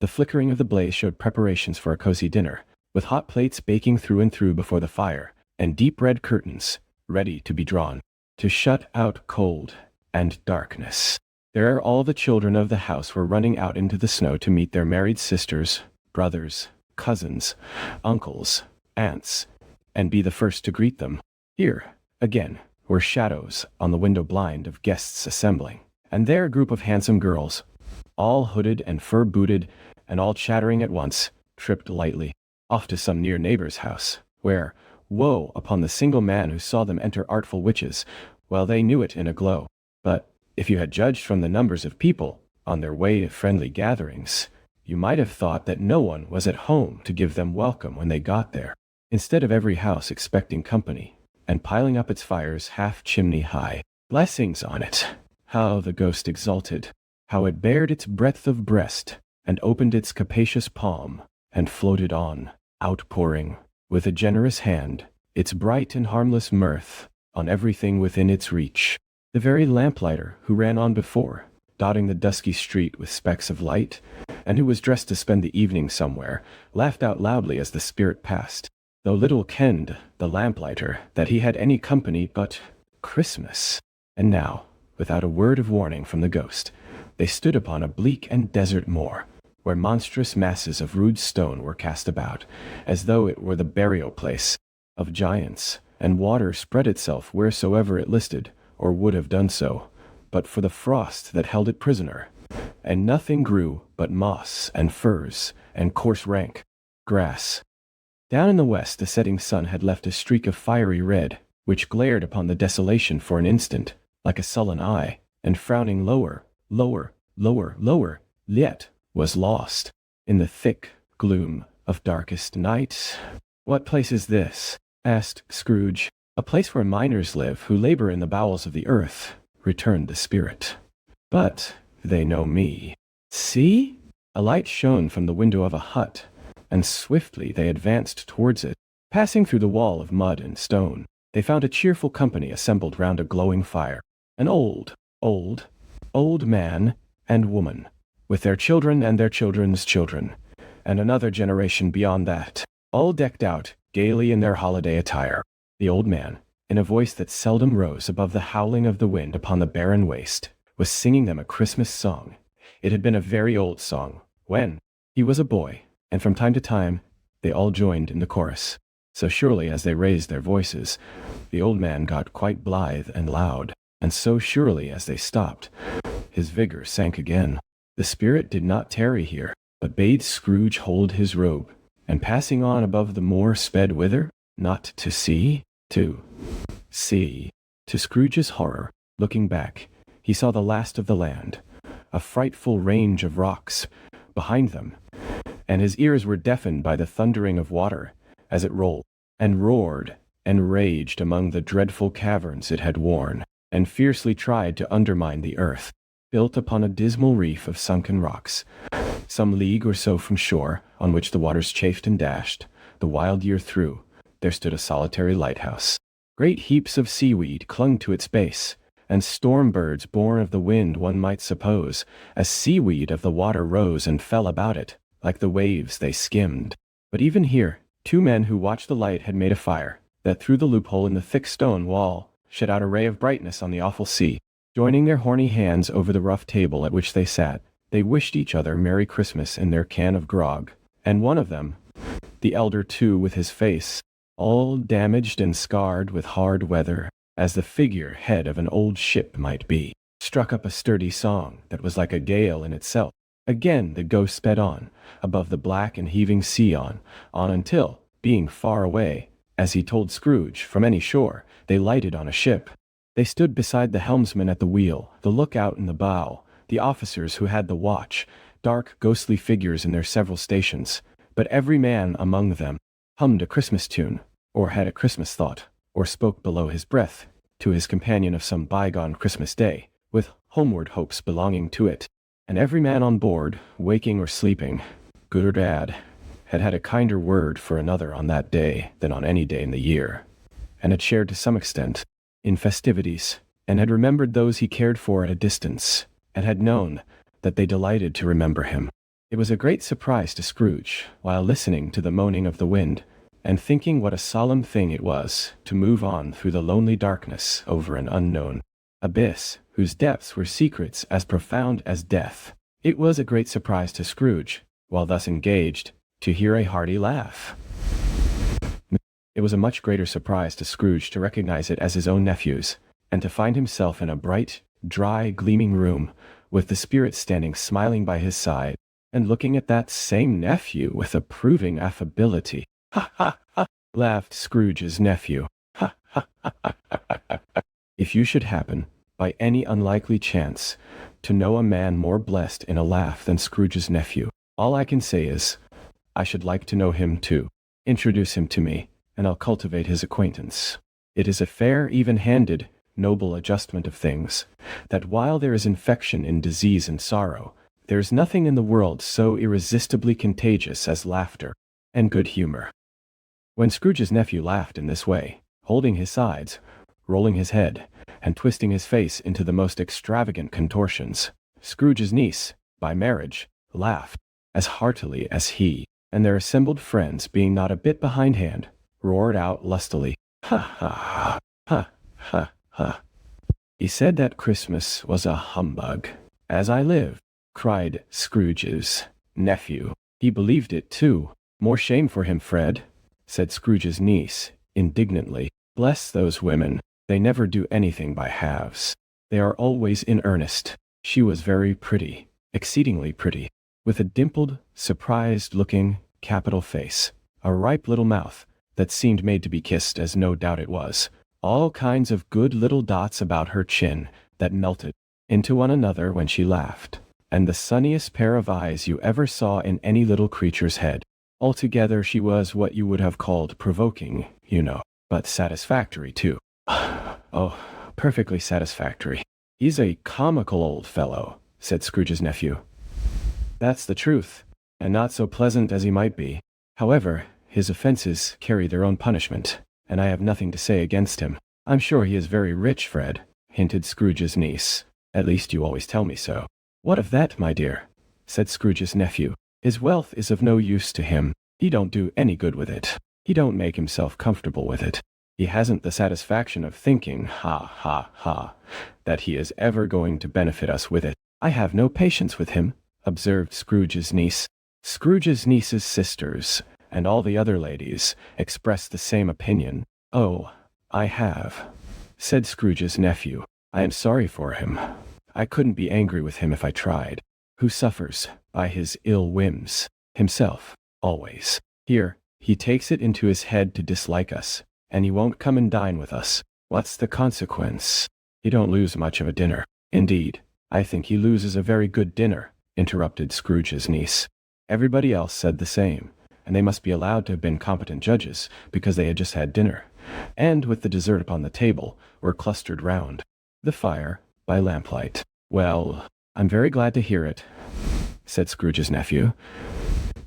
the flickering of the blaze showed preparations for a cozy dinner, with hot plates baking through and through before the fire, and deep red curtains, ready to be drawn, to shut out cold and darkness. There all the children of the house were running out into the snow to meet their married sisters, brothers, cousins, uncles, aunts, and be the first to greet them. Here, again, were shadows on the window blind of guests assembling, and there a group of handsome girls, all hooded and fur-booted, and all chattering at once, tripped lightly off to some near neighbor's house, where, woe upon the single man who saw them enter artful witches, well they knew it in a glow. But if you had judged from the numbers of people on their way to friendly gatherings, you might have thought that no one was at home to give them welcome when they got there. Instead of every house expecting company, and piling up its fires half-chimney high, blessings on it, how the ghost exulted, how it bared its breadth of breast, and opened its capacious palm, and floated on, outpouring, with a generous hand, its bright and harmless mirth, on everything within its reach. The very lamplighter who ran on before, dotting the dusky street with specks of light, and who was dressed to spend the evening somewhere, laughed out loudly as the Spirit passed, though little kenned the lamplighter that he had any company but Christmas. And now, without a word of warning from the ghost, they stood upon a bleak and desert moor, where monstrous masses of rude stone were cast about, as though it were the burial place of giants, and water spread itself wheresoever it listed, or would have done so, but for the frost that held it prisoner, and nothing grew but moss and furze and coarse rank grass. Down in the west the setting sun had left a streak of fiery red, which glared upon the desolation for an instant, like a sullen eye, and frowning lower, yet was lost in the thick gloom of darkest night. "What place is this?" asked Scrooge. "A place where miners live who labor in the bowels of the earth," returned the Spirit. "But they know me. See?" A light shone from the window of a hut, and swiftly they advanced towards it. Passing through the wall of mud and stone, they found a cheerful company assembled round a glowing fire. An old man and woman, with their children and their children's children, and another generation beyond that, all decked out gaily in their holiday attire. The old man, in a voice that seldom rose above the howling of the wind upon the barren waste, was singing them a Christmas song. It had been a very old song, when he was a boy, and from time to time they all joined in the chorus. So surely as they raised their voices, the old man got quite blithe and loud, and so surely as they stopped, his vigor sank again. The Spirit did not tarry here, but bade Scrooge hold his robe, and passing on above the moor sped whither? Not to see? To see. To Scrooge's horror, looking back, he saw the last of the land, a frightful range of rocks behind them, and his ears were deafened by the thundering of water as it rolled and roared and raged among the dreadful caverns it had worn, and fiercely tried to undermine the earth, built upon a dismal reef of sunken rocks, some league or so from shore, on which the waters chafed and dashed. The wild year through, there stood a solitary lighthouse. Great heaps of seaweed clung to its base, and storm birds born of the wind, one might suppose, as seaweed of the water rose and fell about it, like the waves they skimmed. But even here, two men who watched the light had made a fire, that through the loophole in the thick stone wall shed out a ray of brightness on the awful sea. Joining their horny hands over the rough table at which they sat, They wished each other Merry Christmas in their can of grog, and one of them, the elder too, with his face all damaged and scarred with hard weather, as the figure head of an old ship might be, struck up a sturdy song that was like a gale in itself. Again the ghost sped on, above the black and heaving sea on until, being far away, as he told Scrooge, from any shore, they lighted on a ship. They stood beside the helmsman at the wheel, the lookout in the bow, the officers who had the watch, dark ghostly figures in their several stations, but every man among them hummed a Christmas tune, or had a Christmas thought, or spoke below his breath, to his companion of some bygone Christmas day, with homeward hopes belonging to it. And every man on board, waking or sleeping, good or bad, had had a kinder word for another on that day than on any day in the year, and had shared to some extent in festivities, and had remembered those he cared for at a distance, and had known that they delighted to remember him. It was a great surprise to Scrooge, while listening to the moaning of the wind, and thinking what a solemn thing it was to move on through the lonely darkness over an unknown abyss, whose depths were secrets as profound as death. It was a great surprise to Scrooge, while thus engaged, to hear a hearty laugh. It was a much greater surprise to Scrooge to recognize it as his own nephew's, and to find himself in a bright, dry, gleaming room, with the spirit standing smiling by his side, and looking at that same nephew with approving affability. "Ha ha ha!" laughed Scrooge's nephew. "Ha ha ha ha ha ha! If you should happen, by any unlikely chance, to know a man more blessed in a laugh than Scrooge's nephew, all I can say is, I should like to know him too. Introduce him to me, and I'll cultivate his acquaintance. It is a fair, even-handed, noble adjustment of things, that while there is infection in disease and sorrow, there is nothing in the world so irresistibly contagious as laughter and good humor." When Scrooge's nephew laughed in this way, holding his sides, rolling his head, and twisting his face into the most extravagant contortions, Scrooge's niece, by marriage, laughed as heartily as he, and their assembled friends, being not a bit behindhand, roared out lustily, "Ha ha ha, ha ha ha! He said that Christmas was a humbug, as I live," cried Scrooge's nephew. "He believed it too. More shame for him, Fred," said Scrooge's niece, indignantly. "Bless those women, they never do anything by halves. They are always in earnest." She was very pretty, exceedingly pretty, with a dimpled, surprised-looking, capital face, a ripe little mouth that seemed made to be kissed, as no doubt it was, all kinds of good little dots about her chin that melted into one another when she laughed, and the sunniest pair of eyes you ever saw in any little creature's head. Altogether she was what you would have called provoking, you know, but satisfactory too. Oh, perfectly satisfactory. "He's a comical old fellow," said Scrooge's nephew. "That's the truth, and not so pleasant as he might be. However, his offenses carry their own punishment, and I have nothing to say against him." "I'm sure he is very rich, Fred," hinted Scrooge's niece. "At least you always tell me so." "What of that, my dear?" said Scrooge's nephew. "His wealth is of no use to him. He don't do any good with it. He don't make himself comfortable with it. He hasn't the satisfaction of thinking, ha ha ha, that he is ever going to benefit us with it." "I have no patience with him," observed Scrooge's niece. Scrooge's niece's sisters, and all the other ladies, expressed the same opinion. "Oh, I have," said Scrooge's nephew. "I am sorry for him. I couldn't be angry with him if I tried. Who suffers by his ill whims? Himself, always. Here, he takes it into his head to dislike us, and he won't come and dine with us. What's the consequence? He don't lose much of a dinner." "Indeed, I think he loses a very good dinner," interrupted Scrooge's niece. Everybody else said the same, and they must be allowed to have been competent judges, because they had just had dinner, and with the dessert upon the table, were clustered round the fire by lamplight. "Well, I'm very glad to hear it," said Scrooge's nephew,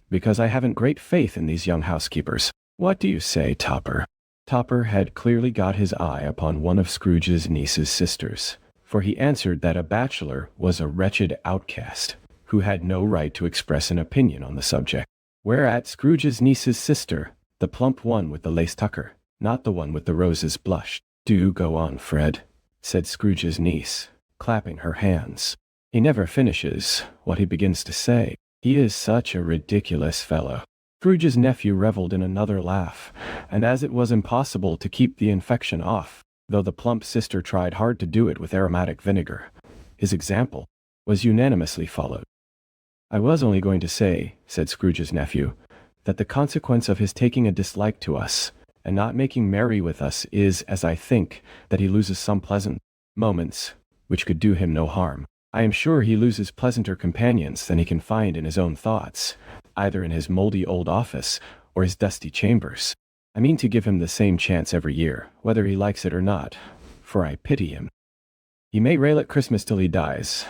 "because I haven't great faith in these young housekeepers. What do you say, Topper?" Topper had clearly got his eye upon one of Scrooge's niece's sisters, for he answered that a bachelor was a wretched outcast, who had no right to express an opinion on the subject. Whereat Scrooge's niece's sister, the plump one with the lace tucker, not the one with the roses, blushed. "Do go on, Fred," said Scrooge's niece, clapping her hands. He never finishes what he begins to say. He is such a ridiculous fellow. Scrooge's nephew reveled in another laugh, and as it was impossible to keep the infection off, though the plump sister tried hard to do it with aromatic vinegar, his example was unanimously followed. "I was only going to say," said Scrooge's nephew, "that the consequence of his taking a dislike to us, and not making merry with us is, as I think, that he loses some pleasant moments, which could do him no harm. I am sure he loses pleasanter companions than he can find in his own thoughts, either in his moldy old office, or his dusty chambers. I mean to give him the same chance every year, whether he likes it or not, for I pity him. He may rail at Christmas till he dies,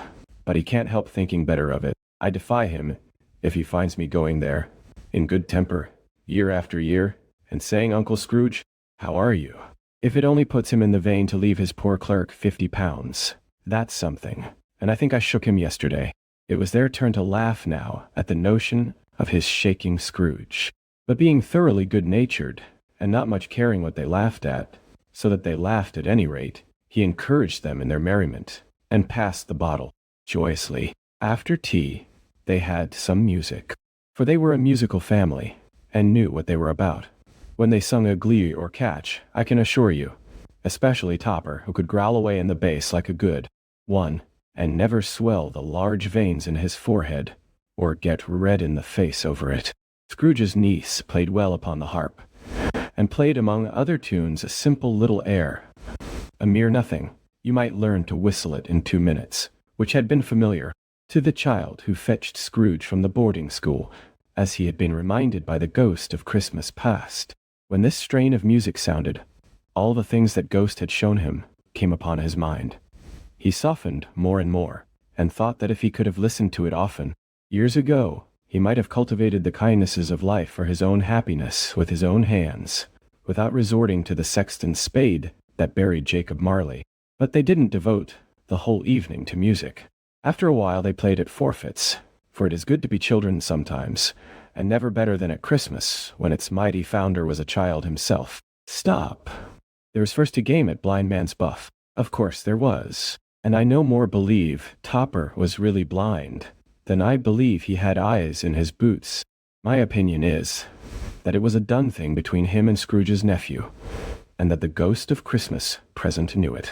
but he can't help thinking better of it. I defy him, if he finds me going there, in good temper, year after year, and saying, 'Uncle Scrooge, how are you?' If it only puts him in the vein to leave his poor clerk £50, that's something, and I think I shook him yesterday." It was their turn to laugh now at the notion of his shaking Scrooge. But being thoroughly good-natured, and not much caring what they laughed at, so that they laughed at any rate, he encouraged them in their merriment, and passed the bottle joyously. After tea, they had some music, for they were a musical family, and knew what they were about. When they sung a glee or catch, I can assure you, especially Topper, who could growl away in the bass like a good one, and never swell the large veins in his forehead, or get red in the face over it. Scrooge's niece played well upon the harp, and played among other tunes a simple little air, a mere nothing, you might learn to whistle it in 2 minutes, which had been familiar to the child who fetched Scrooge from the boarding school, as he had been reminded by the ghost of Christmas past. When this strain of music sounded, all the things that ghost had shown him came upon his mind. He softened more and more, and thought that if he could have listened to it often, years ago, he might have cultivated the kindnesses of life for his own happiness with his own hands, without resorting to the sexton's spade that buried Jacob Marley. But they didn't devote the whole evening to music. After a while they played at forfeits, for it is good to be children sometimes, and never better than at Christmas, when its mighty founder was a child himself. Stop. There was first a game at Blind Man's Buff. Of course there was, and I no more believe Topper was really blind than I believe he had eyes in his boots. My opinion is that it was a done thing between him and Scrooge's nephew, and that the ghost of Christmas present knew it.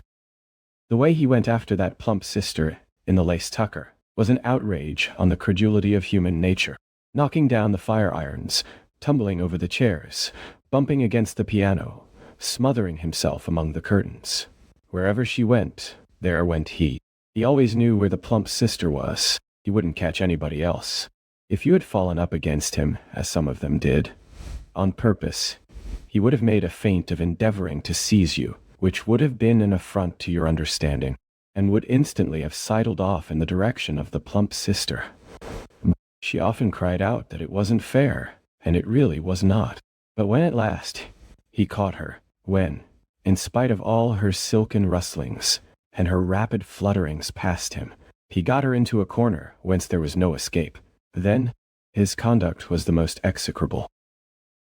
The way he went after that plump sister in the lace tucker was an outrage on the credulity of human nature, knocking down the fire irons, tumbling over the chairs, bumping against the piano, smothering himself among the curtains. Wherever she went, there went he. He always knew where the plump sister was. He wouldn't catch anybody else. If you had fallen up against him, as some of them did, on purpose, he would have made a feint of endeavoring to seize you, which would have been an affront to your understanding, and would instantly have sidled off in the direction of the plump sister. She often cried out that it wasn't fair, and it really was not. But when at last he caught her, when, in spite of all her silken rustlings, and her rapid flutterings past him, he got her into a corner whence there was no escape, then his conduct was the most execrable.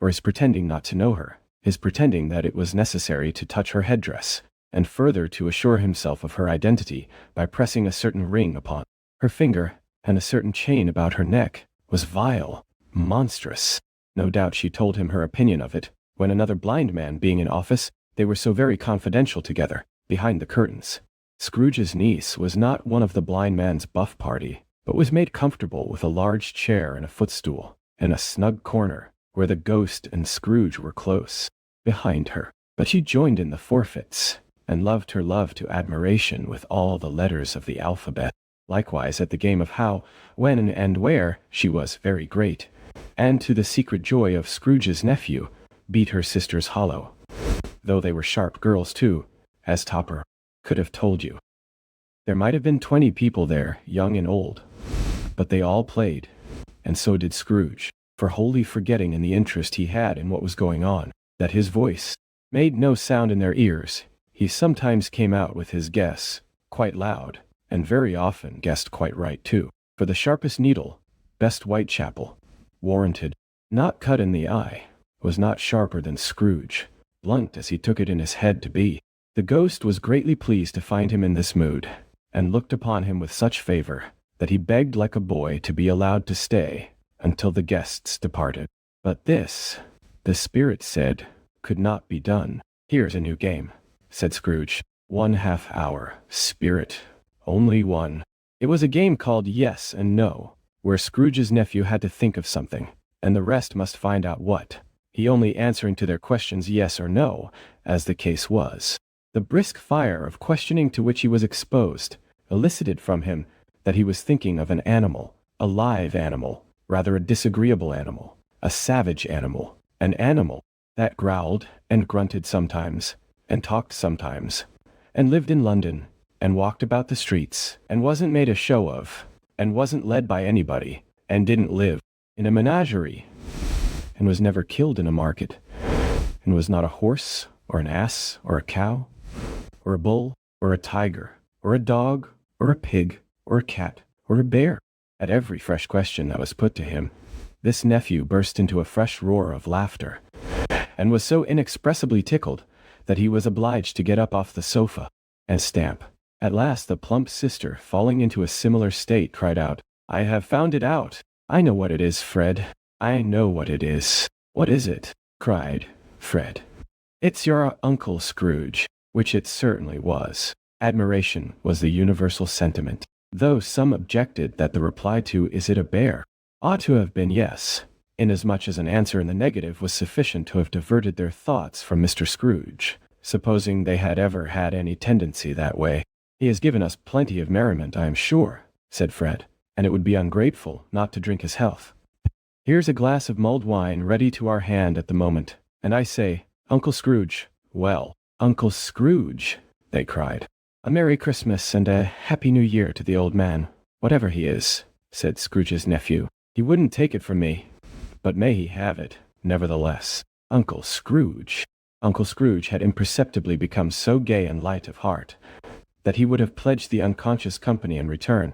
For his pretending not to know her, his pretending that it was necessary to touch her headdress, and further to assure himself of her identity by pressing a certain ring upon her finger, and a certain chain about her neck, was vile, monstrous. No doubt she told him her opinion of it, when another blind man being in office, they were so very confidential together, behind the curtains. Scrooge's niece was not one of the blind man's buff party, but was made comfortable with a large chair and a footstool, in a snug corner, where the ghost and Scrooge were close behind her. But she joined in the forfeits, and loved her love to admiration with all the letters of the alphabet. Likewise at the game of how, when, and where, she was very great, and to the secret joy of Scrooge's nephew, beat her sisters hollow. Though they were sharp girls too, as Topper could have told you. There might have been 20 people there, young and old, but they all played, and so did Scrooge, for wholly forgetting in the interest he had in what was going on, that his voice made no sound in their ears. He sometimes came out with his guess, quite loud, and very often guessed quite right too, for the sharpest needle, best Whitechapel, warranted, not cut in the eye, was not sharper than Scrooge, blunt as he took it in his head to be. The ghost was greatly pleased to find him in this mood, and looked upon him with such favor that he begged like a boy to be allowed to stay until the guests departed. But this, the spirit said, could not be done. "Here's a new game," said Scrooge. "1/2 hour, spirit, only one." It was a game called Yes and No, where Scrooge's nephew had to think of something, and the rest must find out what, he only answering to their questions yes or no, as the case was. The brisk fire of questioning to which he was exposed elicited from him that he was thinking of an animal, a live animal, rather a disagreeable animal, a savage animal, an animal that growled and grunted sometimes, and talked sometimes, and lived in London, and walked about the streets, and wasn't made a show of, and wasn't led by anybody, and didn't live in a menagerie, and was never killed in a market, and was not a horse, or an ass, or a cow, or a bull, or a tiger, or a dog, or a pig, or a cat, or a bear. At every fresh question that was put to him, this nephew burst into a fresh roar of laughter, and was so inexpressibly tickled that he was obliged to get up off the sofa and stamp. At last the plump sister, falling into a similar state, cried out, "I have found it out. I know what it is, Fred. I know what it is." "What is it?" cried Fred. "It's your Uncle Scrooge," which it certainly was. Admiration was the universal sentiment, though some objected that the reply to "Is it a bear?" ought to have been yes, inasmuch as an answer in the negative was sufficient to have diverted their thoughts from Mr. Scrooge, supposing they had ever had any tendency that way. "He has given us plenty of merriment, I am sure," said Fred, "and it would be ungrateful not to drink his health. Here's a glass of mulled wine ready to our hand at the moment, and I say, Uncle Scrooge." "Well, Uncle Scrooge," they cried. "A Merry Christmas and a Happy New Year to the old man, whatever he is," said Scrooge's nephew. "He wouldn't take it from me, but may he have it, nevertheless." Uncle Scrooge. Uncle Scrooge had imperceptibly become so gay and light of heart that he would have pledged the unconscious company in return,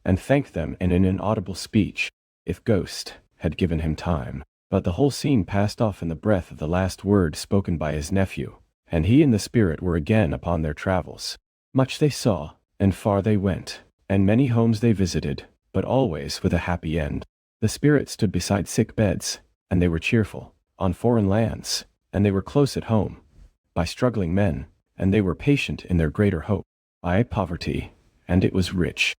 and thanked them in an inaudible speech, if Ghost had given him time. But the whole scene passed off in the breath of the last word spoken by his nephew, and he and the spirit were again upon their travels. Much they saw, and far they went, and many homes they visited, but always with a happy end. The spirit stood beside sick beds, and they were cheerful, on foreign lands, and they were close at home, by struggling men, and they were patient in their greater hope, by poverty, and it was rich.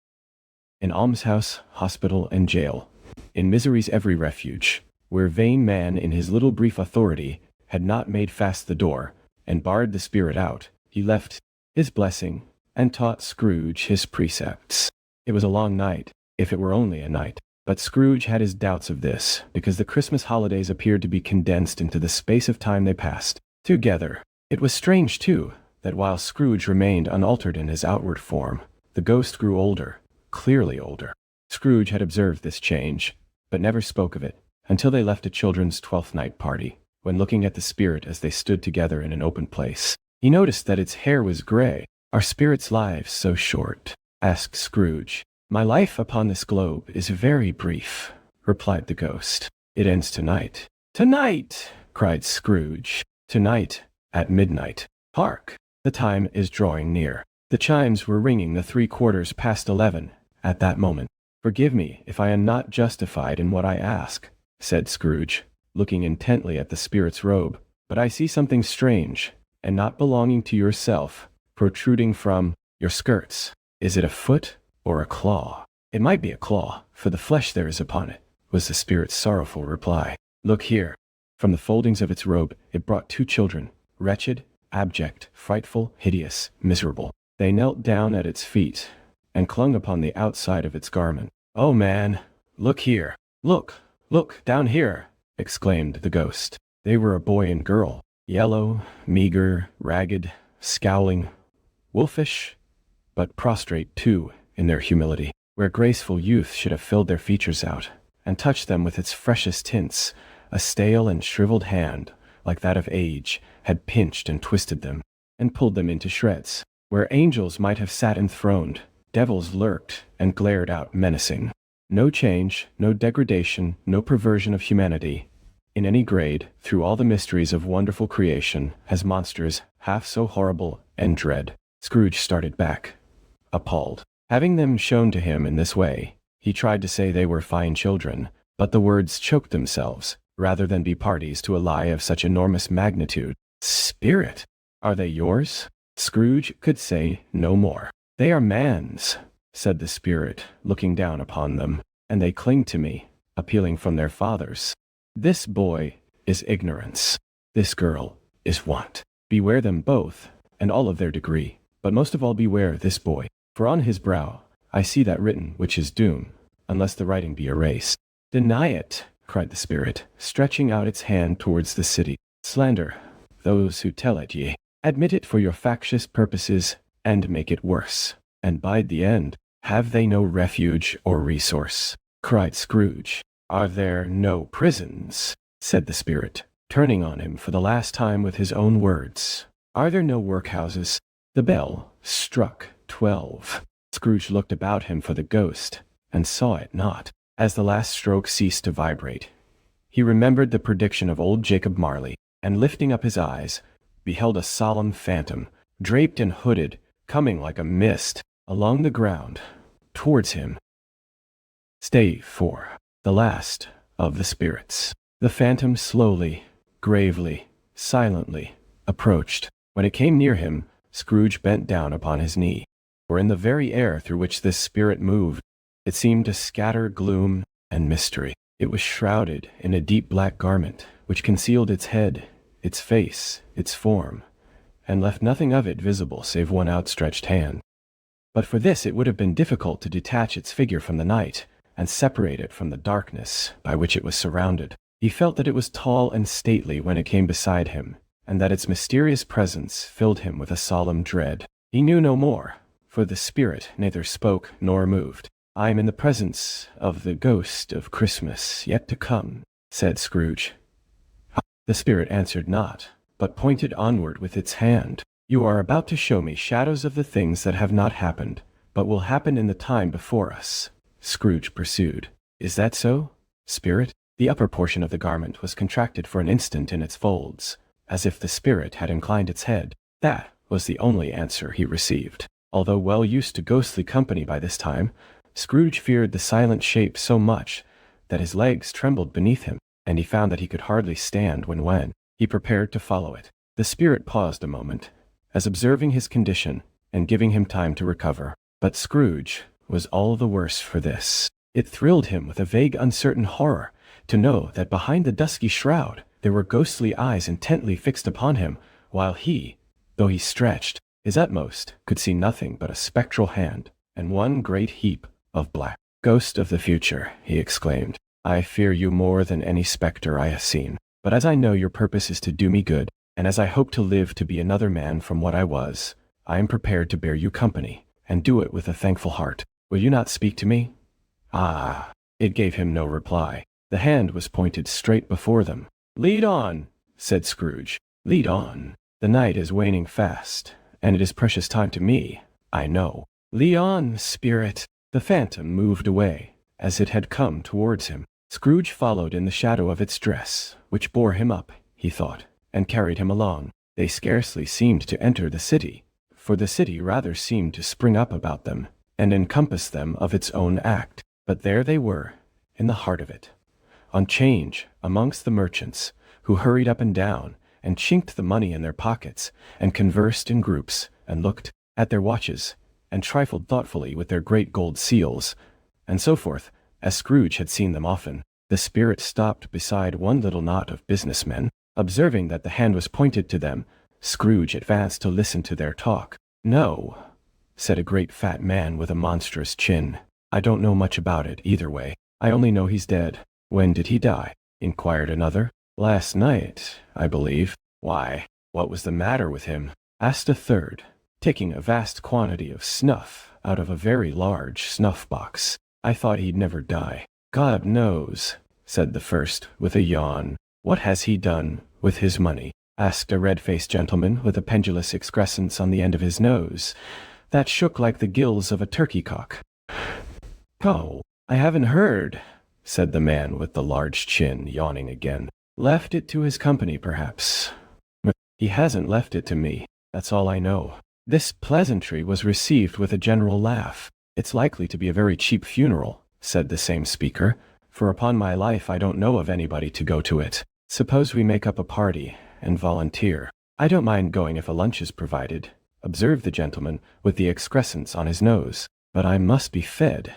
In almshouse, hospital, and jail, in misery's every refuge, where vain man in his little brief authority had not made fast the door, and barred the spirit out, he left his blessing, and taught Scrooge his precepts. It was a long night, if it were only a night, but Scrooge had his doubts of this, because the Christmas holidays appeared to be condensed into the space of time they passed together. It was strange, too, that while Scrooge remained unaltered in his outward form, the ghost grew older, clearly older. Scrooge had observed this change, but never spoke of it, until they left a children's 12th night party, when looking at the spirit as they stood together in an open place, he noticed that its hair was gray. "Are spirits' lives so short?" asked Scrooge. "My life upon this globe is very brief," replied the ghost. "It ends tonight." "Tonight!" cried Scrooge. "Tonight, at midnight. Hark! The time is drawing near." The chimes were ringing the 11:15 at that moment. "Forgive me if I am not justified in what I ask," said Scrooge, looking intently at the spirit's robe, "but I see something strange, and not belonging to yourself, protruding from your skirts. Is it a foot or a claw?" "It might be a claw, for the flesh there is upon it," was the spirit's sorrowful reply. "Look here." From the foldings of its robe it brought 2 children, wretched, abject, frightful, hideous, miserable. They knelt down at its feet, and clung upon the outside of its garment. "Oh, man, look here. Look, down here," exclaimed the ghost. They were a boy and girl, yellow, meager, ragged, scowling, wolfish, but prostrate, too, in their humility, where graceful youth should have filled their features out, and touched them with its freshest tints. A stale and shriveled hand, like that of age, had pinched and twisted them, and pulled them into shreds. Where angels might have sat enthroned, devils lurked and glared out menacing. No change, no degradation, no perversion of humanity, in any grade, through all the mysteries of wonderful creation, has monsters half so horrible and dread. Scrooge started back. appalled. Having them shown to him in this way, he tried to say they were fine children, but the words choked themselves, rather than be parties to a lie of such enormous magnitude. Spirit! Are they yours? Scrooge could say no more. They are man's, said the spirit, looking down upon them, and they cling to me, appealing from their fathers. This boy is ignorance. This girl is want. Beware them both, and all of their degree, but most of all beware this boy, for on his brow I see that written which is doom, unless the writing be erased. Deny it, cried the spirit, stretching out its hand towards the city. Slander those who tell it ye. Admit it for your factious purposes, and make it worse. And bide the end. Have they no refuge or resource? Cried Scrooge. Are there no prisons? Said the spirit, turning on him for the last time with his own words. Are there no workhouses? The bell struck 12. Scrooge looked about him for the ghost, and saw it not. As the last stroke ceased to vibrate, he remembered the prediction of old Jacob Marley, and lifting up his eyes, beheld a solemn phantom, draped and hooded, coming like a mist, along the ground, towards him. Stay for the last of the spirits. The phantom slowly, gravely, silently, approached. When it came near him, Scrooge bent down upon his knee. For in the very air through which this spirit moved, it seemed to scatter gloom and mystery. It was shrouded in a deep black garment, which concealed its head, its face, its form, and left nothing of it visible save one outstretched hand. But for this it would have been difficult to detach its figure from the night, and separate it from the darkness by which it was surrounded. He felt that it was tall and stately when it came beside him, and that its mysterious presence filled him with a solemn dread. He knew no more, for the spirit neither spoke nor moved. I am in the presence of the ghost of Christmas yet to come, said Scrooge. The spirit answered not, but pointed onward with its hand. You are about to show me shadows of the things that have not happened, but will happen in the time before us, Scrooge pursued. Is that so, spirit? The upper portion of the garment was contracted for an instant in its folds, as if the spirit had inclined its head. That was the only answer he received. Although well used to ghostly company by this time, Scrooge feared the silent shape so much that his legs trembled beneath him, and he found that he could hardly stand when he prepared to follow it. The spirit paused a moment, as observing his condition and giving him time to recover. But Scrooge was all the worse for this. It thrilled him with a vague uncertain horror to know that behind the dusky shroud there were ghostly eyes intently fixed upon him, while he, though he stretched his utmost, could see nothing but a spectral hand and one great heap of black. Ghost of the future, he exclaimed, I fear you more than any spectre I have seen. But as I know your purpose is to do me good, and as I hope to live to be another man from what I was, I am prepared to bear you company, and do it with a thankful heart. Will you not speak to me? Ah! It gave him no reply. The hand was pointed straight before them. Lead on, said Scrooge. Lead on. The night is waning fast, and it is precious time to me, I know. Lead on, spirit. The phantom moved away, as it had come towards him. Scrooge followed in the shadow of its dress, which bore him up, he thought, and carried him along. They scarcely seemed to enter the city, for the city rather seemed to spring up about them, and encompass them of its own act. But there they were, in the heart of it, on 'change amongst the merchants, who hurried up and down, and chinked the money in their pockets, and conversed in groups, and looked at their watches, and trifled thoughtfully with their great gold seals, and so forth, as Scrooge had seen them often. The spirit stopped beside one little knot of businessmen. Observing that the hand was pointed to them, Scrooge advanced to listen to their talk. No, said a great fat man with a monstrous chin. I don't know much about it either way. I only know he's dead. When did he die? Inquired another. Last night, I believe. Why, what was the matter with him? Asked a third, taking a vast quantity of snuff out of a very large snuff-box. I thought he'd never die. God knows, said the first with a yawn. What has he done with his money? Asked a red-faced gentleman with a pendulous excrescence on the end of his nose that shook like the gills of a turkey-cock. Oh, I haven't heard, said the man with the large chin, yawning again. Left it to his company, perhaps. He hasn't left it to me. That's all I know. This pleasantry was received with a general laugh. "It's likely to be a very cheap funeral," said the same speaker, "for upon my life I don't know of anybody to go to it. Suppose we make up a party and volunteer." "I don't mind going if a lunch is provided," observed the gentleman with the excrescence on his nose, "but I must be fed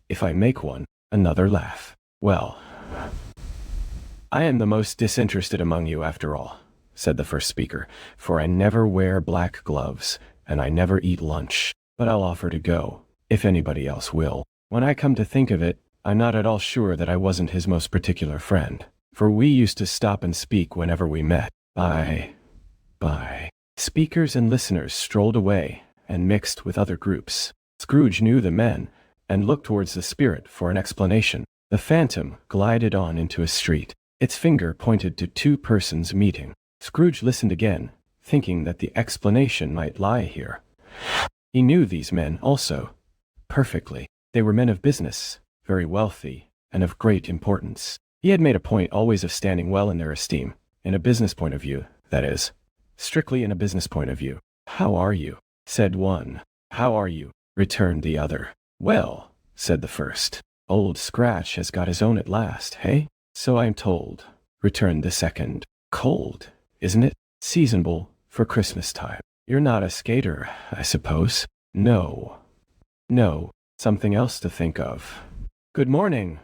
if I make one." Another laugh. "Well, I am the most disinterested among you after all," said the first speaker, "for I never wear black gloves, and I never eat lunch. But I'll offer to go, if anybody else will. When I come to think of it, I'm not at all sure that I wasn't his most particular friend, for we used to stop and speak whenever we met. Bye. Speakers and listeners strolled away and mixed with other groups. Scrooge knew the men, and looked towards the spirit for an explanation. The phantom glided on into a street. Its finger pointed to two persons meeting. Scrooge listened again, thinking that the explanation might lie here. He knew these men also, perfectly. They were men of business, very wealthy, and of great importance. He had made a point always of standing well in their esteem, in a business point of view, that is, strictly in a business point of view. "How are you?" said one. "How are you?" returned the other. "Well," said the first, "Old Scratch has got his own at last, hey?" "So I'm told," returned the second. "Cold, isn't it? Seasonable for Christmas time. You're not a skater, I suppose?" No, something else to think of." "Good morning."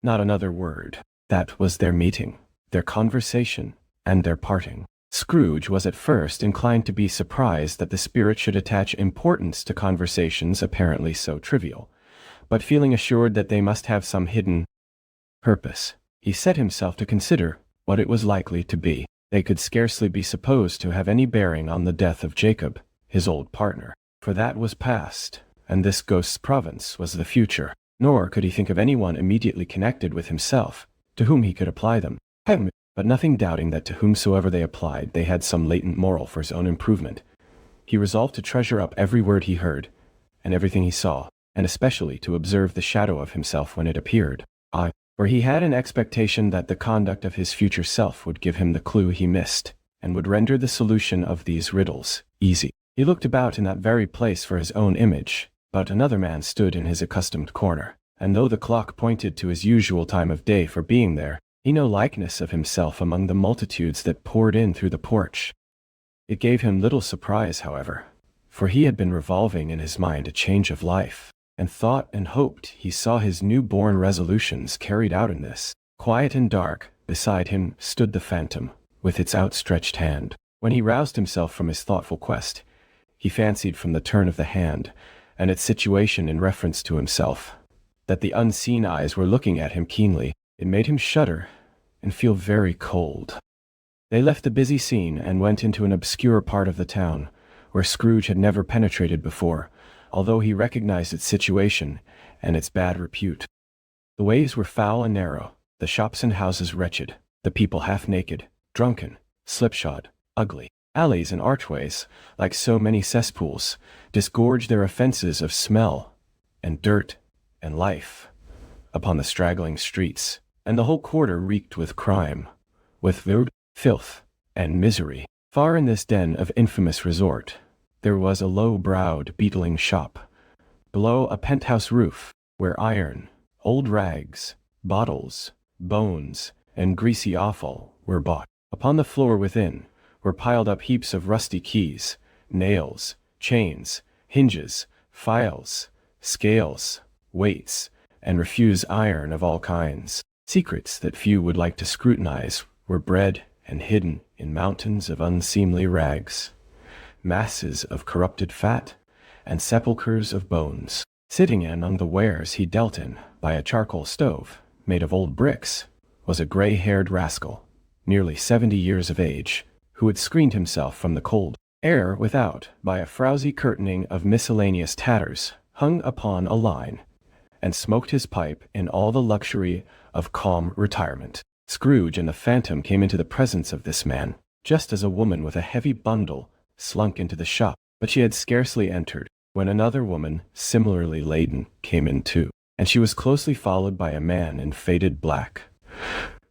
Not another word. That was their meeting, their conversation, and their parting. Scrooge was at first inclined to be surprised that the spirit should attach importance to conversations apparently so trivial, but feeling assured that they must have some hidden purpose, he set himself to consider what it was likely to be. They could scarcely be supposed to have any bearing on the death of Jacob, his old partner, for that was past, and this ghost's province was the future. Nor could he think of anyone immediately connected with himself, to whom he could apply them. But nothing doubting that to whomsoever they applied they had some latent moral for his own improvement, he resolved to treasure up every word he heard, and everything he saw, and especially to observe the shadow of himself when it appeared. For he had an expectation that the conduct of his future self would give him the clue he missed, and would render the solution of these riddles easy. He looked about in that very place for his own image, but another man stood in his accustomed corner, and though the clock pointed to his usual time of day for being there, he no likeness of himself among the multitudes that poured in through the porch. It gave him little surprise, however, for he had been revolving in his mind a change of life, and thought and hoped he saw his new-born resolutions carried out in this. Quiet and dark, beside him stood the phantom, with its outstretched hand. When he roused himself from his thoughtful quest, he fancied from the turn of the hand, and its situation in reference to himself, that the unseen eyes were looking at him keenly. It made him shudder and feel very cold. They left the busy scene and went into an obscure part of the town, where Scrooge had never penetrated before, although he recognized its situation and its bad repute. The ways were foul and narrow, the shops and houses wretched, the people half-naked, drunken, slipshod, ugly. Alleys and archways, like so many cesspools, disgorged their offenses of smell and dirt and life upon the straggling streets, and the whole quarter reeked with crime, with filth, and misery. Far in this den of infamous resort, there was a low-browed, beetling shop, below a penthouse roof, where iron, old rags, bottles, bones, and greasy offal were bought. Upon the floor within were piled up heaps of rusty keys, nails, chains, hinges, files, scales, weights, and refuse iron of all kinds. Secrets that few would like to scrutinize were bred and hidden in mountains of unseemly rags, masses of corrupted fat, and sepulchres of bones. Sitting among the wares he dealt in, by a charcoal stove, made of old bricks, was a gray-haired rascal, nearly 70 years of age, who had screened himself from the cold air without by a frowsy curtaining of miscellaneous tatters hung upon a line, and smoked his pipe in all the luxury of calm retirement. Scrooge and the phantom came into the presence of this man, just as a woman with a heavy bundle slunk into the shop, but she had scarcely entered, when another woman, similarly laden, came in too, and she was closely followed by a man in faded black,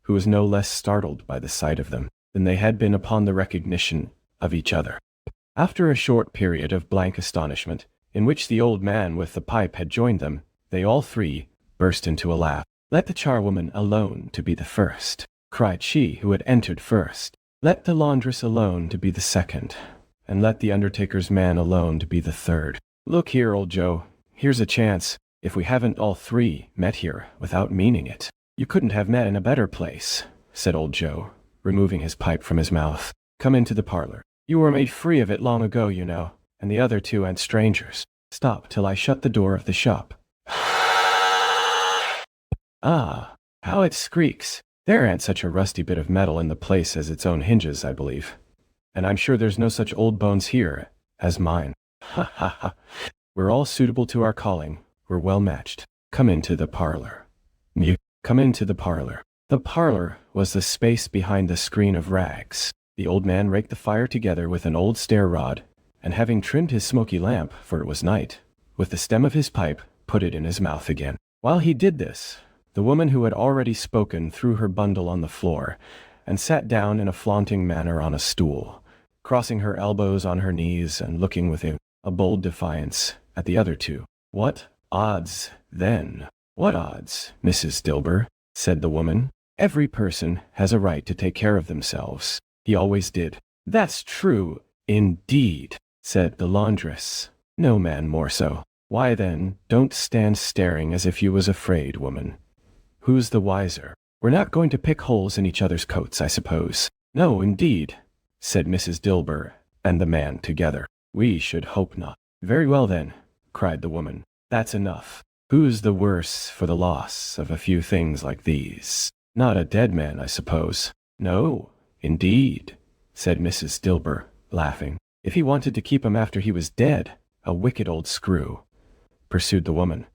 who was no less startled by the sight of them than they had been upon the recognition of each other. After a short period of blank astonishment, in which the old man with the pipe had joined them, they all three burst into a laugh. "Let the charwoman alone to be the first," cried she who had entered first. "Let the laundress alone to be the second, and let the undertaker's man alone to be the third. Look here, old Joe, here's a chance. If we haven't all three met here without meaning it." "You couldn't have met in a better place," said old Joe, removing his pipe from his mouth. "Come into the parlor. You were made free of it long ago, you know, and the other two ain't strangers. Stop till I shut the door of the shop." Ah, how it squeaks. There ain't such a rusty bit of metal in the place as its own hinges, I believe. And I'm sure there's no such old bones here as mine. Ha ha ha. We're all suitable to our calling. We're well matched. Come into the parlor. You come into the parlor. The parlor was the space behind the screen of rags. The old man raked the fire together with an old stair rod, and having trimmed his smoky lamp, for it was night, with the stem of his pipe, put it in his mouth again. While he did this, the woman who had already spoken threw her bundle on the floor, and sat down in a flaunting manner on a stool, crossing her elbows on her knees and looking with a bold defiance at the other two. "What odds, then? What odds, Mrs. Dilber?" said the woman. "Every person has a right to take care of themselves. He always did." "That's true, indeed," said the laundress. "No man more so." "Why then, don't stand staring as if you was afraid, woman. Who's the wiser? We're not going to pick holes in each other's coats, I suppose." "No, indeed," said Mrs. Dilber and the man together. "We should hope not." "Very well then," cried the woman. "That's enough. Who's the worse for the loss of a few things like these? Not a dead man, I suppose." "No, indeed," said Mrs. Dilber, laughing. "If he wanted to keep him after he was dead, a wicked old screw," pursued the woman.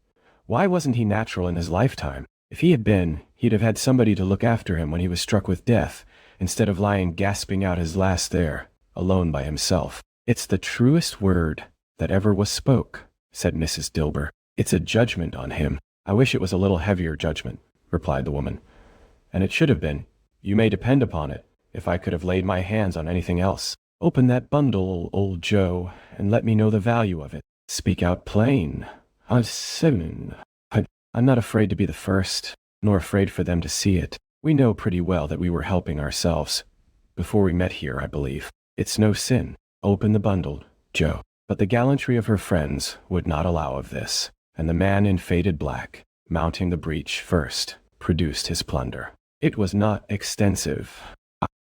"Why wasn't he natural in his lifetime? If he had been, he'd have had somebody to look after him when he was struck with death, instead of lying gasping out his last there, alone by himself." "It's the truest word that ever was spoke," said Mrs. Dilber. "It's a judgment on him." "I wish it was a little heavier judgment," replied the woman. "And it should have been, you may depend upon it, if I could have laid my hands on anything else. Open that bundle, old Joe, and let me know the value of it. Speak out plain. I'm not afraid to be the first, nor afraid for them to see it. We know pretty well that we were helping ourselves. Before we met here, I believe. It's no sin. Open the bundle, Joe." But the gallantry of her friends would not allow of this, and the man in faded black, mounting the breach first, produced his plunder. It was not extensive.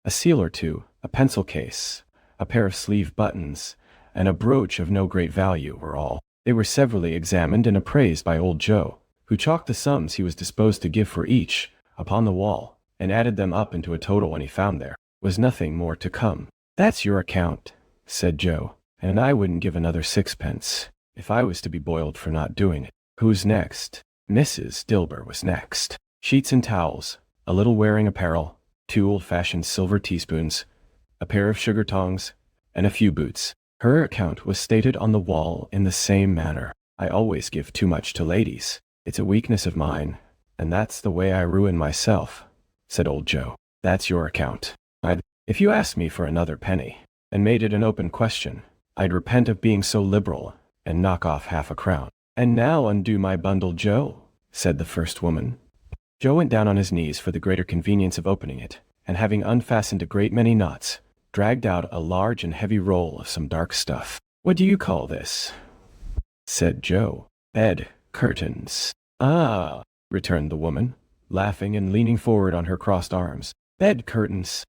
A seal or two, a pencil case, a pair of sleeve buttons, and a brooch of no great value were all. They were severally examined and appraised by old Joe, who chalked the sums he was disposed to give for each upon the wall, and added them up into a total when he found there was nothing more to come. "That's your account," said Joe, "and I wouldn't give another sixpence if I was to be boiled for not doing it." "Who's next?" Mrs. Dilber was next. "Sheets and towels, a little wearing apparel, 2 old-fashioned silver teaspoons, a pair of sugar tongs, and a few boots." Her account was stated on the wall in the same manner. "I always give too much to ladies. It's a weakness of mine, and that's the way I ruin myself," said old Joe. "That's your account. If you asked me for another penny, and made it an open question, I'd repent of being so liberal, and knock off half a crown." "And now undo my bundle, Joe," said the first woman. Joe went down on his knees for the greater convenience of opening it, and having unfastened a great many knots, dragged out a large and heavy roll of some dark stuff. "What do you call this?" said Joe. "Bed curtains." "Ah," returned the woman, laughing and leaning forward on her crossed arms. "Bed curtains.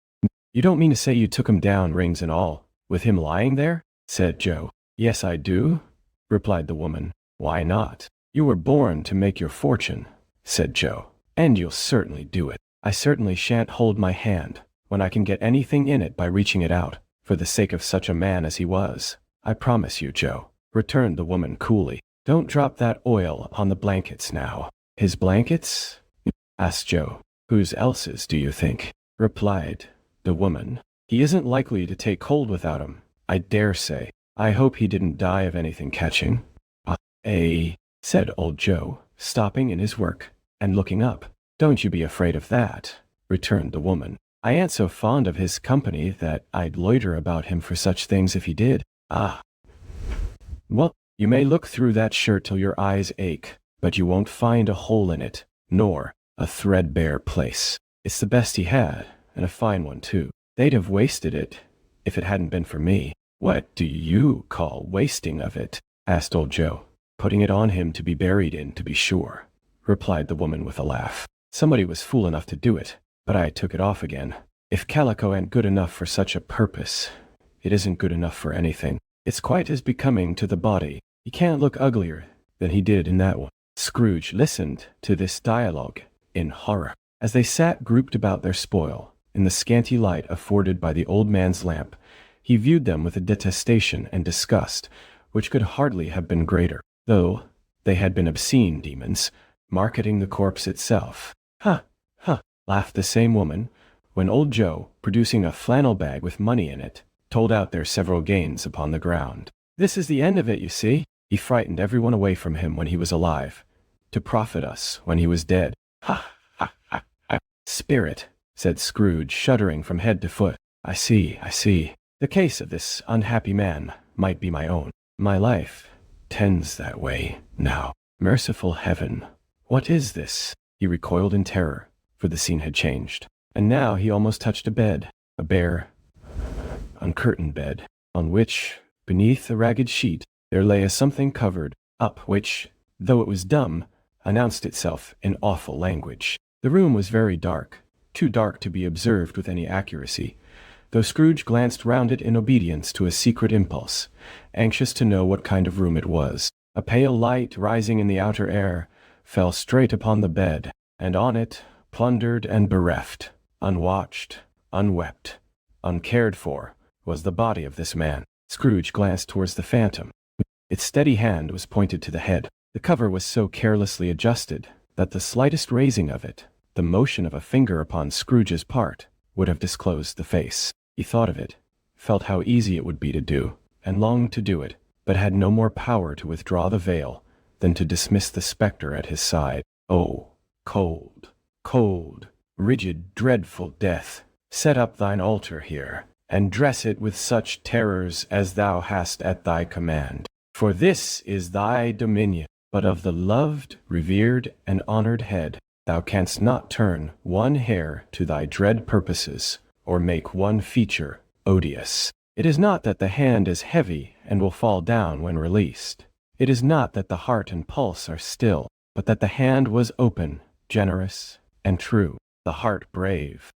You don't mean to say you took him down, rings and all, with him lying there?" said Joe. "Yes, I do," replied the woman. "Why not? You were born to make your fortune," said Joe, "and you'll certainly do it." "I certainly shan't hold my hand when I can get anything in it by reaching it out, for the sake of such a man as he was. I promise you, Joe," returned the woman coolly. "Don't drop that oil upon the blankets now." "His blankets?" asked Joe. "Whose else's, do you think?" replied the woman. "He isn't likely to take cold without 'em, I dare say. I hope he didn't die of anything catching." Said old Joe, stopping in his work and looking up. "Don't you be afraid of that," returned the woman. "I ain't so fond of his company that I'd loiter about him for such things if he did." Ah. Well, you may look through that shirt till your eyes ache, but you won't find a hole in it, nor a threadbare place. It's the best he had, and a fine one too. They'd have wasted it if it hadn't been for me. What do you call wasting of it? Asked old Joe. Putting it on him to be buried in, to be sure, replied the woman with a laugh. Somebody was fool enough to do it, but I took it off again. If calico ain't good enough for such a purpose, it isn't good enough for anything. It's quite as becoming to the body. He can't look uglier than he did in that one. Scrooge listened to this dialogue in horror. As they sat grouped about their spoil, in the scanty light afforded by the old man's lamp, he viewed them with a detestation and disgust which could hardly have been greater, though they had been obscene demons, marketing the corpse itself. "Ha! Ha!" laughed the same woman, when old Joe, producing a flannel bag with money in it, told out their several gains upon the ground. "This is the end of it, you see. He frightened everyone away from him when he was alive, to profit us when he was dead. Ha! Ha! Ha! Ha!" "Spirit," said Scrooge, shuddering from head to foot. I see. The case of this unhappy man might be my own. My life tends that way now. Merciful heaven, what is this?" He recoiled in terror, for the scene had changed. And now he almost touched a bed, a bare, uncurtained bed, on which, beneath a ragged sheet, there lay a something covered up which, though it was dumb, announced itself in awful language. The room was very dark, too dark to be observed with any accuracy, though Scrooge glanced round it in obedience to a secret impulse, anxious to know what kind of room it was. A pale light rising in the outer air fell straight upon the bed, and on it, plundered and bereft, unwatched, unwept, uncared for, was the body of this man. Scrooge glanced towards the phantom. Its steady hand was pointed to the head. The cover was so carelessly adjusted that the slightest raising of it, the motion of a finger upon Scrooge's part, would have disclosed the face. He thought of it, felt how easy it would be to do, and longed to do it, but had no more power to withdraw the veil than to dismiss the spectre at his side. Oh, cold, cold, rigid, dreadful death, set up thine altar here, and dress it with such terrors as thou hast at thy command. For this is thy dominion, but of the loved, revered, and honored head thou canst not turn one hair to thy dread purposes, or make one feature odious. It is not that the hand is heavy and will fall down when released. It is not that the heart and pulse are still, but that the hand was open, generous, and true. The heart brave,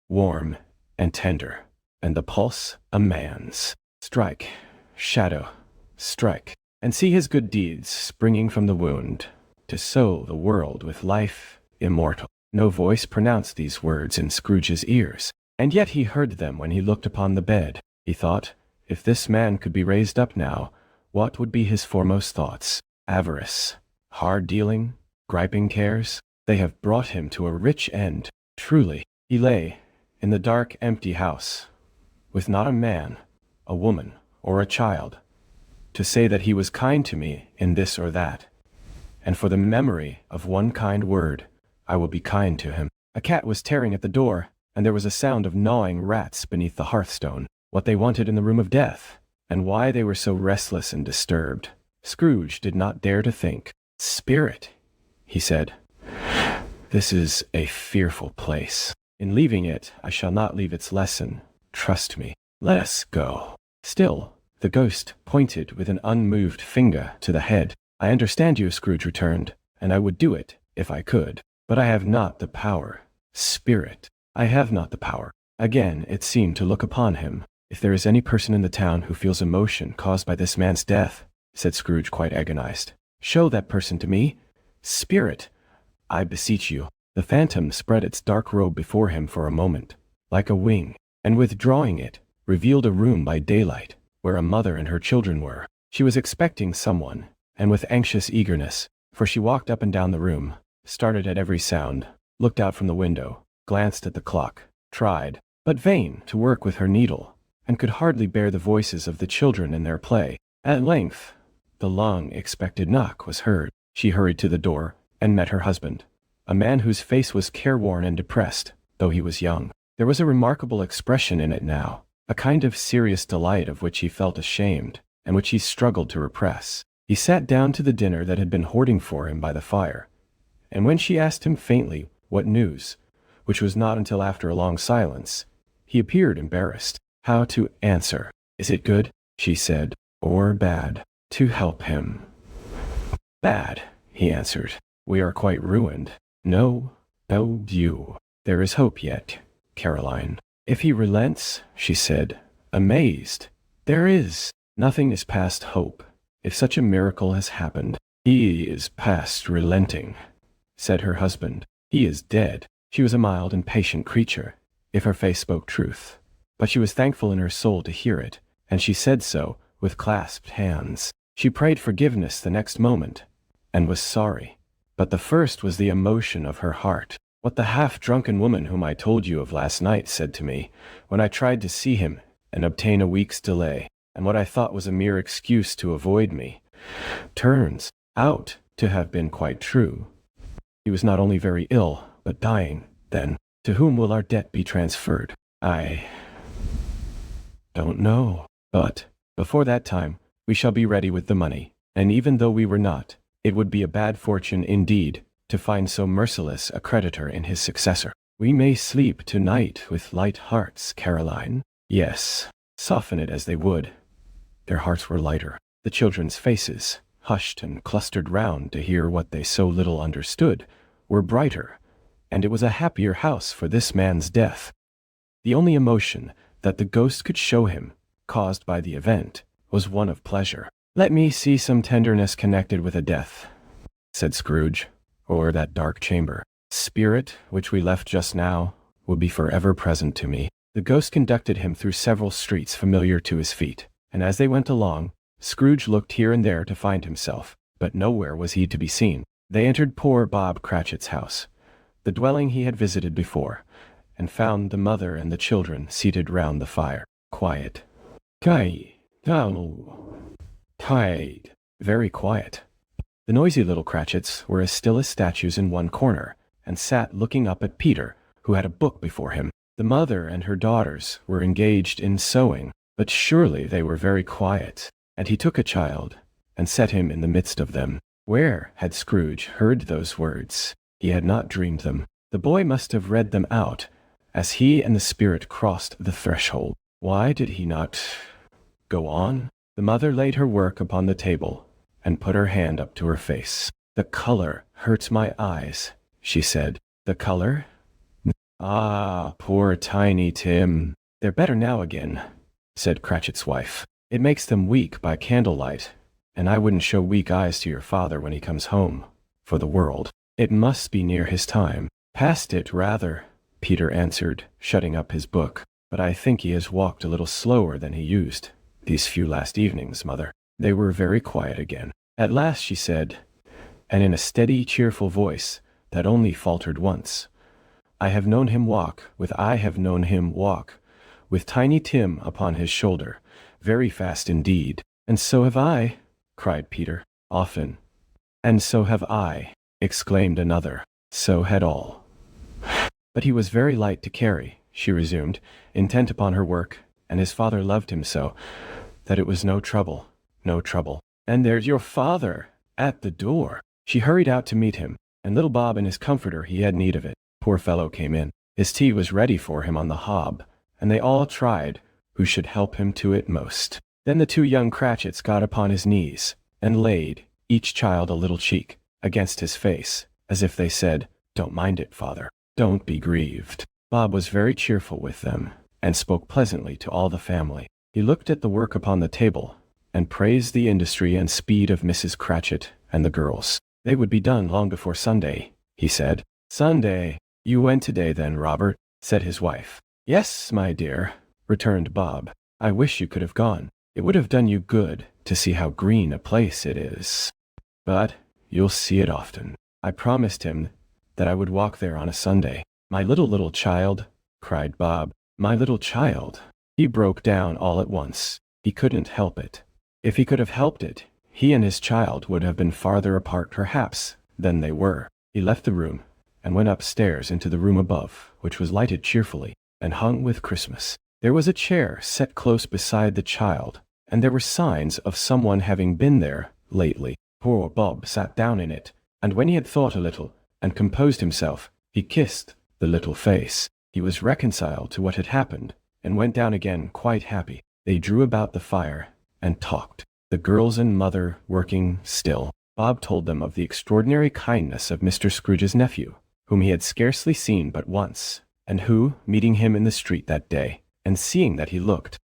warm and tender, and the pulse a man's. Strike, shadow, strike, and see his good deeds springing from the wound, to sow the world with life immortal. No voice pronounced these words in Scrooge's ears, and yet he heard them when he looked upon the bed. He thought, if this man could be raised up now, what would be his foremost thoughts? Avarice, hard dealing, griping cares? They have brought him to a rich end. Truly, he lay in the dark, empty house, with not a man, a woman, or a child, to say that he was kind to me in this or that, and for the memory of one kind word, I will be kind to him. A cat was tearing at the door, and there was a sound of gnawing rats beneath the hearthstone. What they wanted in the room of death, and why they were so restless and disturbed, Scrooge did not dare to think. "Spirit," he said, "this is a fearful place. In leaving it, I shall not leave its lesson. Trust me. Let us go." Still, the ghost pointed with an unmoved finger to the head. "I understand you," Scrooge returned, "and I would do it if I could. But I have not the power. Spirit, I have not the power." Again it seemed to look upon him. "If there is any person in the town who feels emotion caused by this man's death," said Scrooge, quite agonized, "show that person to me. Spirit, I beseech you." The phantom spread its dark robe before him for a moment, like a wing, and withdrawing it, revealed a room by daylight, where a mother and her children were. She was expecting someone, and with anxious eagerness, for she walked up and down the room, started at every sound, looked out from the window, glanced at the clock, tried, but vain, to work with her needle, and could hardly bear the voices of the children in their play. At length, the long-expected knock was heard. She hurried to the door, and met her husband, a man whose face was careworn and depressed, though he was young. There was a remarkable expression in it now, a kind of serious delight of which he felt ashamed, and which he struggled to repress. He sat down to the dinner that had been hoarding for him by the fire, and when she asked him faintly what news, which was not until after a long silence, he appeared embarrassed how to answer. "Is it good," she said, "or bad?" "To help him." "Bad," he answered. "We are quite ruined." "No, you. There is hope yet, Caroline." "If he relents," she said, amazed. "There is. Nothing is past hope. If such a miracle has happened." "He is past relenting," said her husband. "He is dead." She was a mild and patient creature, if her face spoke truth, but she was thankful in her soul to hear it, and she said so, with clasped hands. She prayed forgiveness the next moment, and was sorry. But the first was the emotion of her heart. "What the half-drunken woman whom I told you of last night said to me, when I tried to see him and obtain a week's delay, and what I thought was a mere excuse to avoid me, turns out to have been quite true. He was not only very ill, but dying. Then, to whom will our debt be transferred? I don't know. But, before that time, we shall be ready with the money, and even though we were not, it would be a bad fortune indeed to find so merciless a creditor in his successor. We may sleep tonight with light hearts, Caroline." Yes, soften it as they would. Their hearts were lighter. The children's faces, hushed and clustered round to hear what they so little understood, were brighter, and it was a happier house for this man's death. The only emotion that the ghost could show him, caused by the event, was one of pleasure. "Let me see some tenderness connected with a death," said Scrooge, "or that dark chamber. Spirit, which we left just now, will be forever present to me." The ghost conducted him through several streets familiar to his feet, and as they went along, Scrooge looked here and there to find himself, but nowhere was he to be seen. They entered poor Bob Cratchit's house, the dwelling he had visited before, and found the mother and the children seated round the fire. Quiet. Tight. Very quiet. The noisy little Cratchits were as still as statues in one corner, and sat looking up at Peter, who had a book before him. The mother and her daughters were engaged in sewing, but surely they were very quiet, and he took a child, and set him in the midst of them. Where had Scrooge heard those words? He had not dreamed them. The boy must have read them out, as he and the spirit crossed the threshold. Why did he not go on? The mother laid her work upon the table, and put her hand up to her face. "The color hurts my eyes," she said. "The color? Ah, poor Tiny Tim." "They're better now again," said Cratchit's wife. "It makes them weak by candlelight, and I wouldn't show weak eyes to your father when he comes home, for the world. It must be near his time." "Past it, rather," Peter answered, shutting up his book. "But I think he has walked a little slower than he used these few last evenings, mother." They were very quiet again. At last she said, and in a steady, cheerful voice that only faltered once, I have known him walk with Tiny Tim upon his shoulder, very fast indeed." "And so have I," cried Peter. "Often." "And so have I," exclaimed another. "So had all." "But he was very light to carry," she resumed, intent upon her work, "and his father loved him so, that it was no trouble. And there's your father at the door." She hurried out to meet him, and little Bob and his comforter, he had need of it. Poor fellow came in. His tea was ready for him on the hob, and they all tried who should help him to it most. Then the two young Cratchits got upon his knees, and laid, each child a little cheek, against his face, as if they said, "Don't mind it, father. Don't be grieved." Bob was very cheerful with them, and spoke pleasantly to all the family. He looked at the work upon the table, and praised the industry and speed of Mrs. Cratchit and the girls. They would be done long before Sunday, he said. "Sunday? You went today then, Robert?" said his wife. "Yes, my dear," returned Bob. "I wish you could have gone. It would have done you good to see how green a place it is. But you'll see it often." I promised him that I would walk there on a Sunday. "My little child," cried Bob. "My little child." He broke down all at once. He couldn't help it. If he could have helped it, he and his child would have been farther apart perhaps than they were. He left the room, and went upstairs into the room above, which was lighted cheerfully, and hung with Christmas. There was a chair set close beside the child, and there were signs of someone having been there lately. Poor Bob sat down in it, and when he had thought a little, and composed himself, he kissed the little face. He was reconciled to what had happened, and went down again quite happy. They drew about the fire, and talked, the girls and mother working still. Bob told them of the extraordinary kindness of Mr. Scrooge's nephew, whom he had scarcely seen but once, and who, meeting him in the street that day, and seeing that he looked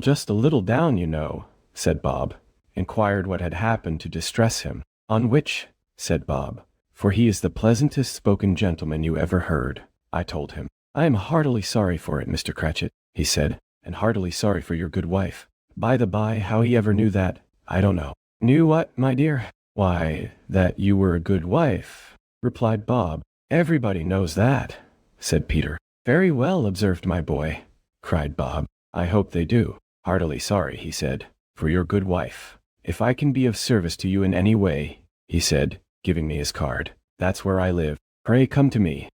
just a little down, you know, said Bob, inquired what had happened to distress him. On which, said Bob, for he is the pleasantest spoken gentleman you ever heard, I told him, I am heartily sorry for it, Mr. Cratchit, he said, and heartily sorry for your good wife. By the by, how he ever knew that, I don't know. Knew what, my dear? Why, that you were a good wife, replied Bob. Everybody knows that, said Peter. Very well observed, my boy, cried Bob. I hope they do. Heartily sorry, he said, for your good wife. If I can be of service to you in any way, he said, giving me his card, that's where I live. Pray come to me.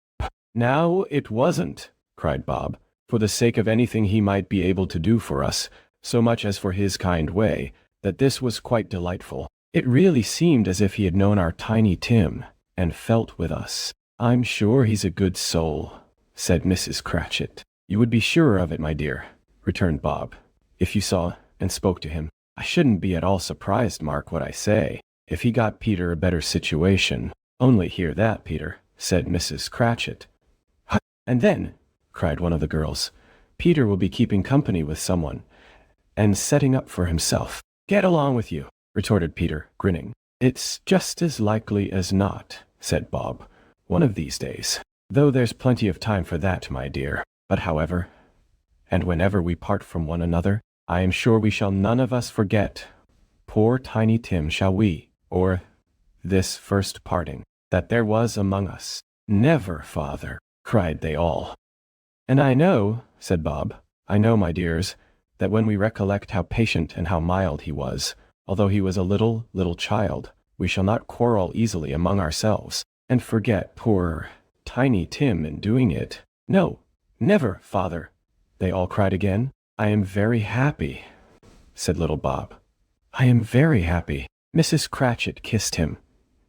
Now it wasn't, cried Bob, for the sake of anything he might be able to do for us, so much as for his kind way, that this was quite delightful. It really seemed as if he had known our Tiny Tim, and felt with us. I'm sure he's a good soul, said Mrs. Cratchit. You would be surer of it, my dear, returned Bob, if you saw and spoke to him. I shouldn't be at all surprised, mark what I say, if he got Peter a better situation. Only hear that, Peter, said Mrs. Cratchit. And then, cried one of the girls, Peter will be keeping company with someone, and setting up for himself. Get along with you, retorted Peter, grinning. It's just as likely as not, said Bob, one of these days. Though there's plenty of time for that, my dear. But however, and whenever we part from one another, I am sure we shall none of us forget, poor Tiny Tim, shall we, or this first parting, that there was among us. Never, father, cried they all. And I know, said Bob, I know, my dears, that when we recollect how patient and how mild he was, although he was a little child, we shall not quarrel easily among ourselves, and forget poor Tiny Tim in doing it. No, never, father, they all cried again. I am very happy, said little Bob. I am very happy. Mrs. Cratchit kissed him.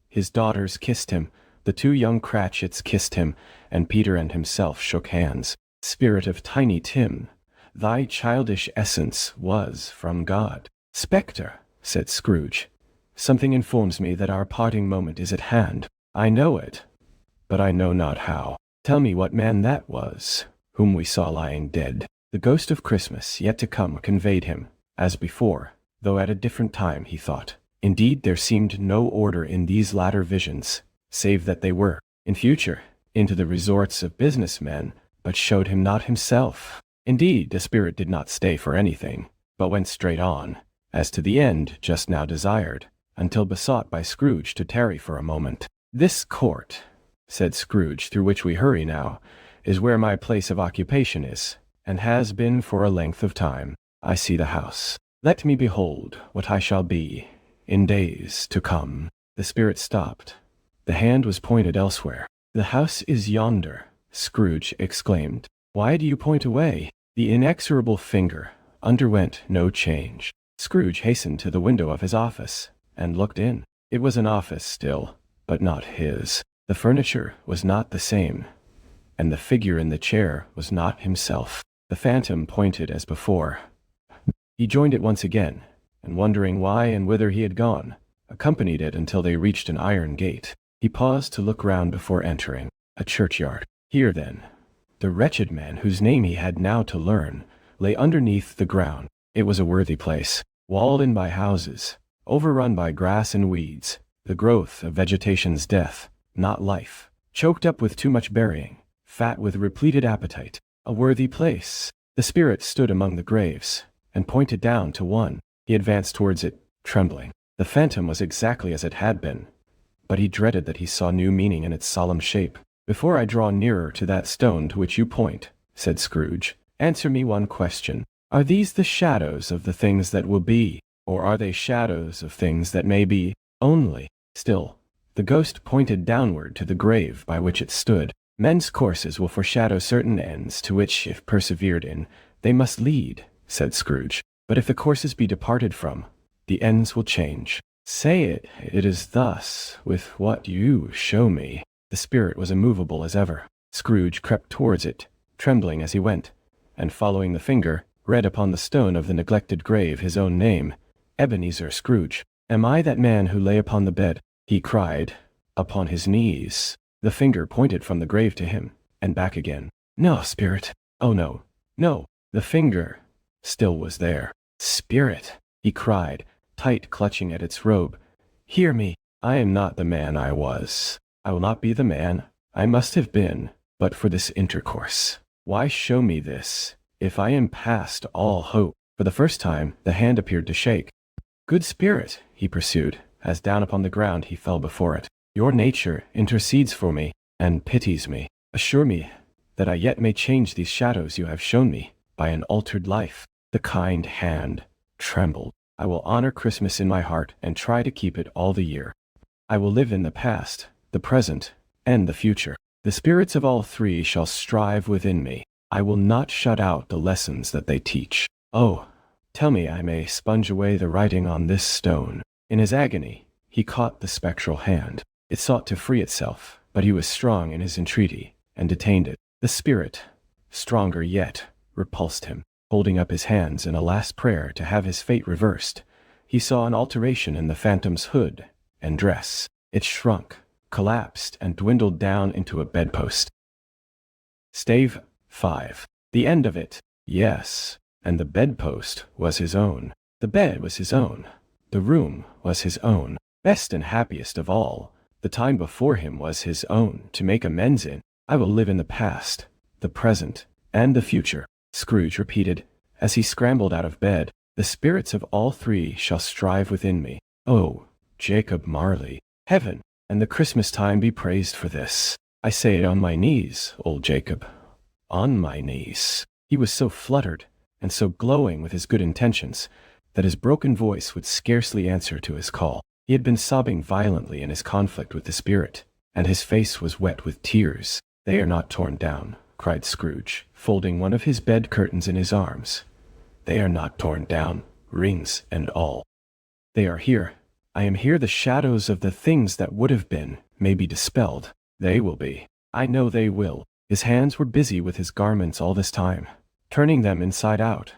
His daughters kissed him. The two young Cratchits kissed him, and Peter and himself shook hands. Spirit of Tiny Tim, thy childish essence was from God. Spectre, said Scrooge, something informs me that our parting moment is at hand. I know it, but I know not how. Tell me what man that was, whom we saw lying dead. The ghost of Christmas yet to come conveyed him, as before, though at a different time, he thought. Indeed, there seemed no order in these latter visions, save that they were, in future, into the resorts of business men, but showed him not himself. Indeed, the spirit did not stay for anything, but went straight on, as to the end just now desired, until besought by Scrooge to tarry for a moment. This court, said Scrooge, through which we hurry now, is where my place of occupation is, and has been for a length of time. I see the house. Let me behold what I shall be in days to come. The spirit stopped. The hand was pointed elsewhere. The house is yonder, Scrooge exclaimed. Why do you point away? The inexorable finger underwent no change. Scrooge hastened to the window of his office, and looked in. It was an office still, but not his. The furniture was not the same, and the figure in the chair was not himself. The phantom pointed as before. He joined it once again, and wondering why and whither he had gone, accompanied it until they reached an iron gate. He paused to look round before entering. A churchyard. Here, then, the wretched man whose name he had now to learn lay underneath the ground. It was a worthy place, walled in by houses, overrun by grass and weeds, the growth of vegetation's death, not life, choked up with too much burying, fat with repleted appetite. A worthy place. The spirit stood among the graves, and pointed down to one. He advanced towards it, trembling. The phantom was exactly as it had been, but he dreaded that he saw new meaning in its solemn shape. Before I draw nearer to that stone to which you point, said Scrooge, answer me one question. Are these the shadows of the things that will be, or are they shadows of things that may be only? Still, the ghost pointed downward to the grave by which it stood. Men's courses will foreshadow certain ends to which, if persevered in, They must lead, said Scrooge. But if the courses be departed from, the ends will change. Say it, it is thus, with what you show me. The spirit was immovable as ever. Scrooge crept towards it, trembling as he went, and following the finger, read upon the stone of the neglected grave his own name, Ebenezer Scrooge. Am I that man who lay upon the bed? He cried, upon his knees. The finger pointed from the grave to him, and back again. No, spirit. Oh no, no. The finger still was there. Spirit, he cried, tight clutching at its robe. Hear me. I am not the man I was. I will not be the man I must have been, but for this intercourse. Why show me this, if I am past all hope? For the first time, the hand appeared to shake. Good spirit, he pursued, as down upon the ground he fell before it. Your nature intercedes for me, and pities me. Assure me that I yet may change these shadows you have shown me, by an altered life. The kind hand trembled. I will honor Christmas in my heart, and try to keep it all the year. I will live in the past, the present, and the future. The spirits of all three shall strive within me. I will not shut out the lessons that they teach. Oh, tell me I may sponge away the writing on this stone. In his agony, he caught the spectral hand. It sought to free itself, but he was strong in his entreaty, and detained it. The spirit, stronger yet, repulsed him. Holding up his hands in a last prayer to have his fate reversed, he saw an alteration in the phantom's hood and dress. It shrunk, collapsed, and dwindled down into a bedpost. Stave 5. The end of it. Yes, and the bedpost was his own. The bed was his own. The room was his own. Best and happiest of all, the time before him was his own to make amends in. I will live in the past, the present, and the future, Scrooge repeated, as he scrambled out of bed. The spirits of all three shall strive within me. Oh, Jacob Marley, heaven and the Christmas time be praised for this. I say it on my knees, old Jacob. On my knees. He was so fluttered, and so glowing with his good intentions, that his broken voice would scarcely answer to his call. He had been sobbing violently in his conflict with the spirit, and his face was wet with tears. They are not torn down, cried Scrooge, folding one of his bed curtains in his arms. They are not torn down, rings and all. They are here. I am here. The shadows of the things that would have been may be dispelled. They will be. I know they will. His hands were busy with his garments all this time, turning them inside out,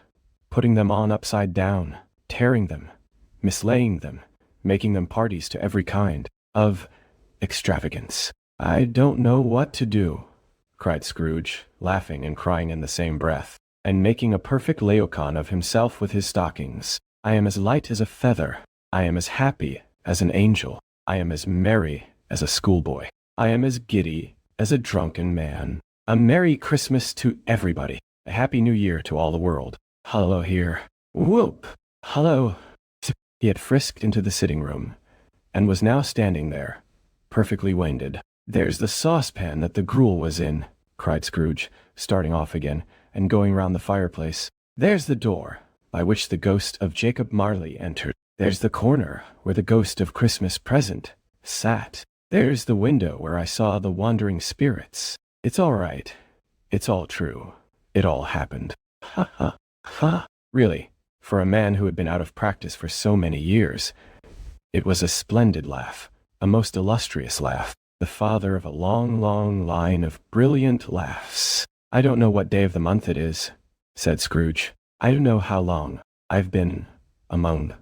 putting them on upside down, tearing them, mislaying them, making them parties to every kind of extravagance. I don't know what to do, cried Scrooge, laughing and crying in the same breath, and making a perfect Laocoon of himself with his stockings. I am as light as a feather. I am as happy as an angel. I am as merry as a schoolboy. I am as giddy as a drunken man. A Merry Christmas to everybody. A Happy New Year to all the world. Hello here. Whoop. Hello. He had frisked into the sitting room, and was now standing there, perfectly winded. There's the saucepan that the gruel was in, cried Scrooge, starting off again, and going round the fireplace. There's the door, by which the ghost of Jacob Marley entered. There's the corner, where the ghost of Christmas Present sat. There's the window where I saw the wandering spirits. It's all right. It's all true. It all happened. Ha ha ha. Really, for a man who had been out of practice for so many years, it was a splendid laugh, a most illustrious laugh, the father of a long, long line of brilliant laughs. I don't know what day of the month it is, said Scrooge. I don't know how long I've been among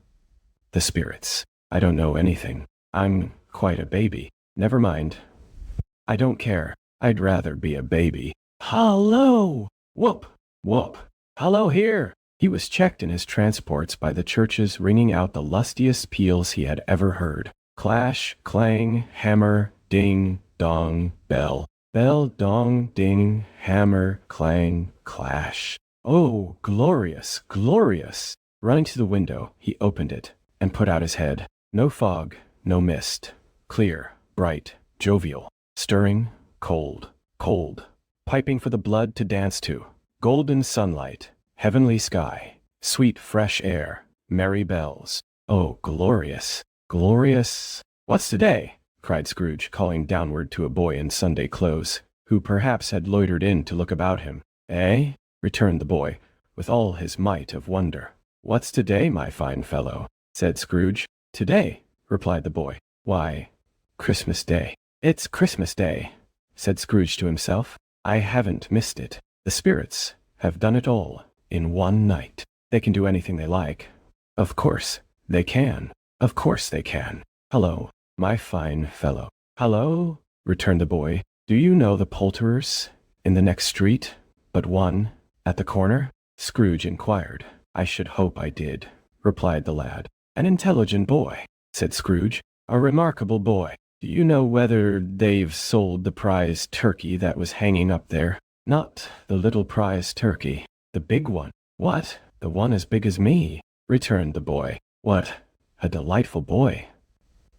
the spirits. I don't know anything. I'm quite a baby. Never mind. I don't care. I'd rather be a baby. Hello! Whoop! Whoop! Hello here! He was checked in his transports by the churches ringing out the lustiest peals he had ever heard. Clash, clang, hammer, ding, dong, bell. Bell, dong, ding, hammer, clang, clash. Oh, glorious, glorious! Running to the window, he opened it, and put out his head. No fog, no mist. Clear, bright, jovial. Stirring, cold, cold. Piping for the blood to dance to. Golden sunlight, heavenly sky, sweet fresh air, merry bells. Oh, glorious, glorious. What's today? Cried Scrooge, calling downward to a boy in Sunday clothes, who perhaps had loitered in to look about him. Eh? Returned the boy, with all his might of wonder. "What's today, my fine fellow?" said Scrooge. "Today," replied the boy. "Why, Christmas Day." "It's Christmas Day," said Scrooge to himself. "I haven't missed it. The spirits have done it all in one night. They can do anything they like. Of course they can. Of course they can. Hello, my fine fellow." "Hello," returned the boy. "Do you know the poulterers in the next street, but one, at the corner?" Scrooge inquired. "I should hope I did," replied the lad. "An intelligent boy," said Scrooge. "A remarkable boy. Do you know whether they've sold the prize turkey that was hanging up there?" "Not the little prize turkey. The big one." "What? The one as big as me?" returned the boy. "What a delightful boy,"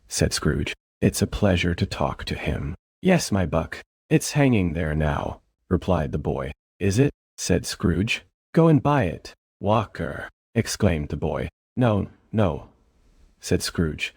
said Scrooge. "It's a pleasure to talk to him." "Yes, my buck. It's hanging there now," replied the boy. "Is it?" said Scrooge. "Go and buy it." "Walker!" exclaimed the boy. "No, no," said Scrooge.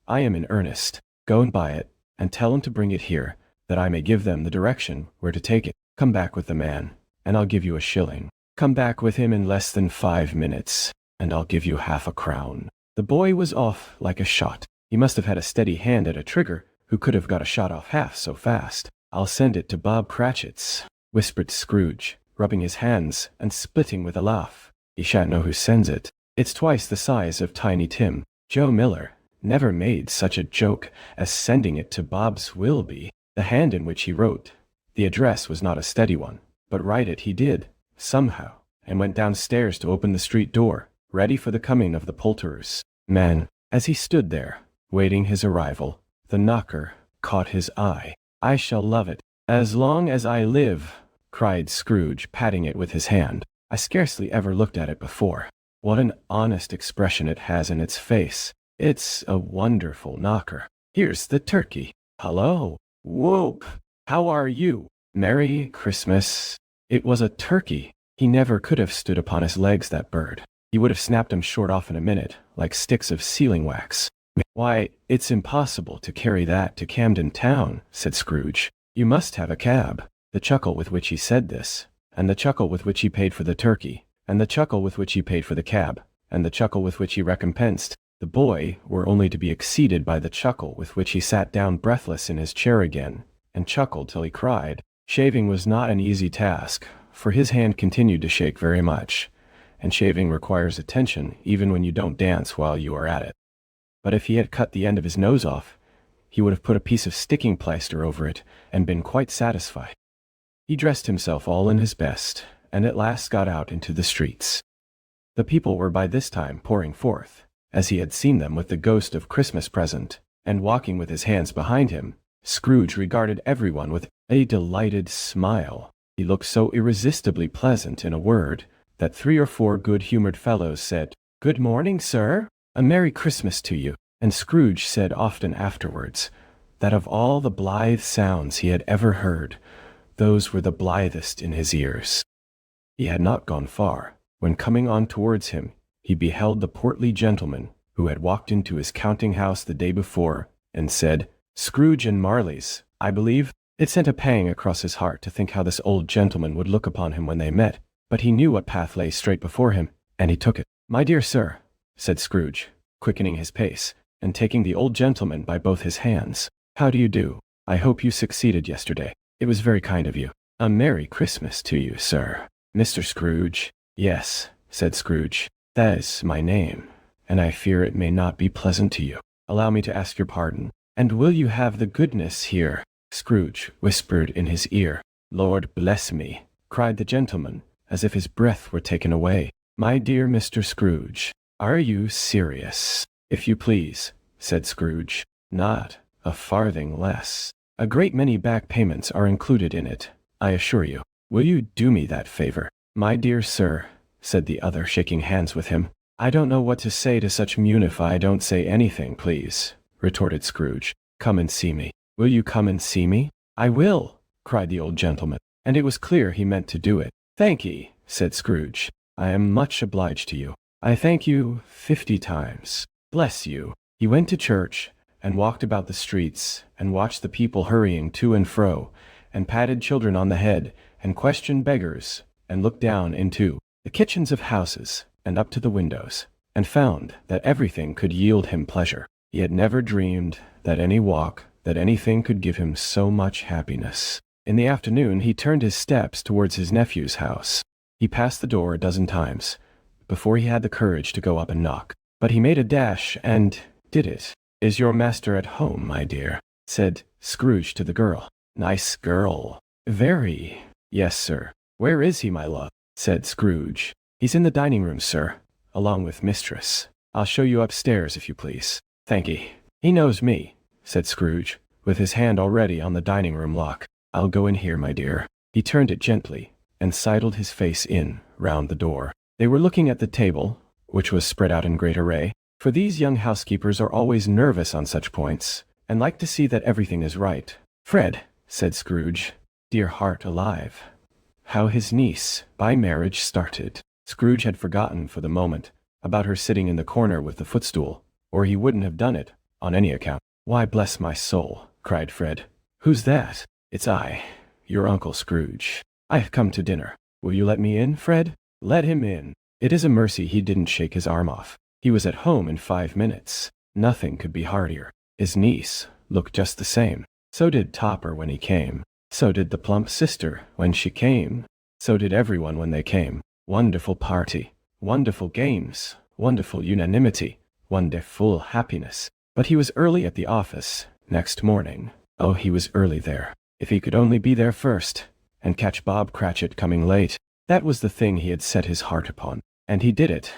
"I am in earnest. Go and buy it, and tell him to bring it here, that I may give them the direction where to take it. Come back with the man, and I'll give you a shilling. Come back with him in less than 5 minutes, and I'll give you half a crown." The boy was off like a shot. He must have had a steady hand at a trigger, who could have got a shot off half so fast. "I'll send it to Bob Cratchit's," whispered Scrooge, rubbing his hands and splitting with a laugh. "He shan't know who sends it. It's twice the size of Tiny Tim. Joe Miller never made such a joke as sending it to Bob's Wilby." The hand in which he wrote the address was not a steady one, but write it he did, somehow, and went downstairs to open the street door, ready for the coming of the poulterers. Man, as he stood there, waiting his arrival, the knocker caught his eye. "I shall love it as long as I live," cried Scrooge, patting it with his hand. "I scarcely ever looked at it before. What an honest expression it has in its face. It's a wonderful knocker. Here's the turkey. Hello, whoop! How are you? Merry Christmas." It was a turkey. He never could have stood upon his legs, that bird. He would have snapped them short off in a minute, like sticks of sealing wax. "Why, it's impossible to carry that to Camden Town," said Scrooge. "You must have a cab." The chuckle with which he said this, and the chuckle with which he paid for the turkey, and the chuckle with which he paid for the cab, and the chuckle with which he recompensed the boy were only to be exceeded by the chuckle with which he sat down breathless in his chair again, and chuckled till he cried. Shaving was not an easy task, for his hand continued to shake very much, and shaving requires attention even when you don't dance while you are at it. But if he had cut the end of his nose off, he would have put a piece of sticking plaster over it and been quite satisfied. He dressed himself all in his best, and at last got out into the streets. The people were by this time pouring forth, as he had seen them with the ghost of Christmas present, and walking with his hands behind him. Scrooge regarded everyone with a delighted smile. He looked so irresistibly pleasant, in a word, that 3 or 4 good-humored fellows said, "Good morning, sir. A Merry Christmas to you." And Scrooge said often afterwards that of all the blithe sounds he had ever heard, those were the blithest in his ears. He had not gone far, when coming on towards him, he beheld the portly gentleman who had walked into his counting-house the day before, and said, "Scrooge and Marley's, I believe." It sent a pang across his heart to think how this old gentleman would look upon him when they met, but he knew what path lay straight before him, and he took it. "My dear sir," said Scrooge, quickening his pace, and taking the old gentleman by both his hands. "How do you do? I hope you succeeded yesterday. It was very kind of you. A Merry Christmas to you, sir." "Mr. Scrooge?" "Yes," said Scrooge. "That is my name, and I fear it may not be pleasant to you. Allow me to ask your pardon. And will you have the goodness here?" Scrooge whispered in his ear. "Lord bless me," cried the gentleman, as if his breath were taken away. "My dear Mr. Scrooge, are you serious?" "If you please," said Scrooge. "Not a farthing less. A great many back payments are included in it, I assure you. Will you do me that favor?" "My dear sir," said the other, shaking hands with him, "I don't know what to say to such if I don't say anything, please," retorted Scrooge. "Come and see me." "Will you come and see me?" "I will," cried the old gentleman, and it was clear he meant to do it. "Thank'ee," said Scrooge. "I am much obliged to you. I thank you 50 times. Bless you." He went to church, and walked about the streets, and watched the people hurrying to and fro, and patted children on the head, and questioned beggars, and looked down into the kitchens of houses, and up to the windows, and found that everything could yield him pleasure. He had never dreamed that any walk, that anything could give him so much happiness. In the afternoon he turned his steps towards his nephew's house. He passed the door a dozen times before he had the courage to go up and knock. But he made a dash and did it. "Is your master at home, my dear?" said Scrooge to the girl. "Nice girl." "Very. Yes, sir." "Where is he, my love?" said Scrooge. "He's in the dining room, sir, along with mistress. I'll show you upstairs, if you please." "Thank'ee." "He knows me," said Scrooge, with his hand already on the dining room lock. "I'll go in here, my dear." He turned it gently, and sidled his face in, round the door. They were looking at the table, which was spread out in great array, for these young housekeepers are always nervous on such points, and like to see that everything is right. "Fred," said Scrooge, "dear heart alive, how his niece, by marriage, started." Scrooge had forgotten for the moment about her sitting in the corner with the footstool, or he wouldn't have done it, on any account. "Why, bless my soul," cried Fred. "Who's that?" "It's I, your Uncle Scrooge. I have come to dinner. Will you let me in, Fred?" "Let him in." It is a mercy he didn't shake his arm off. He was at home in 5 minutes. Nothing could be heartier. His niece looked just the same. So did Topper when he came. So did the plump sister when she came. So did everyone when they came. Wonderful party. Wonderful games. Wonderful unanimity. Wonderful happiness. But he was early at the office next morning. Oh, he was early there. If he could only be there first, and catch Bob Cratchit coming late. That was the thing he had set his heart upon. And he did it.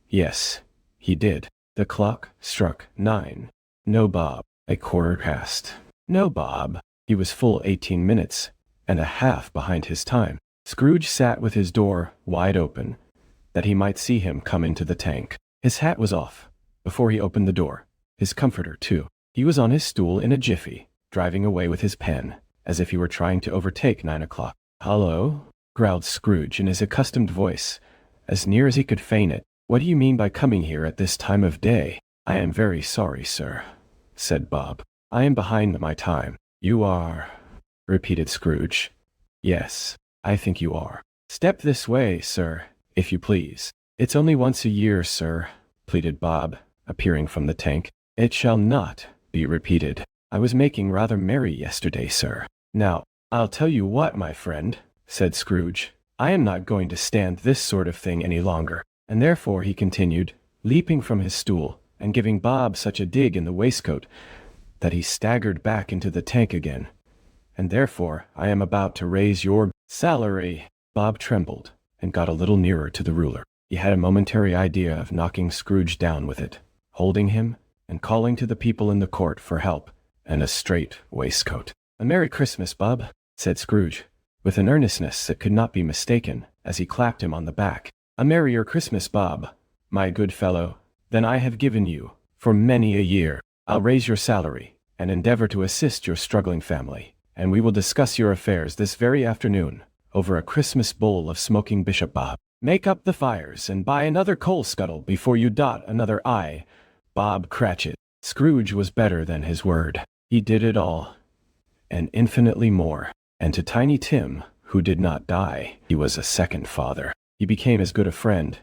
Yes, he did. The clock struck 9. No Bob. A quarter past. No Bob. He was full 18 minutes and a half behind his time. Scrooge sat with his door wide open, that he might see him come into the tank. His hat was off before he opened the door. His comforter, too. He was on his stool in a jiffy, driving away with his pen, as if he were trying to overtake 9 o'clock. "Hullo?" growled Scrooge in his accustomed voice, as near as he could feign it. "What do you mean by coming here at this time of day?" "I am very sorry, sir," said Bob. "I am behind my time." "You are," repeated Scrooge. "Yes, I think you are." "Step this way, sir, if you please." "It's only once a year, sir," pleaded Bob, appearing from the tank. "It shall not be repeated. I was making rather merry yesterday, sir." "Now, I'll tell you what, my friend," said Scrooge. "I am not going to stand this sort of thing any longer." And therefore he continued, leaping from his stool, and giving Bob such a dig in the waistcoat that he staggered back into the tank again. "And therefore I am about to raise your salary." Bob trembled, and got a little nearer to the ruler. He had a momentary idea of knocking Scrooge down with it, holding him, and calling to the people in the court for help, and a straight waistcoat. "A Merry Christmas, Bob," said Scrooge, with an earnestness that could not be mistaken, as he clapped him on the back. "A merrier Christmas, Bob, my good fellow, than I have given you for many a year. I'll raise your salary, and endeavor to assist your struggling family, and we will discuss your affairs this very afternoon, over a Christmas bowl of smoking Bishop Bob. Make up the fires, and buy another coal scuttle before you dot another I. Bob Cratchit." Scrooge was better than his word. He did it all, and infinitely more. And to Tiny Tim, who did not die, he was a second father. He became as good a friend,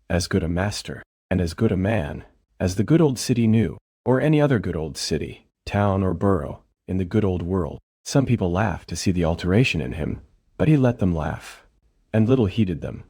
as good a master, and as good a man, as the good old city knew, or any other good old city, town or borough, in the good old world. Some people laughed to see the alteration in him, but he let them laugh, and little heeded them,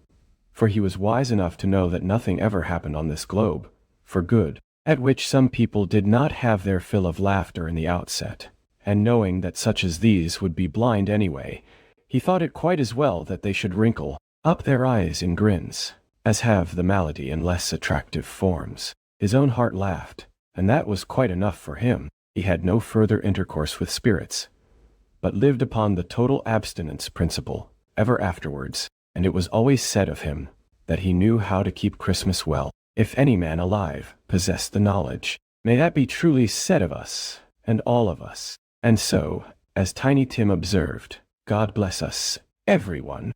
for he was wise enough to know that nothing ever happened on this globe for good, at which some people did not have their fill of laughter in the outset. And knowing that such as these would be blind anyway, he thought it quite as well that they should wrinkle up their eyes in grins, as have the malady in less attractive forms. His own heart laughed, and that was quite enough for him. He had no further intercourse with spirits, but lived upon the total abstinence principle ever afterwards, and it was always said of him that he knew how to keep Christmas well, if any man alive possessed the knowledge. May that be truly said of us, and all of us. And so, as Tiny Tim observed, God bless us, everyone.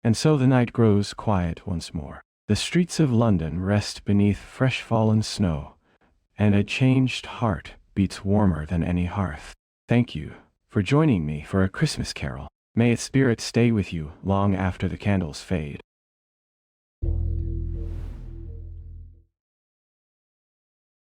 And so the night grows quiet once more. The streets of London rest beneath fresh fallen snow, and a changed heart beats warmer than any hearth. Thank you for joining me for A Christmas Carol. May its spirit stay with you long after the candles fade.